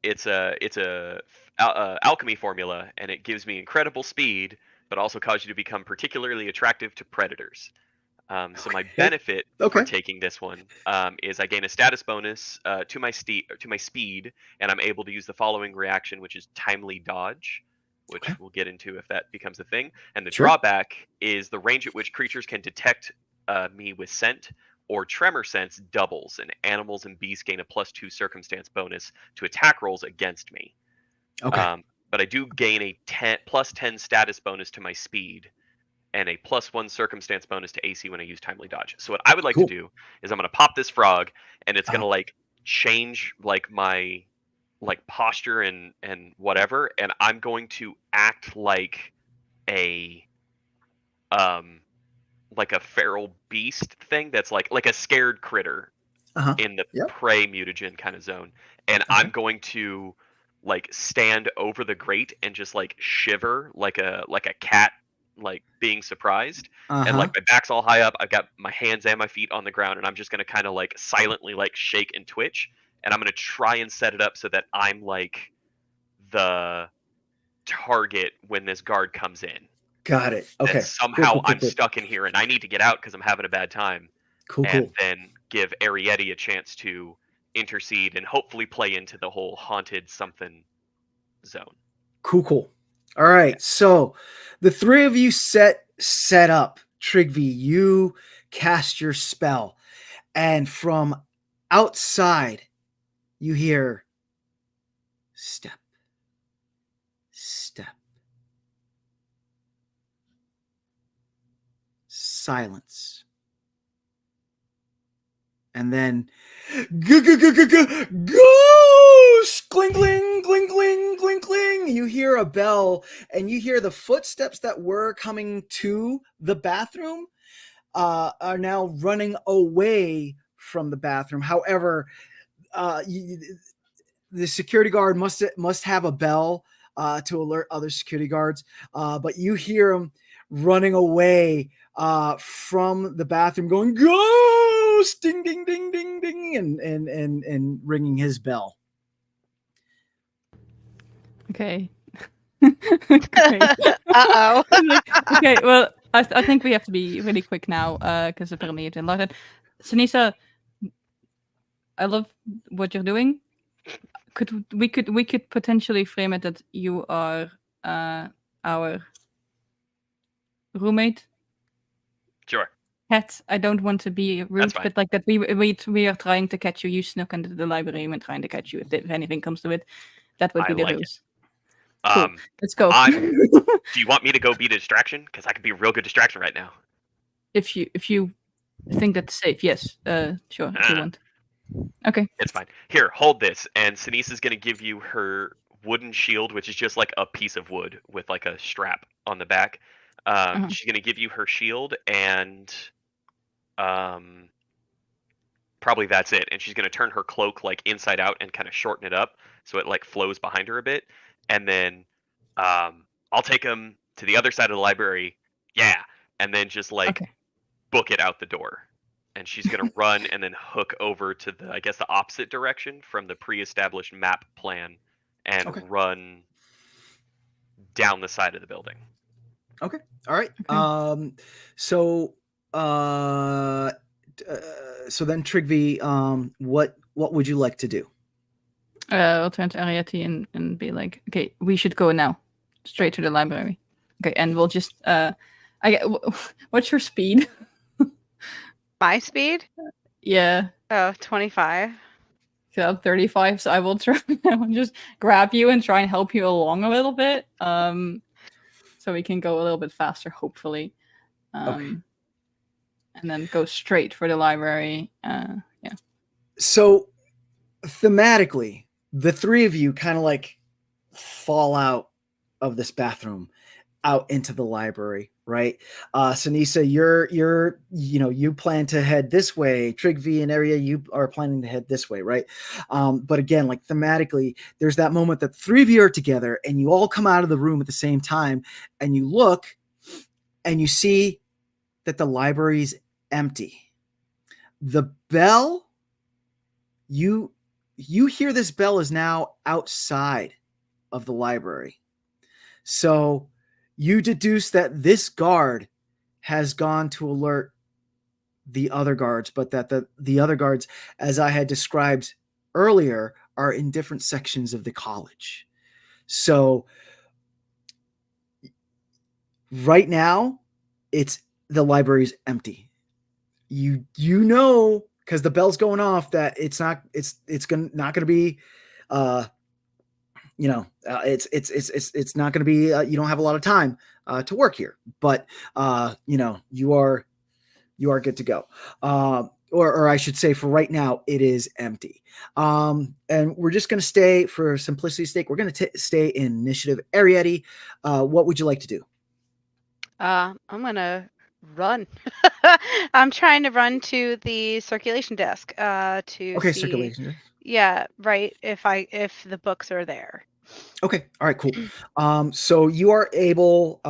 it's a alchemy formula, and it gives me incredible speed, but also causes you to become particularly attractive to predators. So my Okay. benefit Okay. for taking this one is I gain a status bonus to my speed, and I'm able to use the following reaction, which is timely dodge, which Okay. we'll get into if that becomes a thing. And the Sure. drawback is the range at which creatures can detect me with scent or tremor sense doubles, and animals and beasts gain a +2 circumstance bonus to attack rolls against me. Okay. But I do gain a +10 status bonus to my speed and a +1 circumstance bonus to AC when I use timely dodge. So what I would like to Cool. do is I'm going to pop this frog, and it's going Uh-huh. to like change like my like posture and whatever, and I'm going to act a um like a feral beast thing that's like a scared critter Uh-huh. in the Yep. prey mutagen kind of zone, and Okay. I'm going to like stand over the grate and just like shiver like a cat like being surprised, and Uh-huh. like my back's all high up. I've got my hands and my feet on the ground, and I'm just gonna kind of like silently like shake and twitch, and I'm gonna try and set it up so that I'm like the target when this guard comes in. Got it. That Okay. Cool, somehow cool, cool, I'm cool. stuck in here and I need to get out because I'm having a bad time, Cool, and cool. then give Arietty a chance to intercede and hopefully play into the whole haunted something zone. Cool, cool. All right. So the three of you set up. Trygve, you cast your spell, and from outside you hear step, step, silence, and then ghost, cling, cling, cling, cling, cling, cling. You hear a bell, and you hear the footsteps that were coming to the bathroom are now running away from the bathroom. However, the security guard must have a bell to alert other security guards, but you hear them running away from the bathroom, going ghost, ding, ding, ding, ding, ding, and ringing his bell. Okay. Great. Uh-oh. Okay, well, I think we have to be really quick now, because apparently it's enlightened. Ceniza, I love what you're doing. We could potentially frame it that you are our roommate. Sure. Cat, I don't want to be rude, fine. but like that we are trying to catch you. You snuck into the library and we're trying to catch you. If anything comes to it, that would I be the like it. ruse. Cool. Let's go. Do you want me to go be a distraction? Because I could be a real good distraction right now. If you think that's safe, yes. Sure, if you want. Okay. It's fine. Here, hold this. And Ceniza's going to give you her wooden shield, which is just like a piece of wood with like a strap on the back. She's going to give you her shield, and probably that's it. And she's going to turn her cloak like inside out and kind of shorten it up so it like flows behind her a bit. And then I'll take him to the other side of the library. Yeah. And then just like book it out the door. And she's going to run and then hook over to the, I guess, the opposite direction from the pre-established map plan and run down the side of the building. Okay. All right. Okay. So then Trygve, what would you like to do? I'll turn to Arietty and be like, okay, we should go now, straight to the library. Okay, and we'll just what's your speed? My speed? Yeah. Oh, 25. So I'm 35, so I will try. I will just grab you and try and help you along a little bit, so we can go a little bit faster, hopefully. And then go straight for the library. Yeah. So thematically, the three of you kind of like fall out of this bathroom out into the library, right? Ceniza, you plan to head this way. Trygve and Area, you are planning to head this way, right? But again, like thematically, there's that moment that the three of you are together and you all come out of the room at the same time, and you look and you see that the library's empty. The bell, you hear this bell is now outside of the library. So you deduce that this guard has gone to alert the other guards, but that the other guards, as I had described earlier, are in different sections of the college. So right now, the library's empty. You know, because the bell's going off, that it's not not going to be it's not going to be you don't have a lot of time to work here, but you are good to go. Or I should say, for right now, it is empty. And we're just going to stay, for simplicity's sake, we're going to stay in initiative. Arietty, what would you like to do? I'm gonna run. I'm trying to run to the circulation desk to Okay, see. circulation. Yeah, right. If the books are there. Okay. All right, cool. So you are able,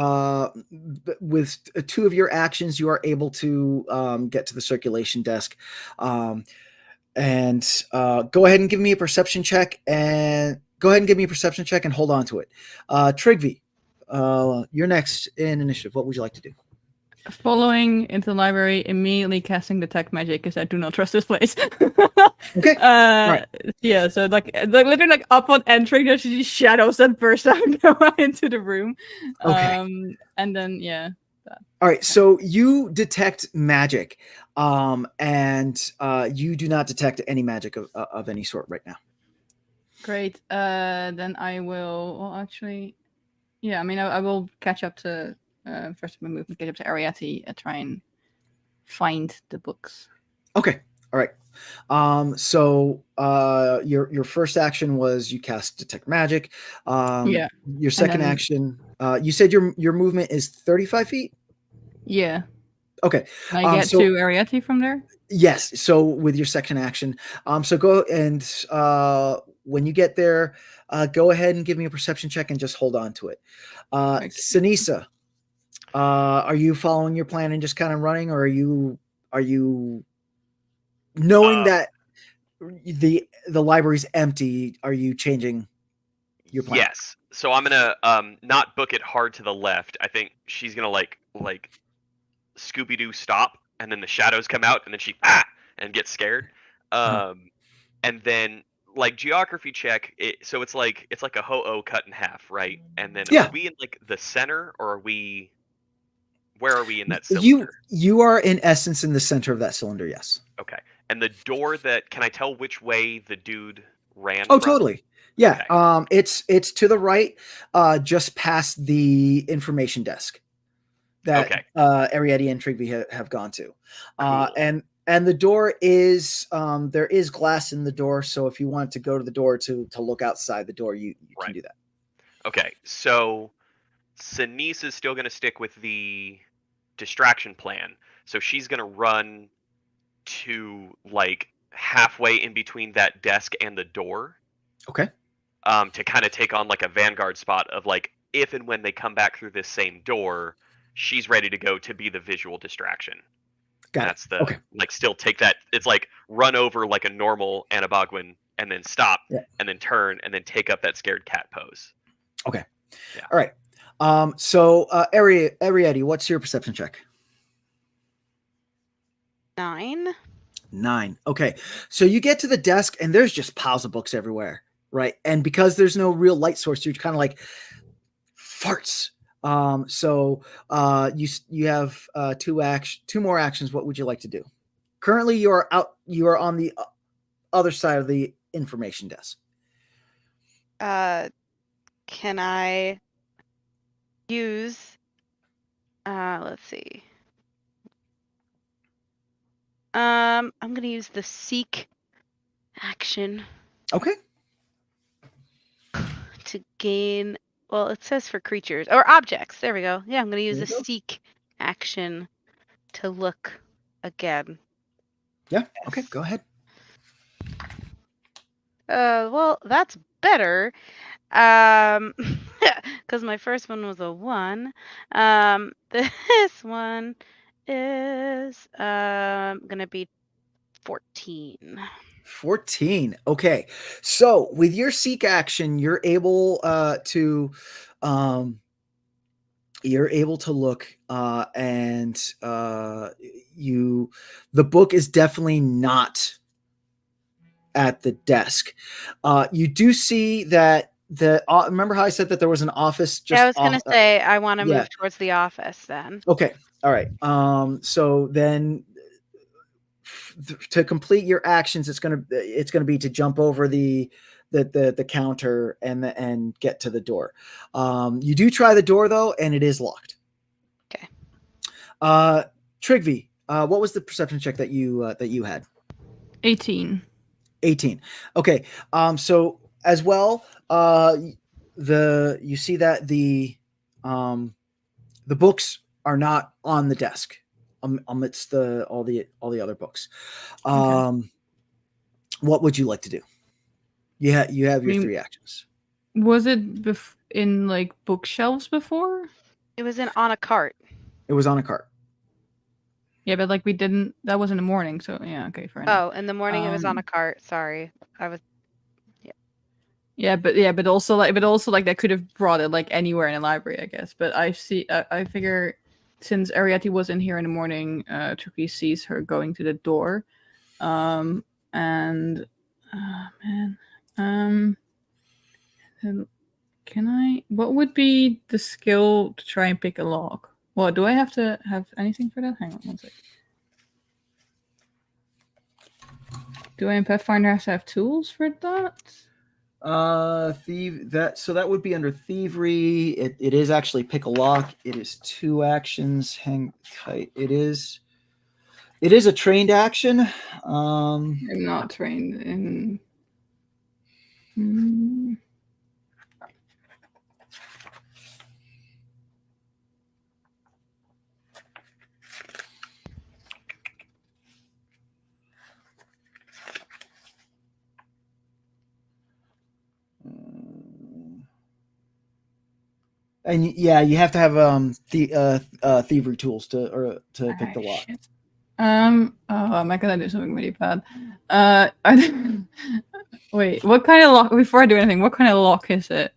with two of your actions, you are able to get to the circulation desk. And go ahead and give me a perception check, and hold on to it. Trygve, you're next in initiative. What would you like to do? Following into the library, immediately casting detect magic because I do not trust this place. Okay. Right. Yeah, so literally upon entering, there's these shadows that burst out and go into the room. Okay. And then all right, so you detect magic, and you do not detect any magic of any sort right now. Great. Then I will. Well, actually, yeah. I mean, I will catch up to first my movement, catch up to Arietty, and try and find the books. Okay. All right. So your first action was you cast detect magic. Yeah. Your second action, you said your movement is 35 feet. Yeah. Okay. Can I get to Arietty from there? Yes. So with your second action, so go and when you get there, go ahead and give me a perception check and just hold on to it. Ceniza, are you following your plan and just kind of running, or are you knowing that the library's empty? Are you changing your plan? Yes. So I'm gonna not book it hard to the left. I think she's gonna like Scooby-Doo stop, and then the shadows come out, and then she and gets scared. And then like geography check it, so it's like a ho-oh cut in half, right? And then Yeah. Are we in like the center, or where are we in that cylinder? You are in essence in the center of that cylinder, yes. Okay. And the door can I tell which way the dude ran Oh, from? totally. Yeah. Okay. It's to the right, just past the information desk that Arietty and Trygve have gone to. Cool. And the door is there is glass in the door, so if you want to go to the door to look outside the door, you can do that. Okay. So Ceniza is still going to stick with the distraction plan. So she's going to run to like halfway in between that desk and the door. Okay. To kind of take on like a vanguard spot of like, if and when they come back through this same door, she's ready to go to be the visual distraction. That's like still take that. It's like run over like a normal Anabogwin and then stop and then turn and then take up that scared cat pose. Okay. Yeah. All right. So Arietty, what's your perception check? 9. Okay. So you get to the desk and there's just piles of books everywhere, right? And because there's no real light source, you're kind of like farts. So you have two more actions. What would you like to do? Currently you are on the other side of the information desk. Can I use let's see. I'm going to use the seek action. Okay. To gain, well, it says for creatures or objects. There we go. Yeah, I'm going to use the seek action to look again. Yeah. Okay, go ahead. Well, that's better. Because my first one was a 1. This one is gonna be 14. 14. Okay. So with your seek action, you're able to you're able to look, and the book is definitely not at the desk. You do see that remember how I said that there was an office Yeah, I just was off? gonna say I want to Yeah. move towards the office then. Okay. All right. So then, to complete your actions, it's gonna be to jump over the counter and get to the door. You do try the door though, and it is locked. Okay. Trygve, what was the perception check that you had? 18. 18. Okay. So as well, you see that the books are not on the desk, amidst all the other books. Okay. What would you like to do? You have your mean- 3 actions. Was it in like bookshelves before? It was on a cart. It was on a cart. Yeah, but like we didn't. That was in the morning, so yeah. Okay, fair enough. Oh, in the morning it was on a cart. Sorry, I was. Yeah, but also like that could have brought it like anywhere in the library, I guess. But I figure since Arietty was in here in the morning, Trygve sees her going to the door, and man, and can I? What would be the skill to try and pick a lock? Well, do I have to have anything for that? Hang on one sec. Do I in Pathfinder have to have tools for that? That would be under thievery. It is actually pick a lock. It is 2 actions. Hang tight. It is a trained action. I'm not trained in. And yeah, you have to have thievery tools to pick the lock. Shit. Oh, am I gonna do something really bad? Wait, what kind of lock? Before I do anything, what kind of lock is it?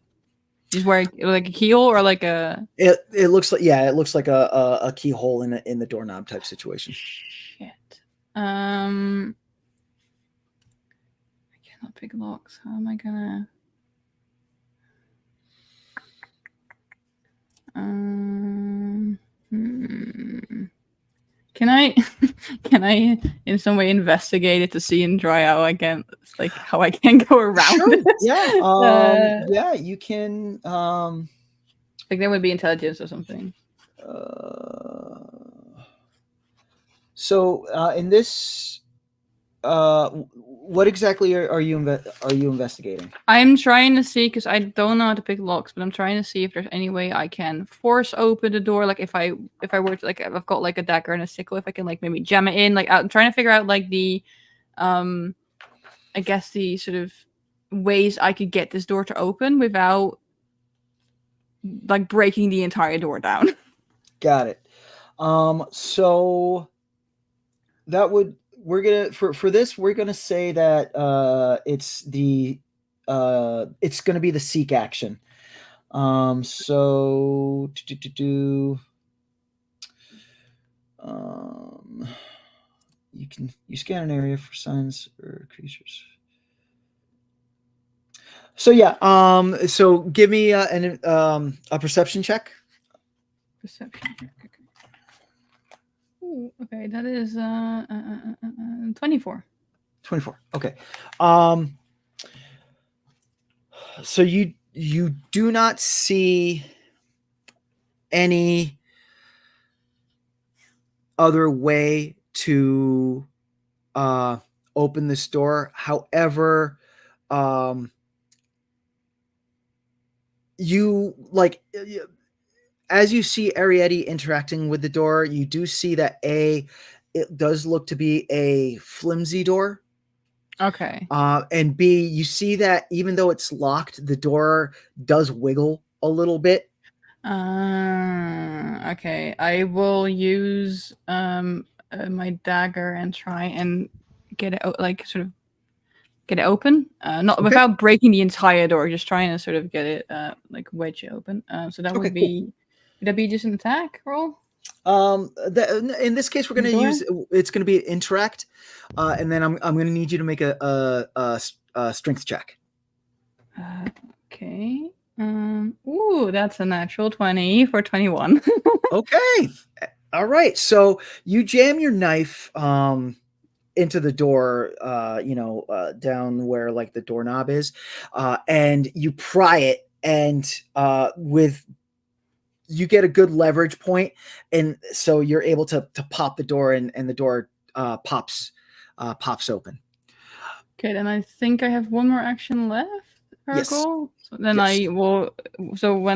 Just wearing like a keyhole or like a? It looks like a keyhole in the doorknob type situation. Shit. I cannot pick locks. How am I gonna? Can I in some way investigate it to see and try how I can how I can go around Sure. it? Yeah. Yeah, you can like there would be intelligence or something. So in this what exactly are you investigating? I'm trying to see because I don't know how to pick locks, but I'm trying to see if there's any way I can force open the door. Like if I were to if I've got like a dagger and a sickle, if I can like maybe jam it in. Like I'm trying to figure out like the, I guess the sort of ways I could get this door to open without like breaking the entire door down. Got it. So that would. We're gonna for this. We're gonna say that it's gonna be the seek action. So you scan an area for signs or creatures. So yeah. So give me a perception check. Perception check. Ooh, okay, that is 24. 24. Okay. So you do not see any other way to open this door. However, you as you see Arietty interacting with the door, you do see that it does look to be a flimsy door. Okay. And B, you see that even though it's locked, the door does wiggle a little bit. Okay. I will use my dagger and try and get it sort of get it open. Not without breaking the entire door, just trying to sort of get it wedge it open. So that would be Would that be just an attack roll? In this case, we're going to Go use it's going to be an interact, and then I'm going to need you to make a strength check. Okay. Ooh, that's a natural 20 for 21. Okay. All right. So you jam your knife into the door, down where like the doorknob is, and you pry it, and you get a good leverage point, and so you're able to pop the door, and the door pops open. Okay, then I think I have one more action left. Yes. Goal. So then Yes. I will. So what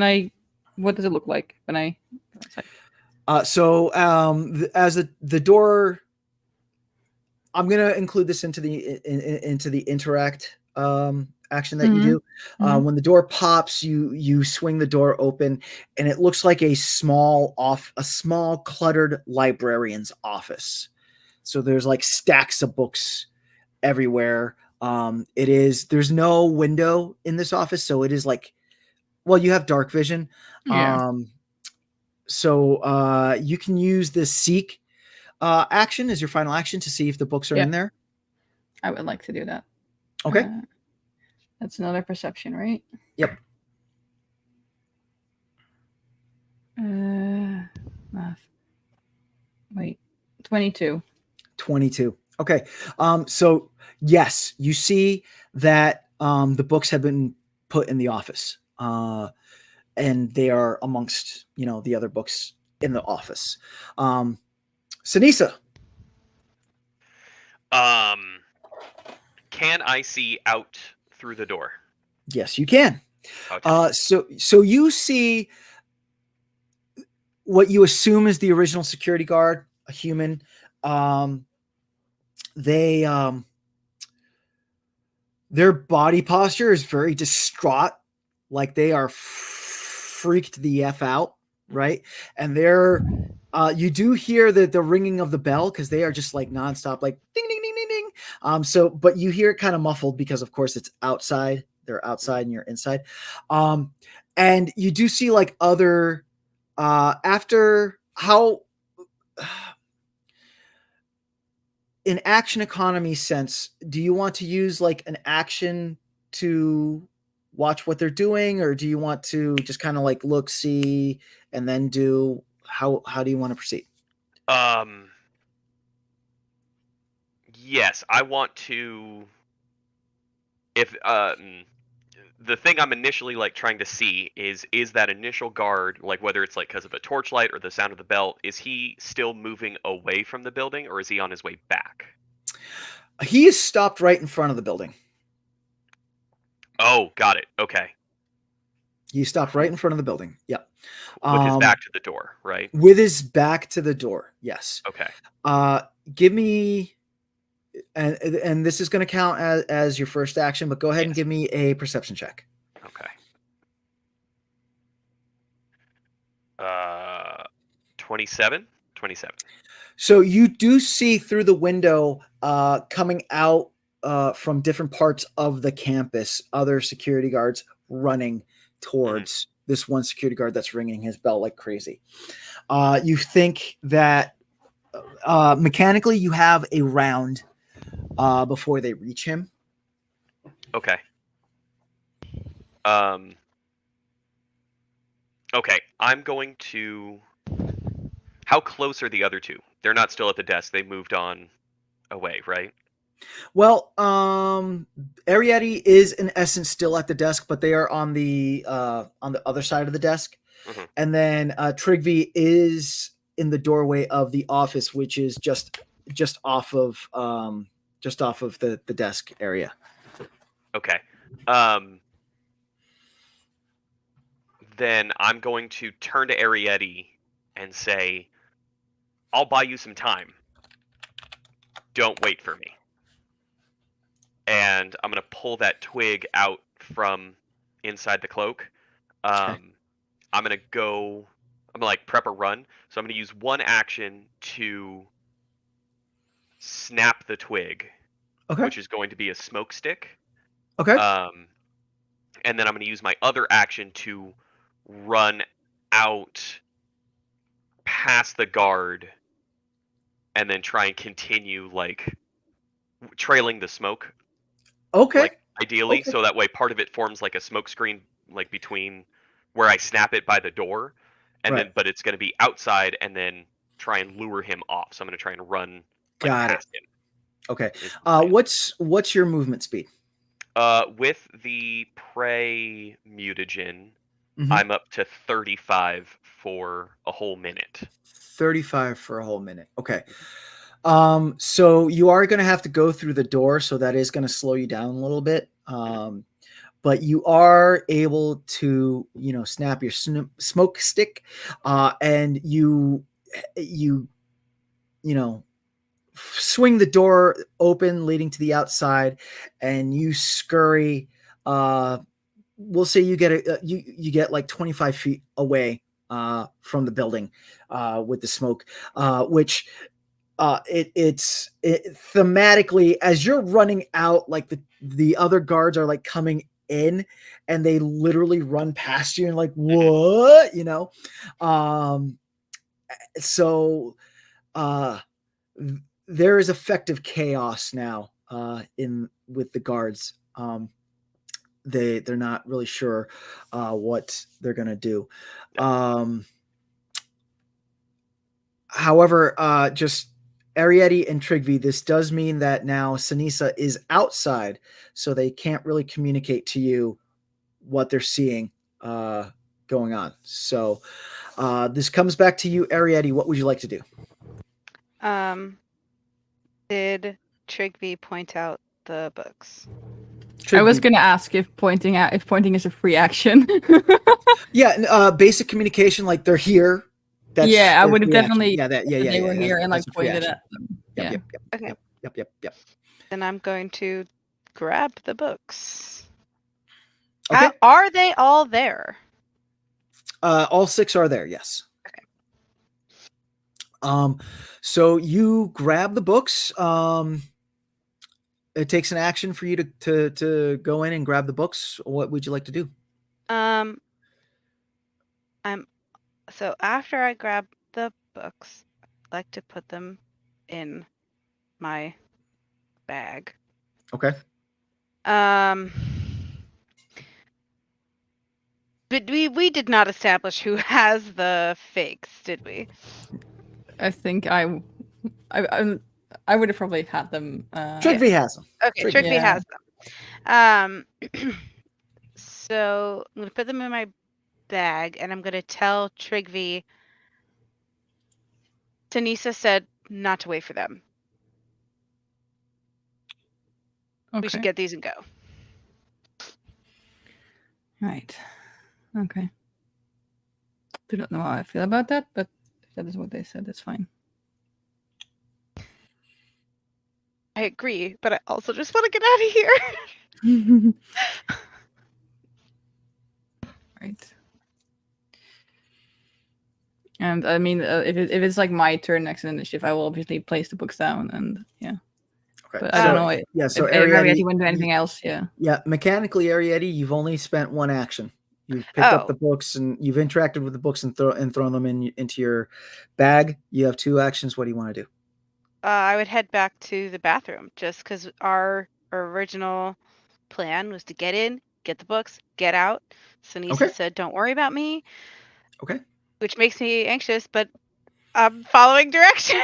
does it look like when I? As the door, I'm gonna include this into the interact action that you do. When the door pops, you swing the door open, and it looks like a small cluttered librarian's office. So there's like stacks of books everywhere. There's no window in this office, so it is like, well, you have dark vision. Yeah. So you can use the seek action as your final action to see if the books are in there. I would like to do that. Okay. That's another perception, right? Yep. Math. Wait. 22. 22. Okay. So yes, you see that the books have been put in the office, and they are amongst the other books in the office. Ceniza. Can I see out through the door? Yes, you can. Okay. So you see what you assume is the original security guard, a human. Their body posture is very distraught, like they are freaked the F out, right? And you do hear the ringing of the bell, because they are just like nonstop, like ding ding ding ding ding. But you hear it kind of muffled, because of course it's outside. They're outside and you're inside. And you do see like other after how in action economy sense, do you want to use like an action to watch what they're doing, or do you want to just kind of like look, see, and then do how do you want to proceed? Yes, I want to. If the thing I'm initially like trying to see is that initial guard, like whether it's like because of a torchlight or the sound of the bell, is he still moving away from the building, or is he on his way back? He is stopped right in front of the building. Oh, got it. Okay. He stopped right in front of the building. Yep. With his back to the door, right? With his back to the door. Yes. Okay. Give me, and this is going to count as your first action, but go ahead and give me a perception check. Okay. 27. So you do see through the window, coming out from different parts of the campus, other security guards running towards this one security guard that's ringing his bell like crazy. You think that mechanically you have a round before they reach him. Okay. Okay, I'm going to. How close are the other two? They're not still at the desk. They moved on away, right? Well, Arietty is in essence still at the desk, but they are on the other side of the desk. And then Trygve is in the doorway of the office, which is just off of the desk area. Okay. Then I'm going to turn to Arietty and say, I'll buy you some time. Don't wait for me. And I'm going to pull that twig out from inside the cloak. I'm going to like prep a run. So I'm going to use one action to snap the twig, which is going to be a smoke stick. Okay. And then I'm going to use my other action to run out past the guard and then try and continue like trailing the smoke, Okay. like ideally, Okay. so that way part of it forms like a smoke screen, like between where I snap it by the door, and Right. then but it's going to be outside, and then try and lure him off. So I'm going to try and run like Got it. past him. Okay. Is the plan. What's your movement speed? With the prey mutagen, Mhm. I'm up to 35 for a whole minute. 35 for a whole minute. Okay. So you are going to have to go through the door, so that is going to slow you down a little bit. But you are able to, snap your smoke stick, and you swing the door open, leading to the outside, and you scurry. We'll say you get you get like 25 feet away from the building with the smoke, which it's thematically, as you're running out, like the other guards are like coming in, and they literally run past you and like, what, so there is effective chaos now in with the guards. They're not really sure what they're gonna do. However, just Arietty and Trygve, this does mean that now Ceniza is outside, so they can't really communicate to you what they're seeing going on. So this comes back to you, Arietty. What would you like to do? Did Trygve point out the books? I was Trygve. gonna ask if pointing is a free action. Yeah, basic communication, like they're here. Yeah, I their would have free action. definitely Yeah, that. Yeah, said yeah, they yeah. were here and like that's a free pointed action. at them. Yep, Yeah. yep, yep, Okay. yep. Then I'm going to grab the books. Okay. Are they all there? All 6 are there. Yes. Okay. So you grab the books. It takes an action for you to go in and grab the books. What would you like to do? So after I grab the books, I'd like to put them in my bag. Okay. But we did not establish who has the fakes, did we? I think I would have probably had them. Trygve has them. Okay, Trygve has them. So I'm gonna put them in my bag, and I'm gonna tell Trygve. Ceniza said not to wait for them. Okay. We should get these and go. Right. Okay. Do not know how I feel about that, but if that is what they said, that's fine. I agree, but I also just want to get out of here. Right. And I mean, if it's like my turn next initiative, I will obviously place the books down, and yeah. Okay. But I don't know. Yeah. So if Arietty, Arietty wouldn't do anything else, yeah. Yeah, mechanically, Arietty, you've only spent one action. You've picked up the books and you've interacted with the books and thrown them into your bag. You have 2 actions. What do you want to do? I would head back to the bathroom, just because our original plan was to get in, get the books, get out. Ceniza said, "Don't worry about me." Okay. Which makes me anxious, but I'm following directions.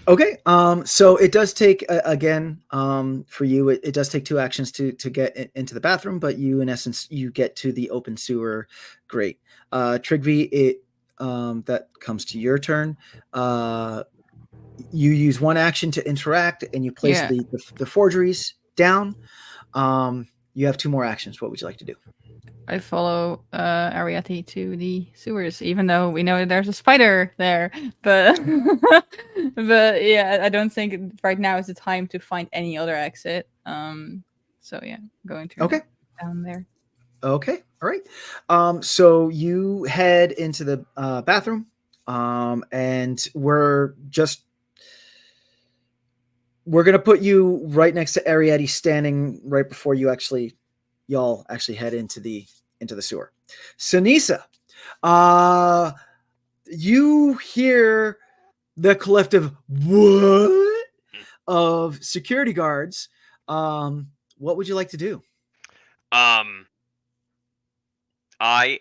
Okay. So it does take again for you. It does take 2 actions to get into the bathroom, but you, in essence, you get to the open sewer. Great. Trygve, that comes to your turn. You use 1 action to interact, and you place the forgeries down. You have 2 more actions. What would you like to do? I follow Arietty to the sewers, even though we know there's a spider there. But but yeah, I don't think right now is the time to find any other exit. So yeah, going to down there. Okay, all right. So you head into the bathroom, and we're gonna put you right next to Arietty, standing right before y'all actually head into the sewer. Ceniza, you hear the collective what of security guards. What would you like to do? I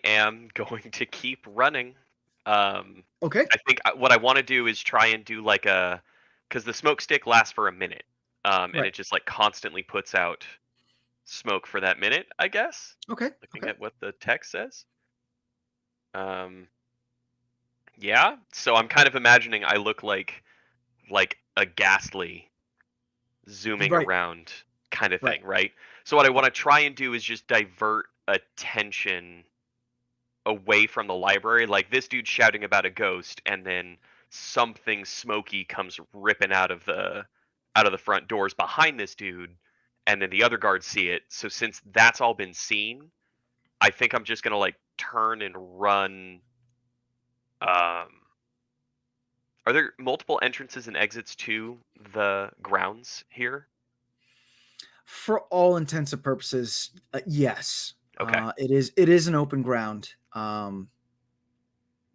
am going to keep running. Okay. I think what I want to do is try and do like because the smoke stick lasts for a minute, and Right. it just like constantly puts out smoke for that minute, I guess. Okay. Looking Okay. at what the text says. Yeah. So I'm kind of imagining I look like a ghastly zooming Right. around kind of Right. thing, right? So what I want to try and do is just divert attention away from the library. Like this dude's shouting about a ghost, and then something smoky comes ripping out of the front doors behind this dude, and then the other guards see it. So since that's all been seen, I think I'm just gonna like turn and run. Are there multiple entrances and exits to the grounds here? For all intents and purposes, yes. Okay. It is an open ground.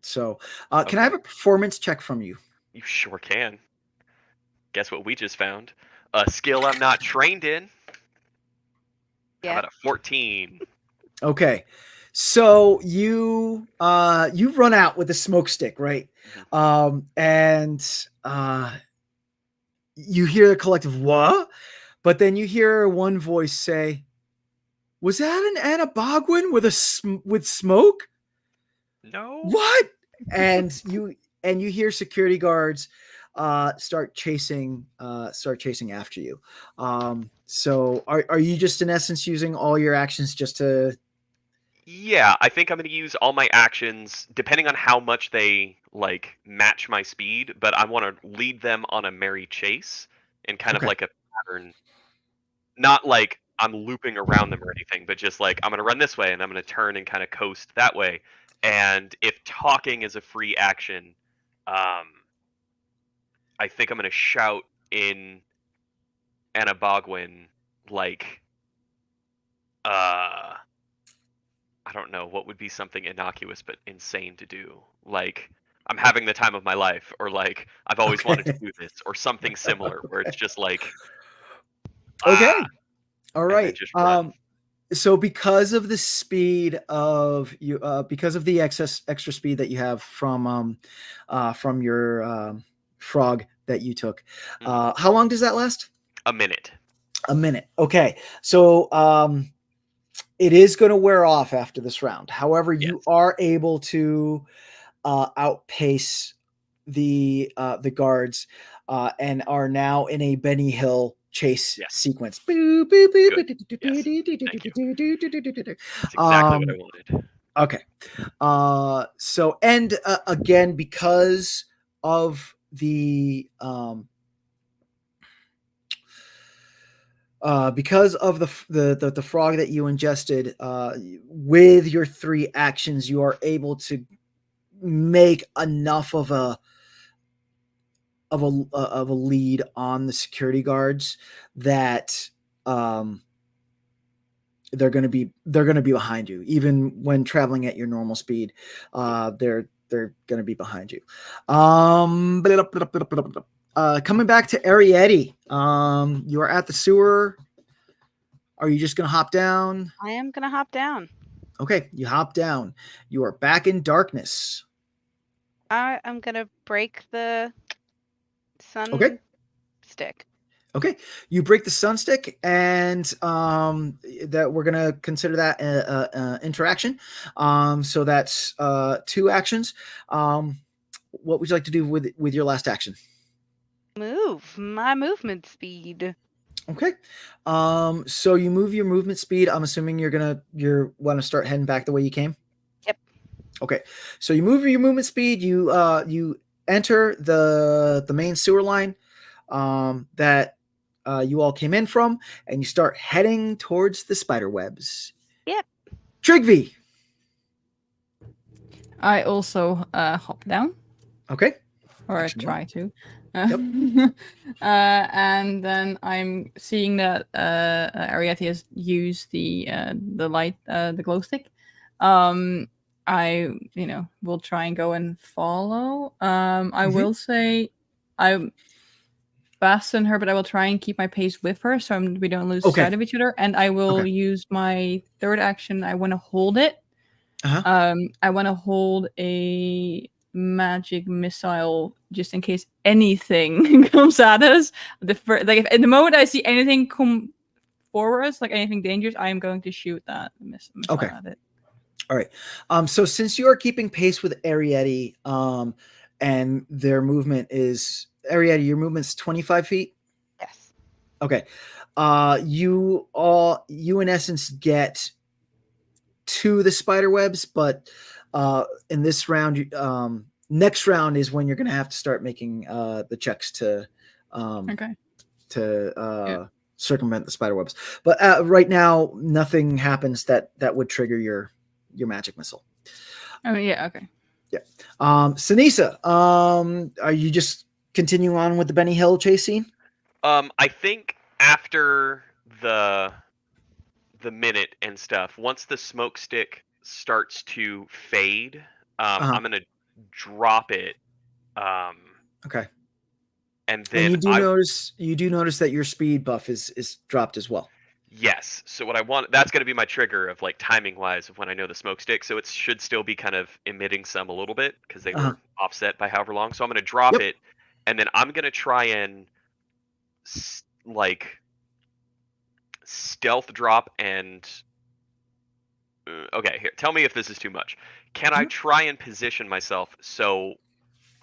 So, can I have Okay. a performance check from you? You sure can. Guess what we just found? A skill I'm not trained in. How Yeah. about a 14? Okay. So you run out with a smoke stick, right? And you hear the collective what? But then you hear one voice say, "Was that an Anabogwin with with smoke? No. What?" And you hear security guards start chasing after you. So are you just in essence using all your actions just to? Yeah, I think I'm going to use all my actions depending on how much they like match my speed, but I want to lead them on a merry chase and kind of Okay. like a pattern. Not like I'm looping around them or anything, but just like I'm going to run this way and I'm going to turn and kind of coast that way. And if talking is a free action, um I think I'm going to shout in Anabogwin like uh I don't know what would be something innocuous but insane to do. Like I'm having the time of my life, or like I've always wanted to Okay. do this, or something similar where it's just like Okay. ah, All and then right. just run. So because of the speed of you, because of the extra speed that you have from your frog that you took, Mhm. how long does that last? A minute. A minute. Okay. So it is going to wear off after this round. However, you Yes. are able to outpace the guards and are now in a Benny Hill chase Yes. sequence. Good. Yes. Thank you. That's exactly what I wanted. Okay. So and again of because of the frog that you ingested, with your 3 actions, you are able to make enough of a lead on the security guards that they're going to be behind you even when traveling at your normal speed. They're going to be behind you. Coming back to Arietty, you are at the sewer. Are you just going to hop down? I am gonna hop down. Okay, you hop down. You are back in darkness. I am gonna break the sun Okay. stick. Okay, you break the sun stick, and that we're gonna consider that interaction. So that's 2 actions. What would you like to do with your last action? Move my movement speed. Okay, so you move your movement speed. I'm assuming you're want to start heading back the way you came. Yep. Okay, so you move your movement speed. You enter the main sewer line that you all came in from, and you start heading towards the spider webs. Yep. Trygve. I also hop down, Okay. or I Action try to. Yep. And then I'm seeing that Arietty has used the light, the glow stick. I, will try and go and follow. I Mhm. will say I'm faster than her, but I will try and keep my pace with her so we don't lose Okay. sight of each other. And I will Okay. use my third action. I want to hold it. Uh-huh. I want to hold a magic missile just in case anything comes at us. If in the moment I see anything come for us, like anything dangerous, I am going to shoot that missile Okay. at it. All right. So since you are keeping pace with Arietty, and their movement is Arietty, your movement's 25 feet. Yes. Okay. You in essence get to the spider webs, but in this round, next round is when you're going to have to start making the checks to Okay. circumvent the spider webs. But right now, nothing happens that would trigger your magic missile. Oh yeah. Okay. Yeah. Ceniza, are you just continuing on with the Benny Hill chase scene? I think after the minute and stuff, once the smoke stick starts to fade, I'm gonna drop it. Okay. And And then you do notice that your speed buff is dropped as well. Yes. So what I want, that's going to be my trigger of like timing wise of when I know the smoke stick. So it should still be kind of emitting some a little bit because they were offset by however long. So I'm going to drop Yep. it, and then I'm going to try and like stealth drop and okay, here. Tell me if this is too much. Can I try and position myself so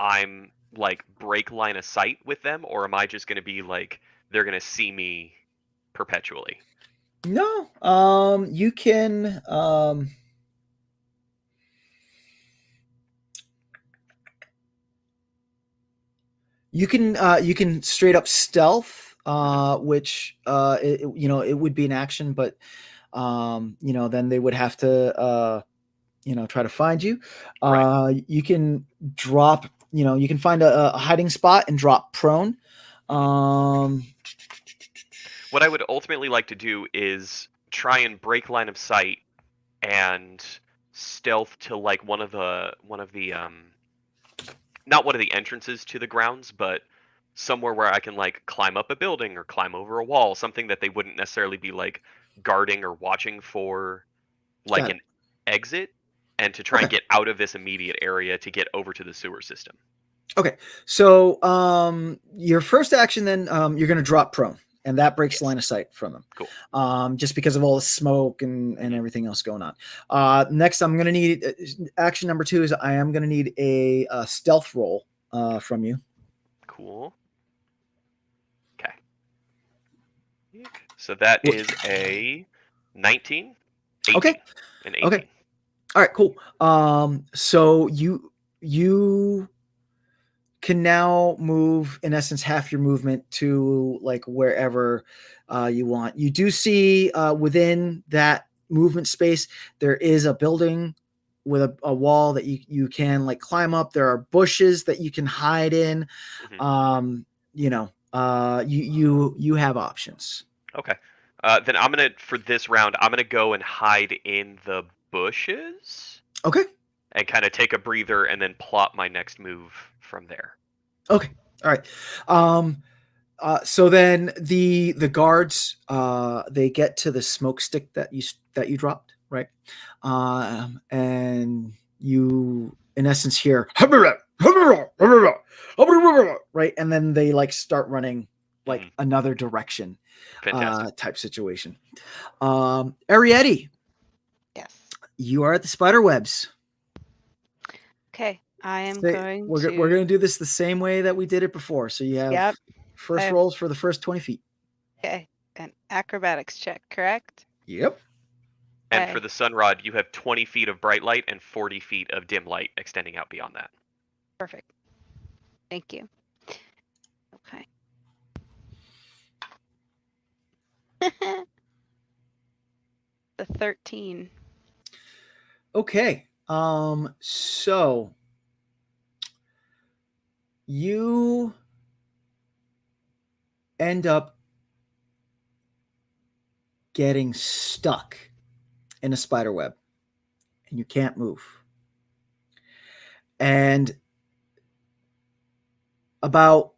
I'm like break line of sight with them, or am I just going to be like they're going to see me perpetually? No, you can you can straight up stealth, which it would be an action, but then they would have to try to find you. Right. You can drop, you can find a hiding spot and drop prone. What I would ultimately like to do is try and break line of sight and stealth to like one of the not one of the entrances to the grounds, but somewhere where I can like climb up a building or climb over a wall, something that they wouldn't necessarily be like guarding or watching for like Got it. an exit, and to try and Okay. get out of this immediate area to get over to the sewer system. Okay. So your first action, then you're going to drop prone, and that breaks line of sight from them. Cool. Just because of all the smoke and everything else going on. Next, I'm going to need action number 2 is I am going to need a stealth roll from you. Cool. Okay. So that is a 19, 18, Okay. and 18. Okay. All right, cool. So you can now move, in essence, half your movement to like wherever you want. You do see within that movement space there is a building with a wall that you can like climb up. There are bushes that you can hide in. Mm-hmm. You have options. Okay. Then for this round, I'm gonna go and hide in the bushes. Okay. And kind of take a breather and then plot my next move from there. Okay. All right. So then the guards they get to the smoke stick that you dropped, right? And you in essence hear right, and then they like start running like another direction. Fantastic. Type situation. Arietty, Yes. you are at the spider webs. Okay. I am We're going to do this the same way that we did it before. So you have first rolls for the first 20 feet. Okay. An acrobatics check, correct? Yep. And for the sunrod, you have 20 feet of bright light and 40 feet of dim light extending out beyond that. Perfect. Thank you. Okay. The 13. Okay. So you end up getting stuck in a spider web and you can't move. and about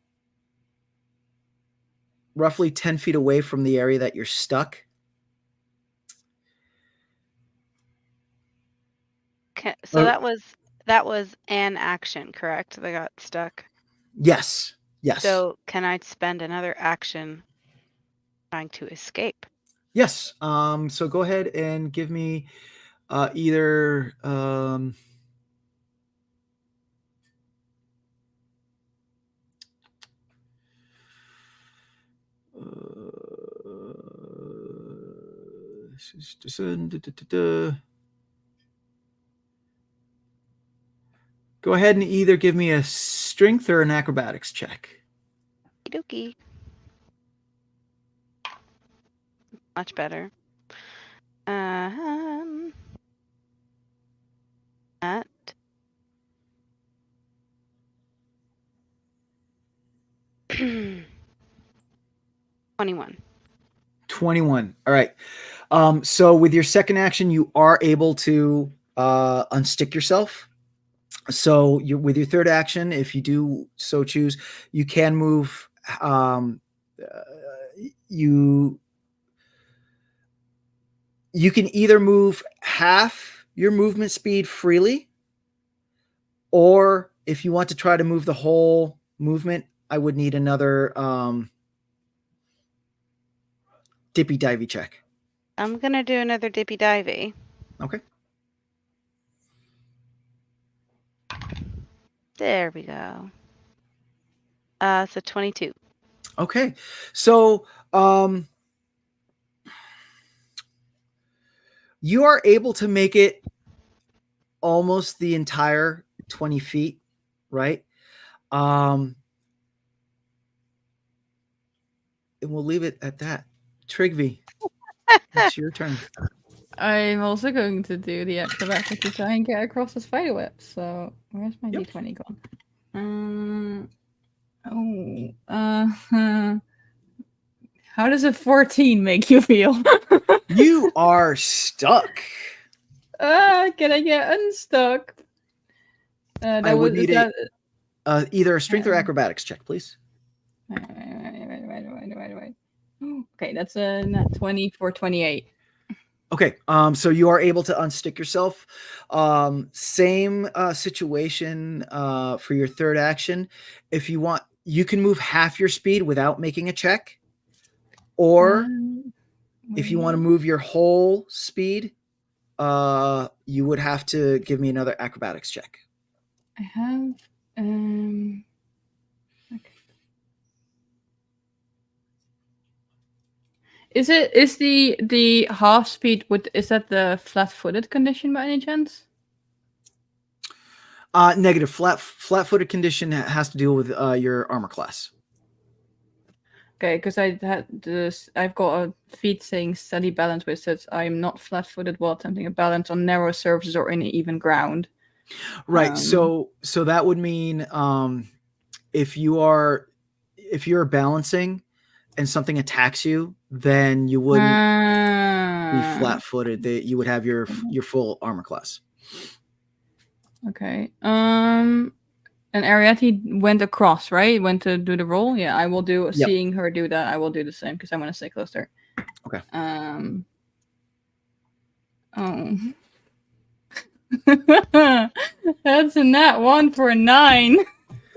roughly 10 feet away from the area that you're stuck. So that was an action, correct? They got stuck. Yes. So can I spend another action trying to escape? Yes. So go ahead and give me either go ahead and either give me a strength or an acrobatics check. Okie dokie. Much better. At 21. 21. All right. So with your second action, you are able to unstick yourself. So with your third action, if you do so choose, you can move. You can either move half your movement speed freely, or if you want to try to move the whole movement, I would need another dippy divey check. I'm gonna do another dippy divey. Okay. There we go. So 22. Okay. So you are able to make it almost the entire 20 feet, right? And we'll leave it at that. Trygve, it's your turn. I'm also going to do the acrobatic to try and get across the spider web. So where's my d20 gone? How does a 14 make you feel? You are stuck. Can I get unstuck? I would need either a strength or acrobatics check, please. Right. Okay, that's a nat 20 for 28. Okay, so you are able to unstick yourself. Same situation for your third action. If you want, you can move half your speed without making a check. Or if you want to move your whole speed, you would have to give me another acrobatics check. I have okay. Is the half speed is that the flat-footed condition by any chance? Negative. Flat-footed condition has to deal with your armor class. Okay, because I've got a feat saying steady balance, which says I'm not flat-footed while attempting a balance on narrow surfaces or in even ground. Right. So that would mean if you're balancing and something attacks you, then you wouldn't be flat-footed. You would have your full armor class. Okay. And Arietty went across, right? Went to do the roll. Yeah, I will do. Yep. Seeing her do that, I will do the same because I want to stay close to her. Okay. Oh. That's a nat 1 for a 9.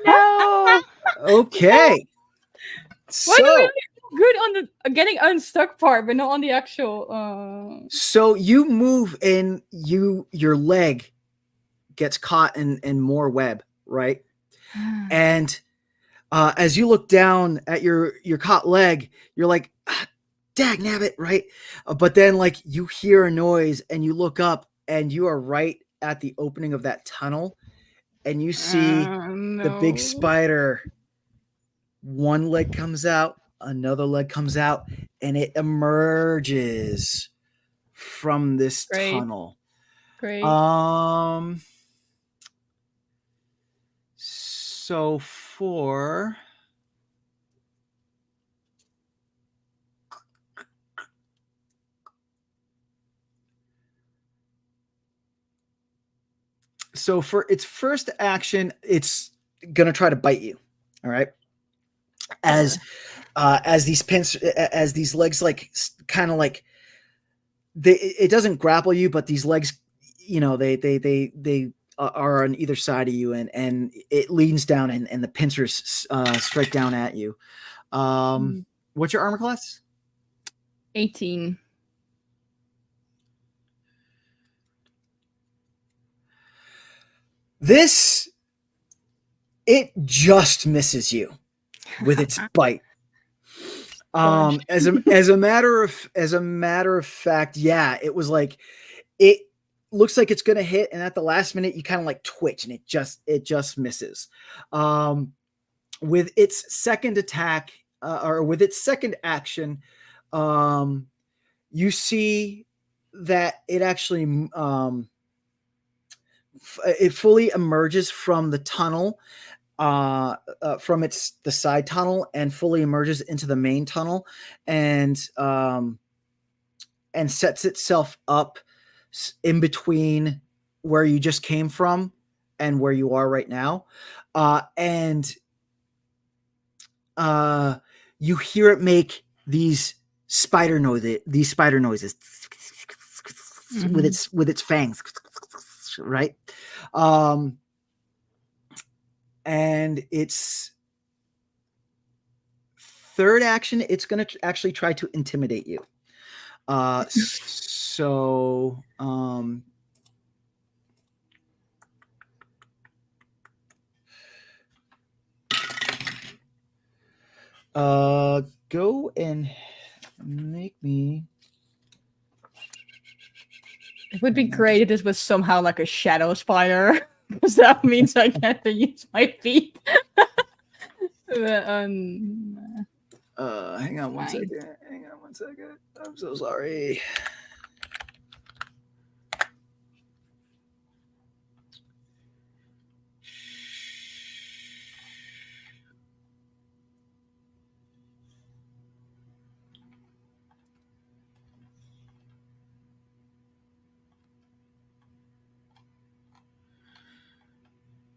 No. Okay. Why do we only do good on the getting unstuck part, but not on the actual? So you move and your leg gets caught in more web, right? And as you look down at your caught leg, you're like, dag nabbit, right? But then like you hear a noise and you look up and you are right at the opening of that tunnel and you see the big spider. One leg comes out, another leg comes out, and it emerges from this tunnel. Great. So for So for its first action, it's gonna try to bite you. All right. As as these legs like kind of like it doesn't grapple you, but these legs, they are on either side of you, and it leans down, and the pincers strike down at you. What's your armor class? 18. It just misses you with its bite. As a matter of fact, yeah, it was like it looks like it's gonna hit, and at the last minute you kind of like twitch, and it just misses. With its second attack, or with its second action, you see that it actually it fully emerges from the tunnel, from the side tunnel, and fully emerges into the main tunnel, and sets itself up in between where you just came from and where you are right now, and you hear it make these spider noises with its fangs, right? And its third action, it's going to actually try to intimidate you. Go and make me. It would be great if this was somehow like a shadow spider, because that means I get to use my feet. But, hang on one second. I'm so sorry.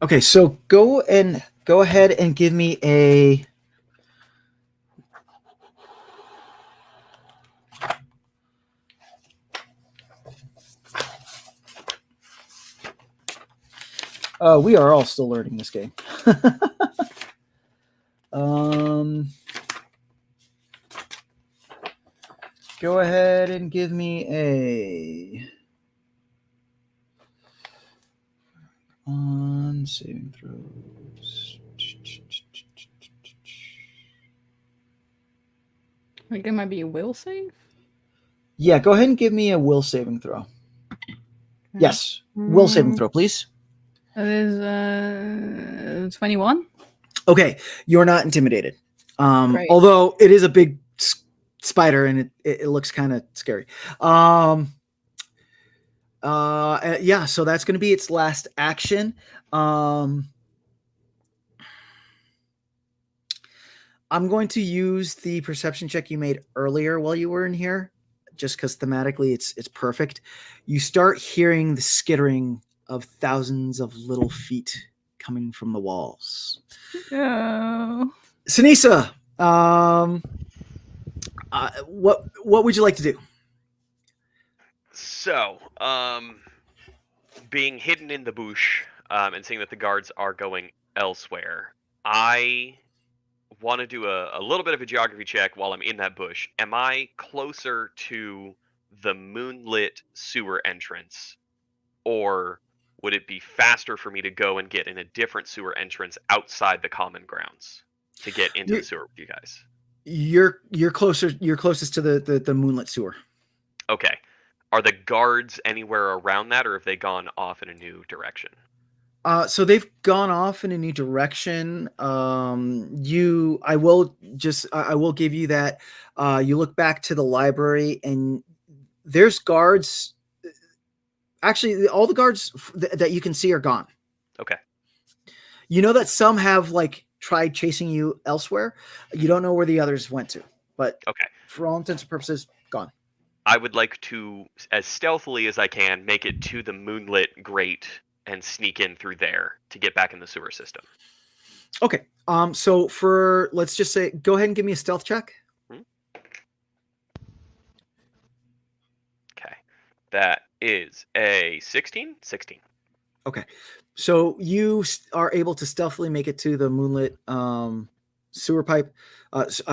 Okay, so go ahead and give me a. We are all still learning this game. Go ahead and give me a. On saving throws. I think it might be a will save. Yeah, go ahead and give me a will saving throw. Okay. Yes, will saving throw, please. That is 21. Okay, you're not intimidated. Although it is a big spider, and it looks kind of scary. Yeah, so that's going to be its last action. I'm going to use the perception check you made earlier while you were in here, just because thematically it's perfect. You start hearing the skittering of thousands of little feet coming from the walls. Oh. Ceniza, what would you like to do? So, being hidden in the bush, and seeing that the guards are going elsewhere, I want to do a little bit of a geography check while I'm in that bush. Am I closer to the moonlit sewer entrance, or would it be faster for me to go and get in a different sewer entrance outside the common grounds to get into the sewer with you guys? You're closer. You're closest to the moonlit sewer. Okay. Are the guards anywhere around that, or have they gone off in a new direction? So they've gone off in a new direction. I will give you that. You look back to the library, and there's guards. Actually, all the guards that you can see are gone. Okay. You know that some have like tried chasing you elsewhere. You don't know where the others went to, but okay, for all intents and purposes, gone. I would like to, as stealthily as I can, make it to the moonlit grate and sneak in through there to get back in the sewer system. Okay. So for let's just say, go ahead and give me a stealth check. Okay. That is a 16. 16. Okay. So you are able to stealthily make it to the moonlit sewer pipe,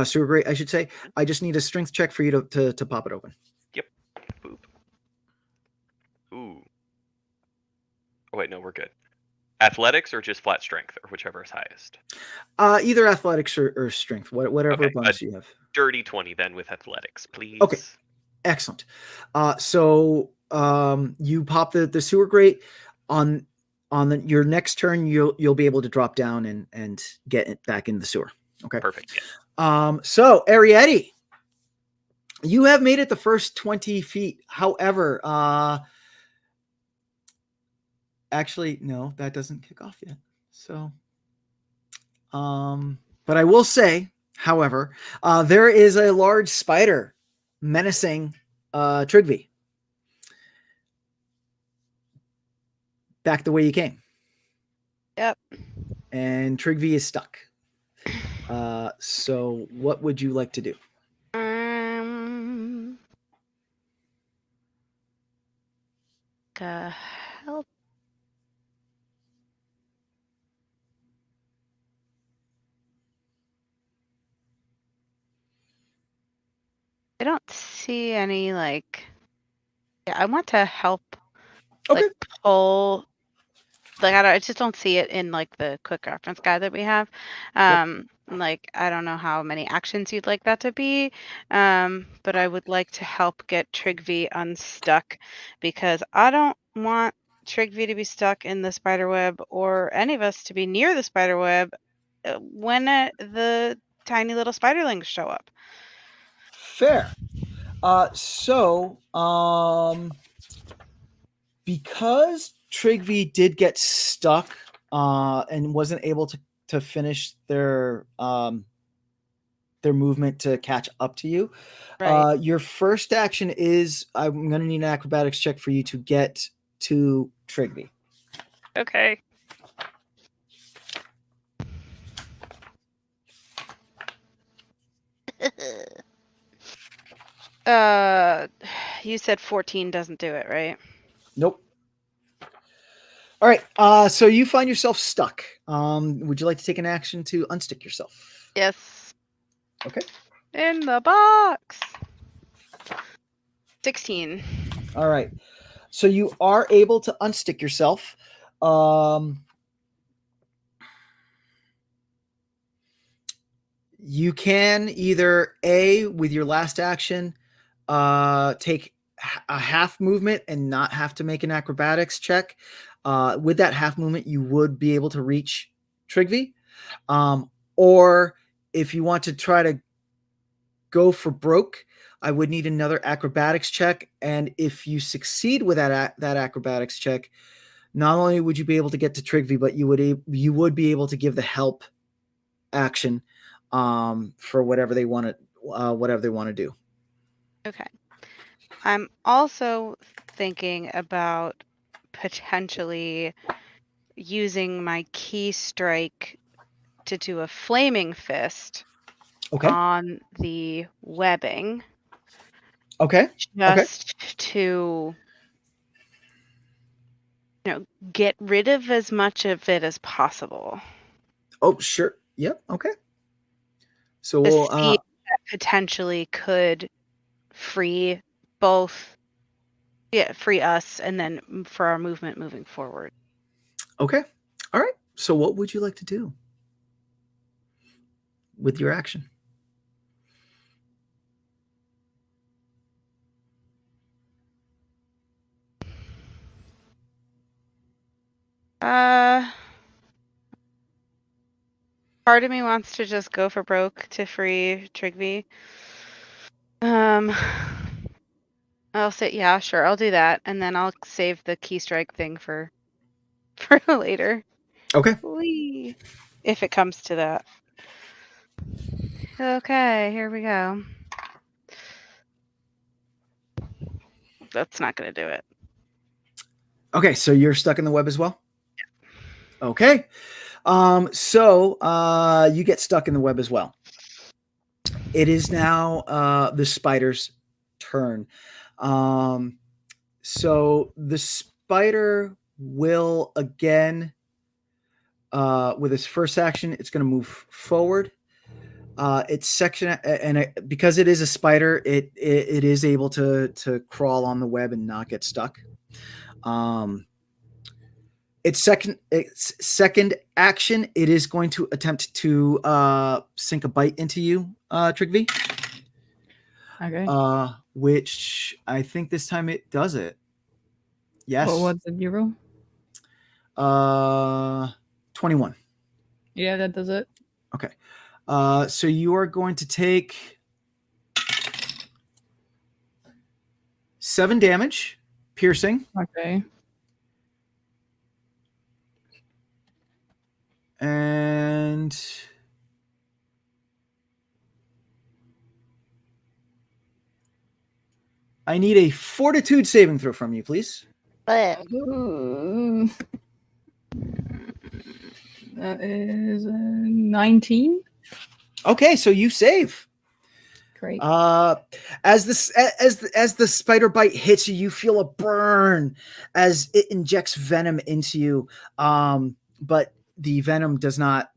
sewer grate, I should say. I just need a strength check for you to pop it open. Yep. Boop. Ooh. Oh, wait, no, we're good. Athletics or just flat strength, or whichever is highest. Either athletics or strength, whatever Okay, bonus you have. Dirty 20 then with athletics, please. Okay. Excellent. So you pop the sewer grate on your next turn. You'll be able to drop down and get it back in the sewer. Okay. Perfect. Yeah. So Arietty, you have made it the first 20 feet. However, actually, no, that doesn't kick off yet. So, but I will say, however, there is a large spider menacing Trygve. Back the way you came. Yep. And Trygve is stuck. So what would you like to do? Help. I don't see any like. Yeah, I want to help. Okay. Like pull. Like I just don't see it in like the quick reference guide that we have. Like I don't know how many actions you'd like that to be, but I would like to help get Trygve unstuck because I don't want Trygve to be stuck in the spider web or any of us to be near the spider web when the tiny little spiderlings show up. Fair. So because Trygve did get stuck and wasn't able to finish their movement to catch up to you, Right. your first action is I'm going to need an acrobatics check for you to get to Trygve. Okay. You said 14 doesn't do it, right? Nope. All right. So you find yourself stuck. Would you like to take an action to unstick yourself? Yes. Okay. In the box. 16. All right. So you are able to unstick yourself. You can either with your last action, take a half movement and not have to make an acrobatics check. With that half movement, you would be able to reach Trygve. Or if you want to try to go for broke, I would need another acrobatics check. And if you succeed with that acrobatics check, not only would you be able to get to Trygve, but you would be able to give the help action for whatever they want to do. Okay. I'm also thinking about potentially using my key strike to do a flaming fist on the webbing. Okay. Just to get rid of as much of it as possible. Oh, sure. Yep. Okay. So we'll see if that potentially could free us and then for our movement moving forward. Okay. All right. So what would you like to do with your action? Part of me wants to just go for broke to free Trygve. I'll say, yeah, sure, I'll do that, and then I'll save the key strike thing for later. Okay. Whee! If it comes to that. Okay, here we go. That's not going to do it. Okay, so you're stuck in the web as well? Okay. So you get stuck in the web as well. It is now the spider's turn. So the spider will again, with its first action, it's going to move forward. Its section, and because it is a spider, it is able to crawl on the web and not get stuck. Its second action, it is going to attempt to sink a bite into you, Trygve. Okay. Which I think this time it does it. Yes. Well, what's the roll? 21. Yeah, that does it. Okay. So you are going to take 7 damage, piercing. Okay. And I need a fortitude saving throw from you, please. But That is 19. Okay, so you save. Great. As the spider bite hits you, you feel a burn as it injects venom into you. But the venom does not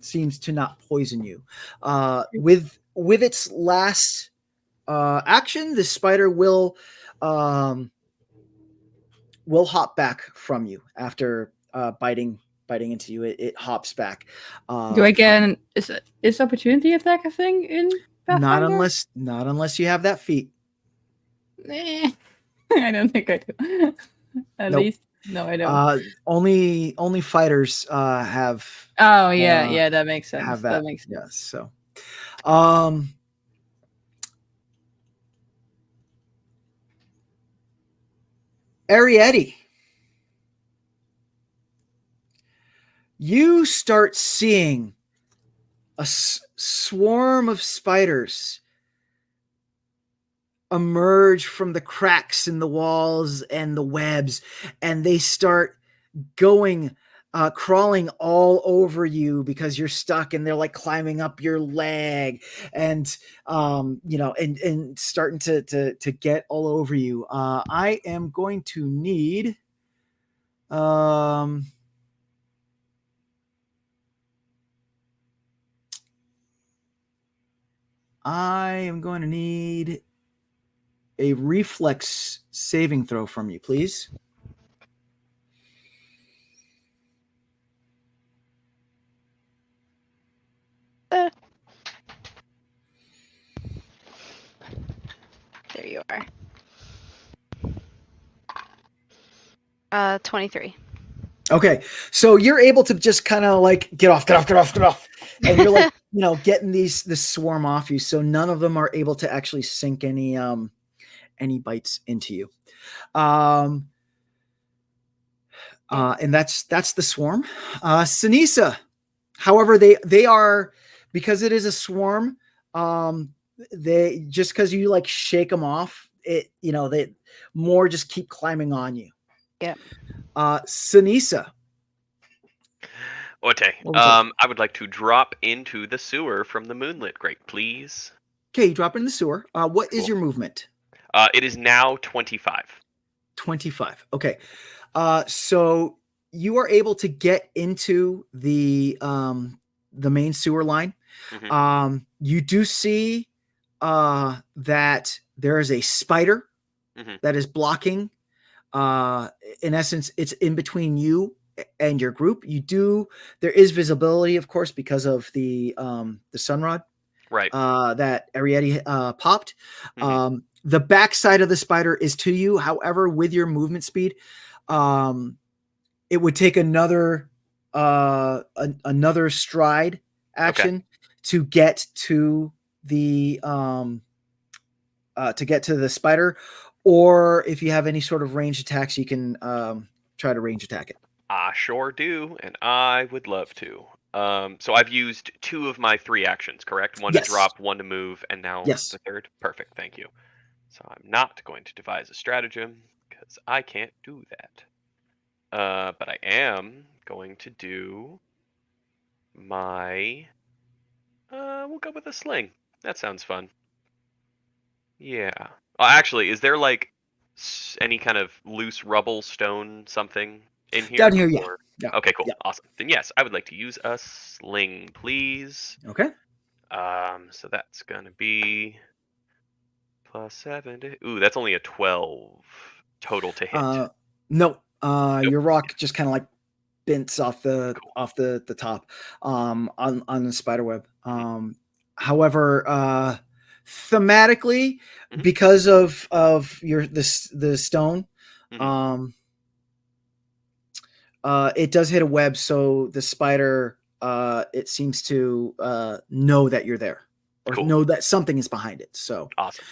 seems to not poison you. With its last action, the spider will hop back from you after biting into you. It hops back. Do I get is opportunity attack a thing in Pathfinder? Not unless you have that feat. I don't think I do. At Nope. least no, I don't. Only fighters have. Oh yeah, that makes sense. Have that makes sense. Yes. So, Arietty, you start seeing a swarm of spiders emerge from the cracks in the walls and the webs, and they start crawling all over you because you're stuck, and they're like climbing up your leg and and starting to get all over you. I am going to need a reflex saving throw from you, please. there you are. 23. Okay, so you're able to just kind of like get off, and you're like getting this swarm off you. So none of them are able to actually sink any bites into you. And that's the swarm. Ceniza, however, they are, because it is a swarm. They, just because you like shake them off, they more just keep climbing on you. Yeah. Ceniza. Ote, I would like to drop into the sewer from the moonlit grate, please. Okay, you drop in the sewer. What is your movement? It is now 25. 25. Okay. So you are able to get into the main sewer line. Mm-hmm. You do see that there is a spider that is blocking. In essence, it's in between you and your group. There is visibility, of course, because of the sunrod, right? That Arietty popped. Mm-hmm. The backside of the spider is to you. However, with your movement speed, it would take another stride action to get to the spider. Or if you have any sort of range attacks, you can try to range attack it. I sure do, and I would love to. So I've used 2 of my 3 actions, correct? One to drop, one to move, and now the third? Perfect, thank you. So I'm not going to devise a stratagem, because I can't do that. But I am going to do my. We'll go with a sling. That sounds fun. Yeah. Actually, is there like any kind of loose rubble, stone, something in here? Down here, yeah. Or- Yeah. Okay, cool, Yeah. awesome. Then yes, I would like to use a sling, please. Okay. So that's gonna be +7 to. Ooh, that's only a 12 total to hit. No. Nope. Your rock just kind of like bents off the Cool. the top on the spider web. Mhm. However, thematically, Mhm. because of the stone, Mhm. it does hit a web, so the spider it seems to know that you're there, or Cool. know that something is behind it. So Awesome.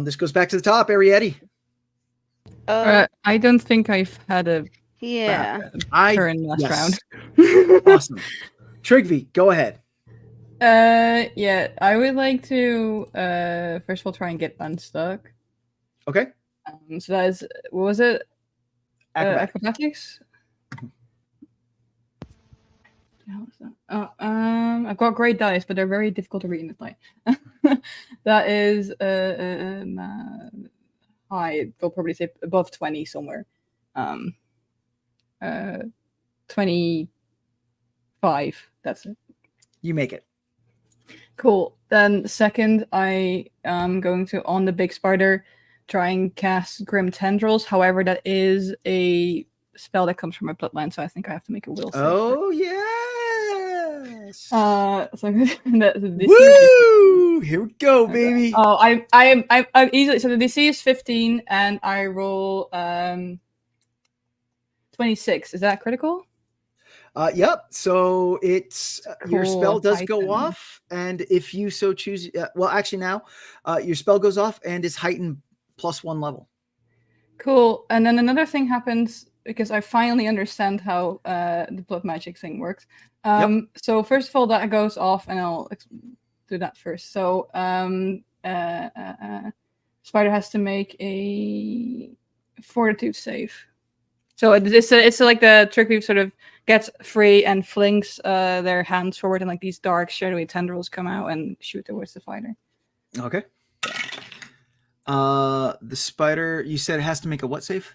this goes back to the top, Arietty. I don't think I've had a Yeah. turn last round. Awesome. Trygve, go ahead. Yeah, I would like to first of all try and get unstuck. Okay. So that is, what was it? Acrobatics. Acrobatics. I've got great dice, but they're very difficult to read in this light. That is high. We'll probably say above 20 somewhere. 25. That's it. You make it. Cool. Then second, I am going to, on the big spider, try and cast Grim Tendrils. However, that is a spell that comes from my bloodline, so I think I have to make a will save. Oh yes. So Woo! Here we go, baby. Oh, I'm easily. So the DC is 15, and I roll 26. Is that critical? Yep. So it's your Cool, spell does go heightened. off, and if you so choose, well, actually now, your spell goes off and is heightened +1 level. Cool. And then another thing happens because I finally understand how the blood magic thing works. So first of all, that goes off, and I'll do that first. So spider has to make a fortitude save. So it's like the Trygve sort of gets free and flings their hands forward, and like these dark shadowy tendrils come out and shoot towards the fighter. Okay. The spider, you said it has to make a what save?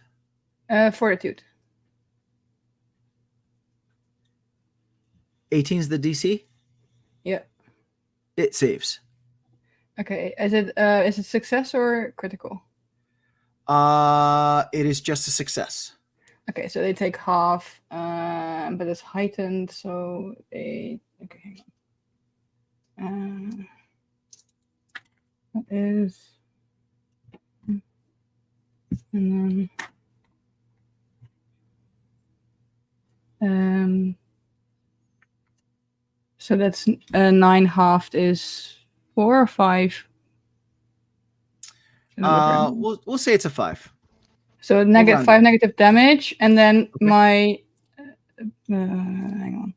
Fortitude. 18 is the DC? Yeah. It saves. Okay. Is it success or critical? It is just a success. Okay, so they take half, but it's heightened, so they. Okay, hang on. That is. And then. So that's 9 halved is 4 or 5. We'll say it's a 5. So round -5 it. negative damage, and then Okay. my hang on,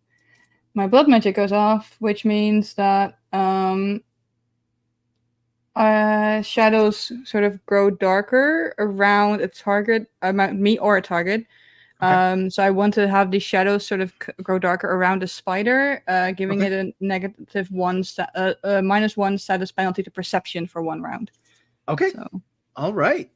my blood magic goes off, which means that shadows sort of grow darker around a target, me or a target. Okay. So I want to have these shadows sort of grow darker around the spider, giving it a -1 status penalty to perception for 1 round. Okay. So. All right.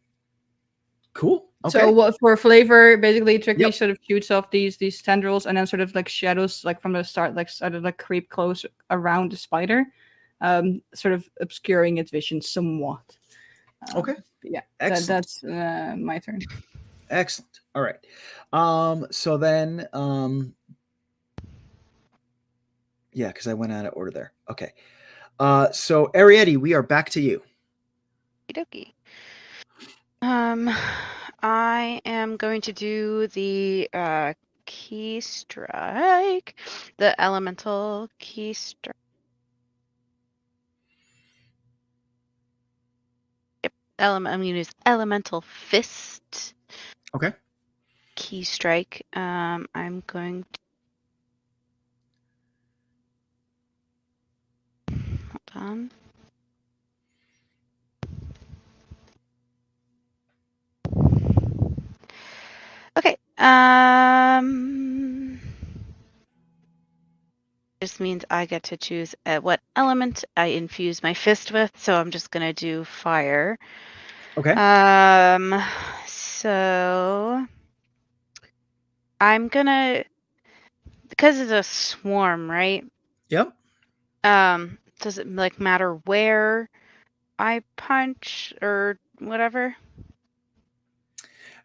Cool. Okay. So what for flavor, basically Trygve Yep. sort of shoots off these tendrils, and then sort of like shadows like from the start like sort of like creep close around the spider, sort of obscuring its vision somewhat. Okay. Yeah. Excellent. That's my turn. Excellent. All right. So then yeah, because I went out of order there. Okay. So Arietty, we are back to you. Okie dokie. I am going to do the key strike, the elemental key strike. Yep, I'm going to use elemental fist. Okay. Key strike. I'm going to hold on. Okay. Just means I get to choose what element I infuse my fist with, so I'm just gonna do fire. Okay. So I'm gonna, because it's a swarm, right? Yep. Does it like matter where I punch or whatever?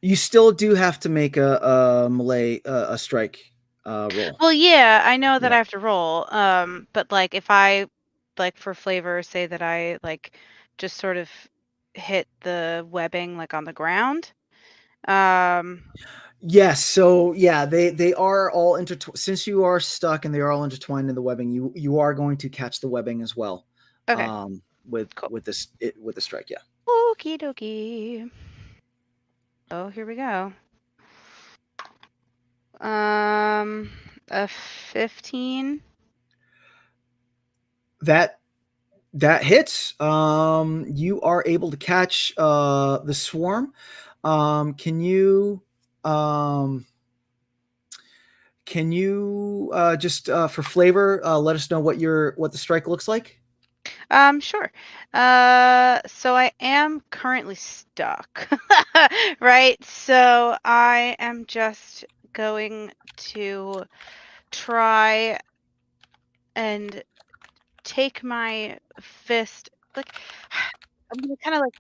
You still do have to make a melee a strike roll. Well, yeah, I know that Yeah. I have to roll. But like if I like for flavor say that I like just sort of hit the webbing like on the ground. Yes. So yeah, they are all intertwined. Since you are stuck and they are all intertwined in the webbing, you are going to catch the webbing as well. Okay, With cool. with the strike. Yeah. Okie dokie. Oh, here we go. A 15. That hits. You are able to catch the swarm. Can you just for flavor let us know what the strike looks like? Sure. So I am currently stuck, right? So I am just going to try and take my fist, like, I'm gonna kind of like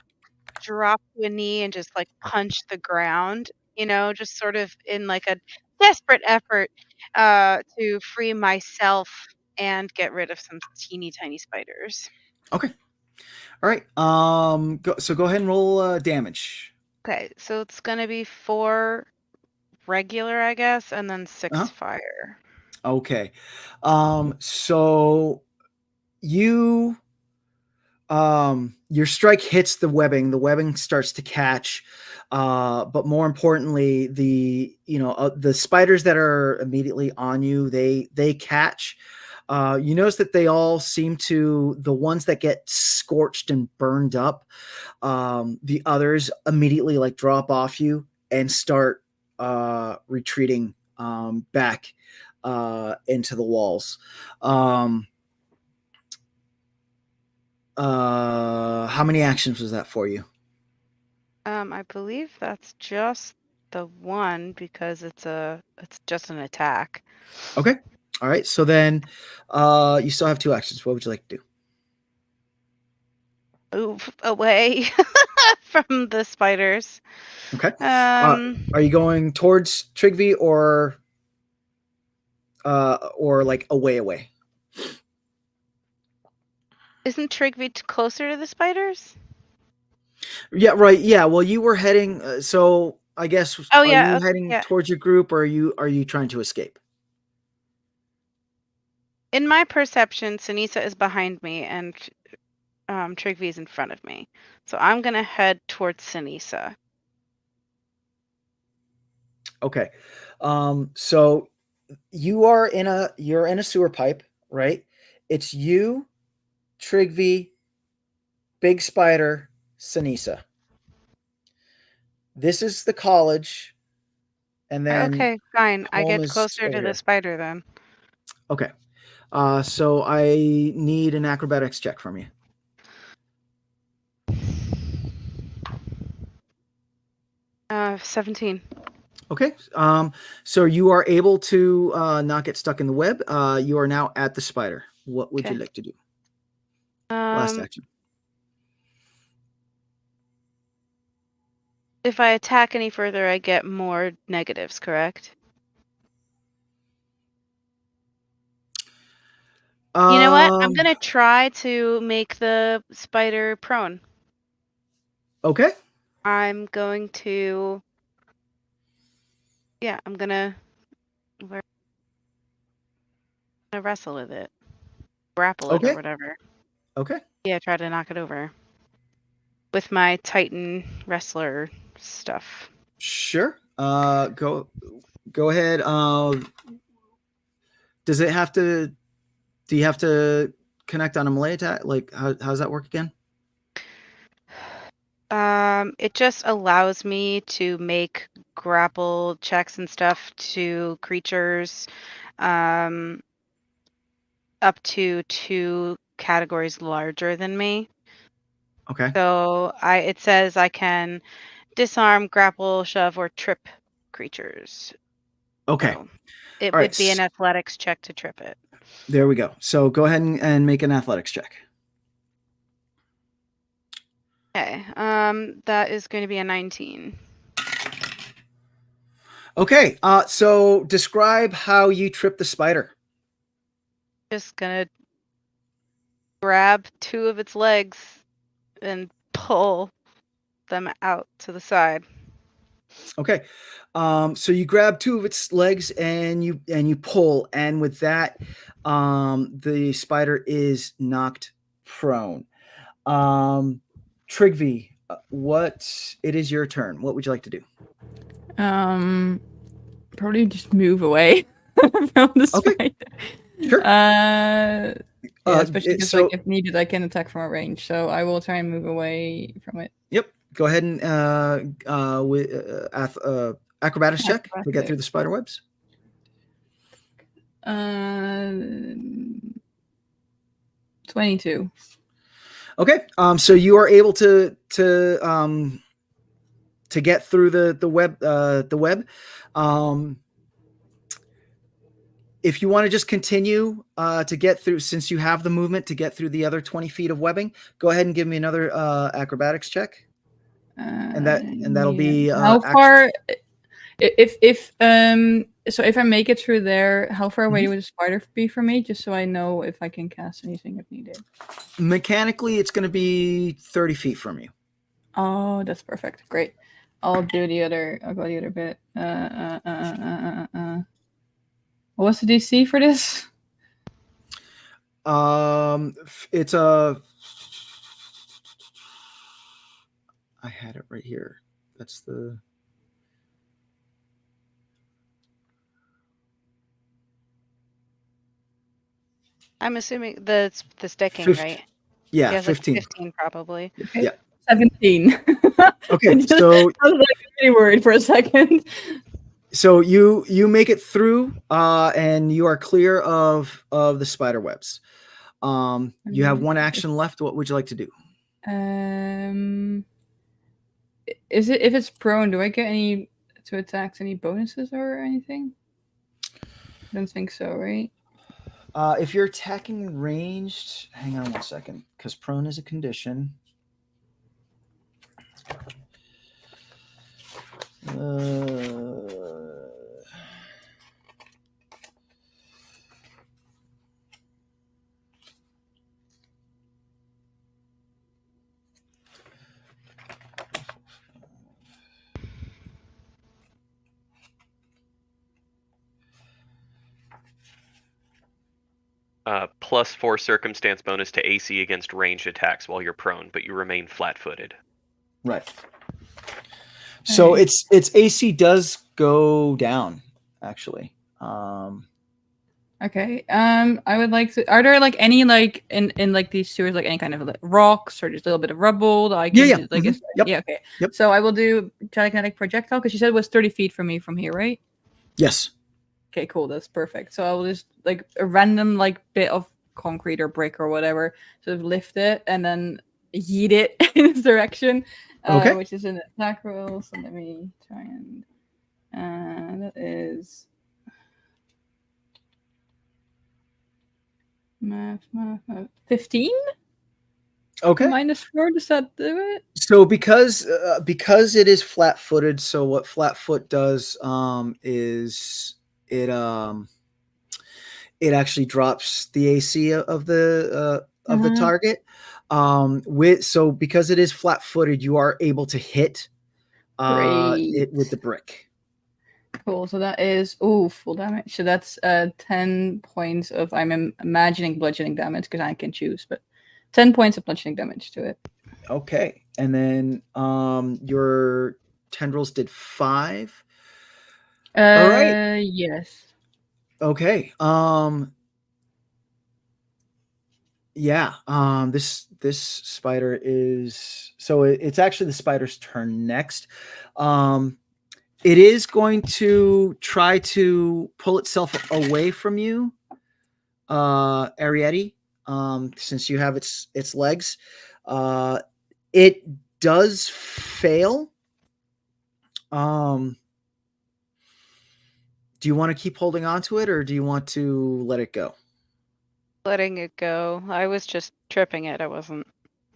drop to a knee and just like punch the ground, just sort of in like a desperate effort to free myself and get rid of some teeny tiny spiders. Okay. All right. Go ahead and roll damage. Okay, so it's gonna be 4 regular, I guess, and then 6 Uh-huh. fire. Okay. So you your strike hits the webbing starts to catch, but more importantly the spiders that are immediately on you, they catch. You notice that they all seem to, the ones that get scorched and burned up, the others immediately like drop off you and start retreating back into the walls. How many actions was that for you? I believe that's just the one because it's just an attack. Okay. All right. So then you still have 2 actions. What would you like to do? Move away from the spiders. Okay. Um, Are you going towards Trygve or like away? isn't Trygve closer to the spiders? Yeah, right. Yeah. Well, you were heading. So I guess Oh are yeah, you okay, heading yeah. towards your group, or are you trying to escape? In my perception, Ceniza is behind me and Trygve is in front of me. So I'm gonna head towards Ceniza. Okay. So you're in a sewer pipe, right? It's you, Trygve, Big Spider, Ceniza. This is the college, and then Okay, fine. I home get is closer over to the here. spider then. Okay. So I need an acrobatics check from you. 17. Okay. So you are able to not get stuck in the web. You are now at the spider. What would you Okay. like to do? Last action. If I attack any further, I get more negatives, correct? You know what? I'm gonna try to make the spider prone. Okay. I'm going to, yeah, I'm gonna wrestle with it, grapple it, or Okay. whatever. Okay. Yeah, try to knock it over with my Titan wrestler stuff. Sure. Go ahead. Does it have to? Do you have to connect on a melee attack? Like how does that work again? It just allows me to make grapple checks and stuff to creatures up to 2 categories larger than me. Okay. So it says I can disarm, grapple, shove, or trip creatures. Okay. So it All right. would be an athletics check to trip it. There we go. So go ahead and make an athletics check. Okay. That is going to be a 19. Okay. So describe how you trip the spider. Just gonna grab 2 of its legs and pull them out to the side. Okay. So you grab 2 of its legs and you pull, and with that, the spider is knocked prone. Trygve, it is your turn. What would you like to do? Probably just move away from the spider. Okay. Sure. Yeah, especially because so- if needed, I can attack from a range. So I will try and move away from it. Yep. Go ahead and with acrobatics check to get through the spider webs. 22. Okay. So you are able to get through the web. If you want to just continue to get through, since you have the movement to get through the other 20 feet of webbing, go ahead and give me another acrobatics check. And that'll be how far? So if I make it through there, how far away would the spider be from me? Just so I know if I can cast anything if needed. Mechanically, it's going to be 30 feet from you. Oh, that's perfect. Great. I'll go the other bit. What's the DC for this? It's a. I had it right here. That's the. I'm assuming the sticking, right? Yeah, 15. Like 15 probably. Okay. Yeah. 17. Okay, so I was like really worried for a second. So you make it through, and you are clear of the spider webs. You have one action left. What would you like to do? Is it if it's prone? Do I get any to attacks? Any bonuses or anything? I don't think so, right? If you're attacking ranged, hang on one second, because prone is a condition. +4 circumstance bonus to AC against ranged attacks while you're prone, but you remain flat-footed. Right. So its AC does go down, actually. Okay. I would like to. Are there like any like in like these sewers like any kind of like rocks or just a little bit of rubble that I can Yeah. just, like Yep. yeah, okay. Yep. So I will do telekinetic projectile because she said it was 30 feet from me from here, right? Yes. Okay, cool. That's perfect. So I will just like a random like bit of concrete or brick or whatever, sort of lift it and then yeet it in this direction, Okay. which is an attack roll. So let me try and that is math 15. Okay. -4. Does that do it? So because it is flat-footed, so what flat-foot does is it actually drops the AC of the target. Because it is flat-footed, you are able to hit it with the brick. Cool. So that is full damage. So that's 10 points of I'm imagining bludgeoning damage because I can choose, but 10 points of bludgeoning damage to it. Okay, and then your tendrils did 5. All right. Yes. Okay. Yeah. This spider is so it's actually the spider's turn next. Um, it is going to try to pull itself away from you, Arietty. Since you have its legs, uh, it does fail. Um, do you want to keep holding on to it, or do you want to let it go? Letting it go. I was just tripping it. I wasn't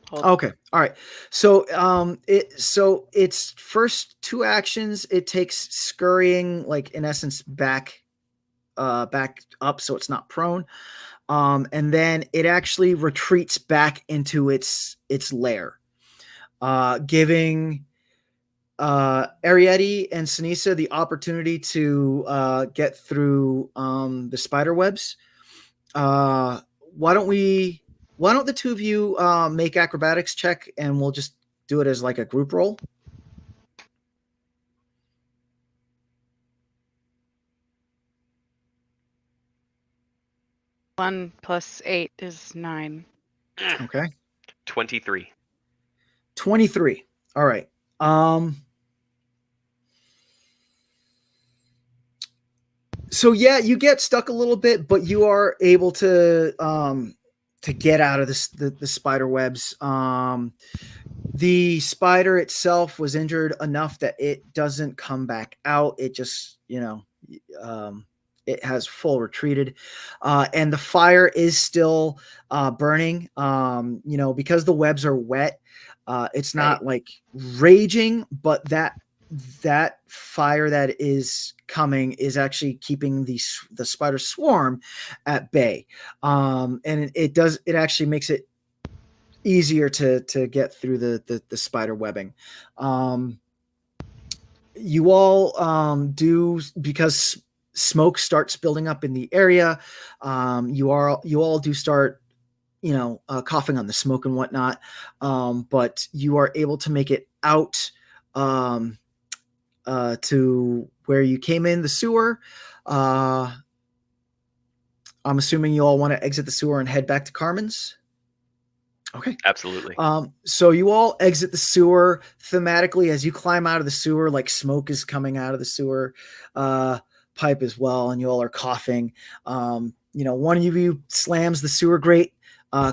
holding. Okay. All right. So its first two actions it takes scurrying, like in essence back up so it's not prone. And then it actually retreats back into its lair. Giving Arietty and Ceniza the opportunity to get through the spider webs. Uh, why don't we? Why don't the two of you make acrobatics check, and we'll just do it as like a group roll. 1 + 8 is 9. Okay. 23. 23. All right. So yeah, you get stuck a little bit, but you are able to get out of the spider webs. The spider itself was injured enough that it doesn't come back out. It just, it has full retreated, and the fire is still burning. Because the webs are wet, it's not like raging, but that fire that is coming is actually keeping the spider swarm at bay, and it actually makes it easier to get through the spider webbing. You all do, because smoke starts building up in the area. You all do start coughing on the smoke and whatnot, but you are able to make it out to where you came in, the sewer. I'm assuming you all want to exit the sewer and head back to Carmen's. Okay. Absolutely. So you all exit the sewer thematically as you climb out of the sewer, like smoke is coming out of the sewer pipe as well, and you all are coughing. One of you slams the sewer grate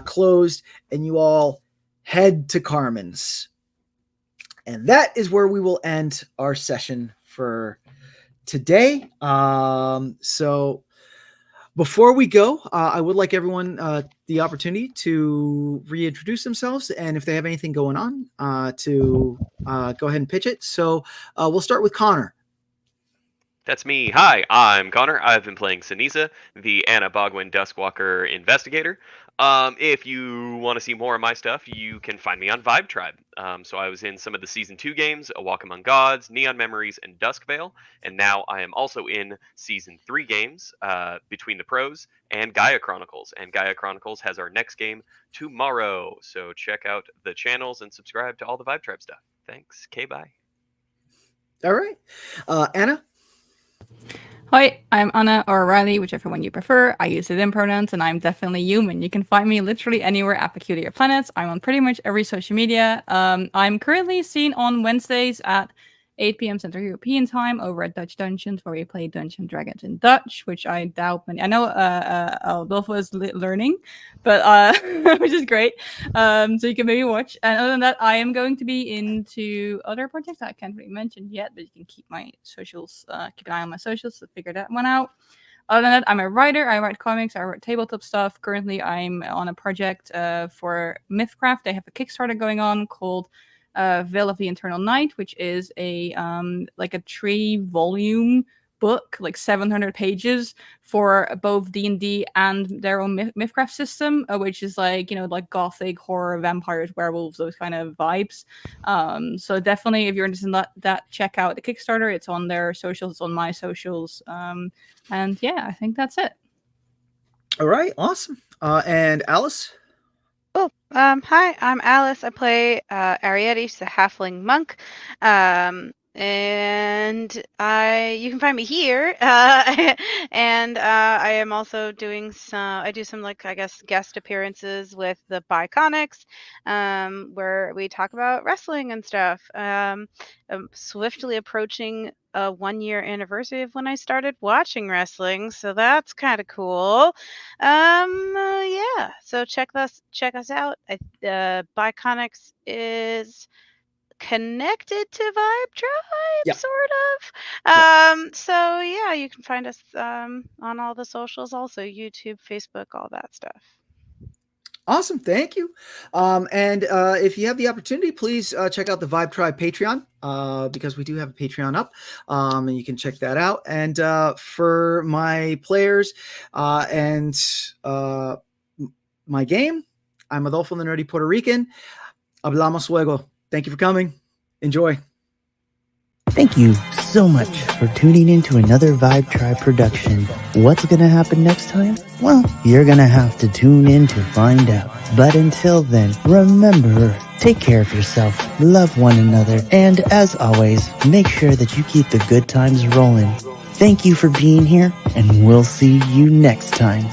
closed, and you all head to Carmen's. And that is where we will end our session for today. So before we go, I would like everyone the opportunity to reintroduce themselves, and if they have anything going on, to go ahead and pitch it. So we'll start with Connor. That's me. Hi, I'm Connor. I've been playing Ceniza, the Anna Bogwin Duskwalker investigator. If you want to see more of my stuff, you can find me on Vibe Tribe. So I was in some of the Season 2 games, A Walk Among Gods, Neon Memories, and Duskvale. And now I am also in Season 3 games, Between the Pros, and Gaia Chronicles. And Gaia Chronicles has our next game tomorrow. So check out the channels and subscribe to all the Vibe Tribe stuff. Thanks. Bye. All right. Anna? Hi, I'm Anna, or Riley, whichever one you prefer. I use them pronouns, and I'm definitely human. You can find me literally anywhere at Peculiar Planets. I'm on pretty much every social media. I'm currently seen on Wednesdays at 8 p.m. Central European Time over at Dutch Dungeons, where we play Dungeons and Dragons in Dutch, which I doubt many. I know Adolfo is learning, but which is great. So you can maybe watch. And other than that, I am going to be into other projects that I can't really mention yet, but you can keep my socials, keep an eye on my socials to figure that one out. Other than that, I'm a writer. I write comics. I write tabletop stuff. Currently, I'm on a project for Mythcraft. They have a Kickstarter going on called Veil of the Eternal Night, which is a like a 3-volume book, like 700 pages for both D&D and their own Mythcraft system, which is like, like gothic horror, vampires, werewolves, those kind of vibes. So definitely, if you're interested in that, check out the Kickstarter. It's on their socials, it's on my socials. And yeah, I think that's it. All right. Awesome. And Alice? Oh, hi, I'm Alice. I play Arietty, she's a halfling monk. And you can find me here, and I am also doing I do some, like, I guess, guest appearances with the Biconics, where we talk about wrestling and stuff. I'm swiftly approaching a 1-year anniversary of when I started watching wrestling, so that's kind of cool. Yeah, so check us out. Biconics is connected to Vibe Tribe, Yeah. sort of. So yeah, you can find us on all the socials, also YouTube, Facebook, all that stuff. Awesome, thank you. And if you have the opportunity, please check out the Vibe Tribe Patreon, because we do have a Patreon up, and you can check that out. And for my players and my game, I'm Adolfo the Nerdy Puerto Rican. Hablamos luego. Thank you for coming. Enjoy. Thank you so much for tuning in to another Vibe Tribe production. What's going to happen next time? Well, you're going to have to tune in to find out. But until then, remember, take care of yourself, love one another, and as always, make sure that you keep the good times rolling. Thank you for being here, and we'll see you next time.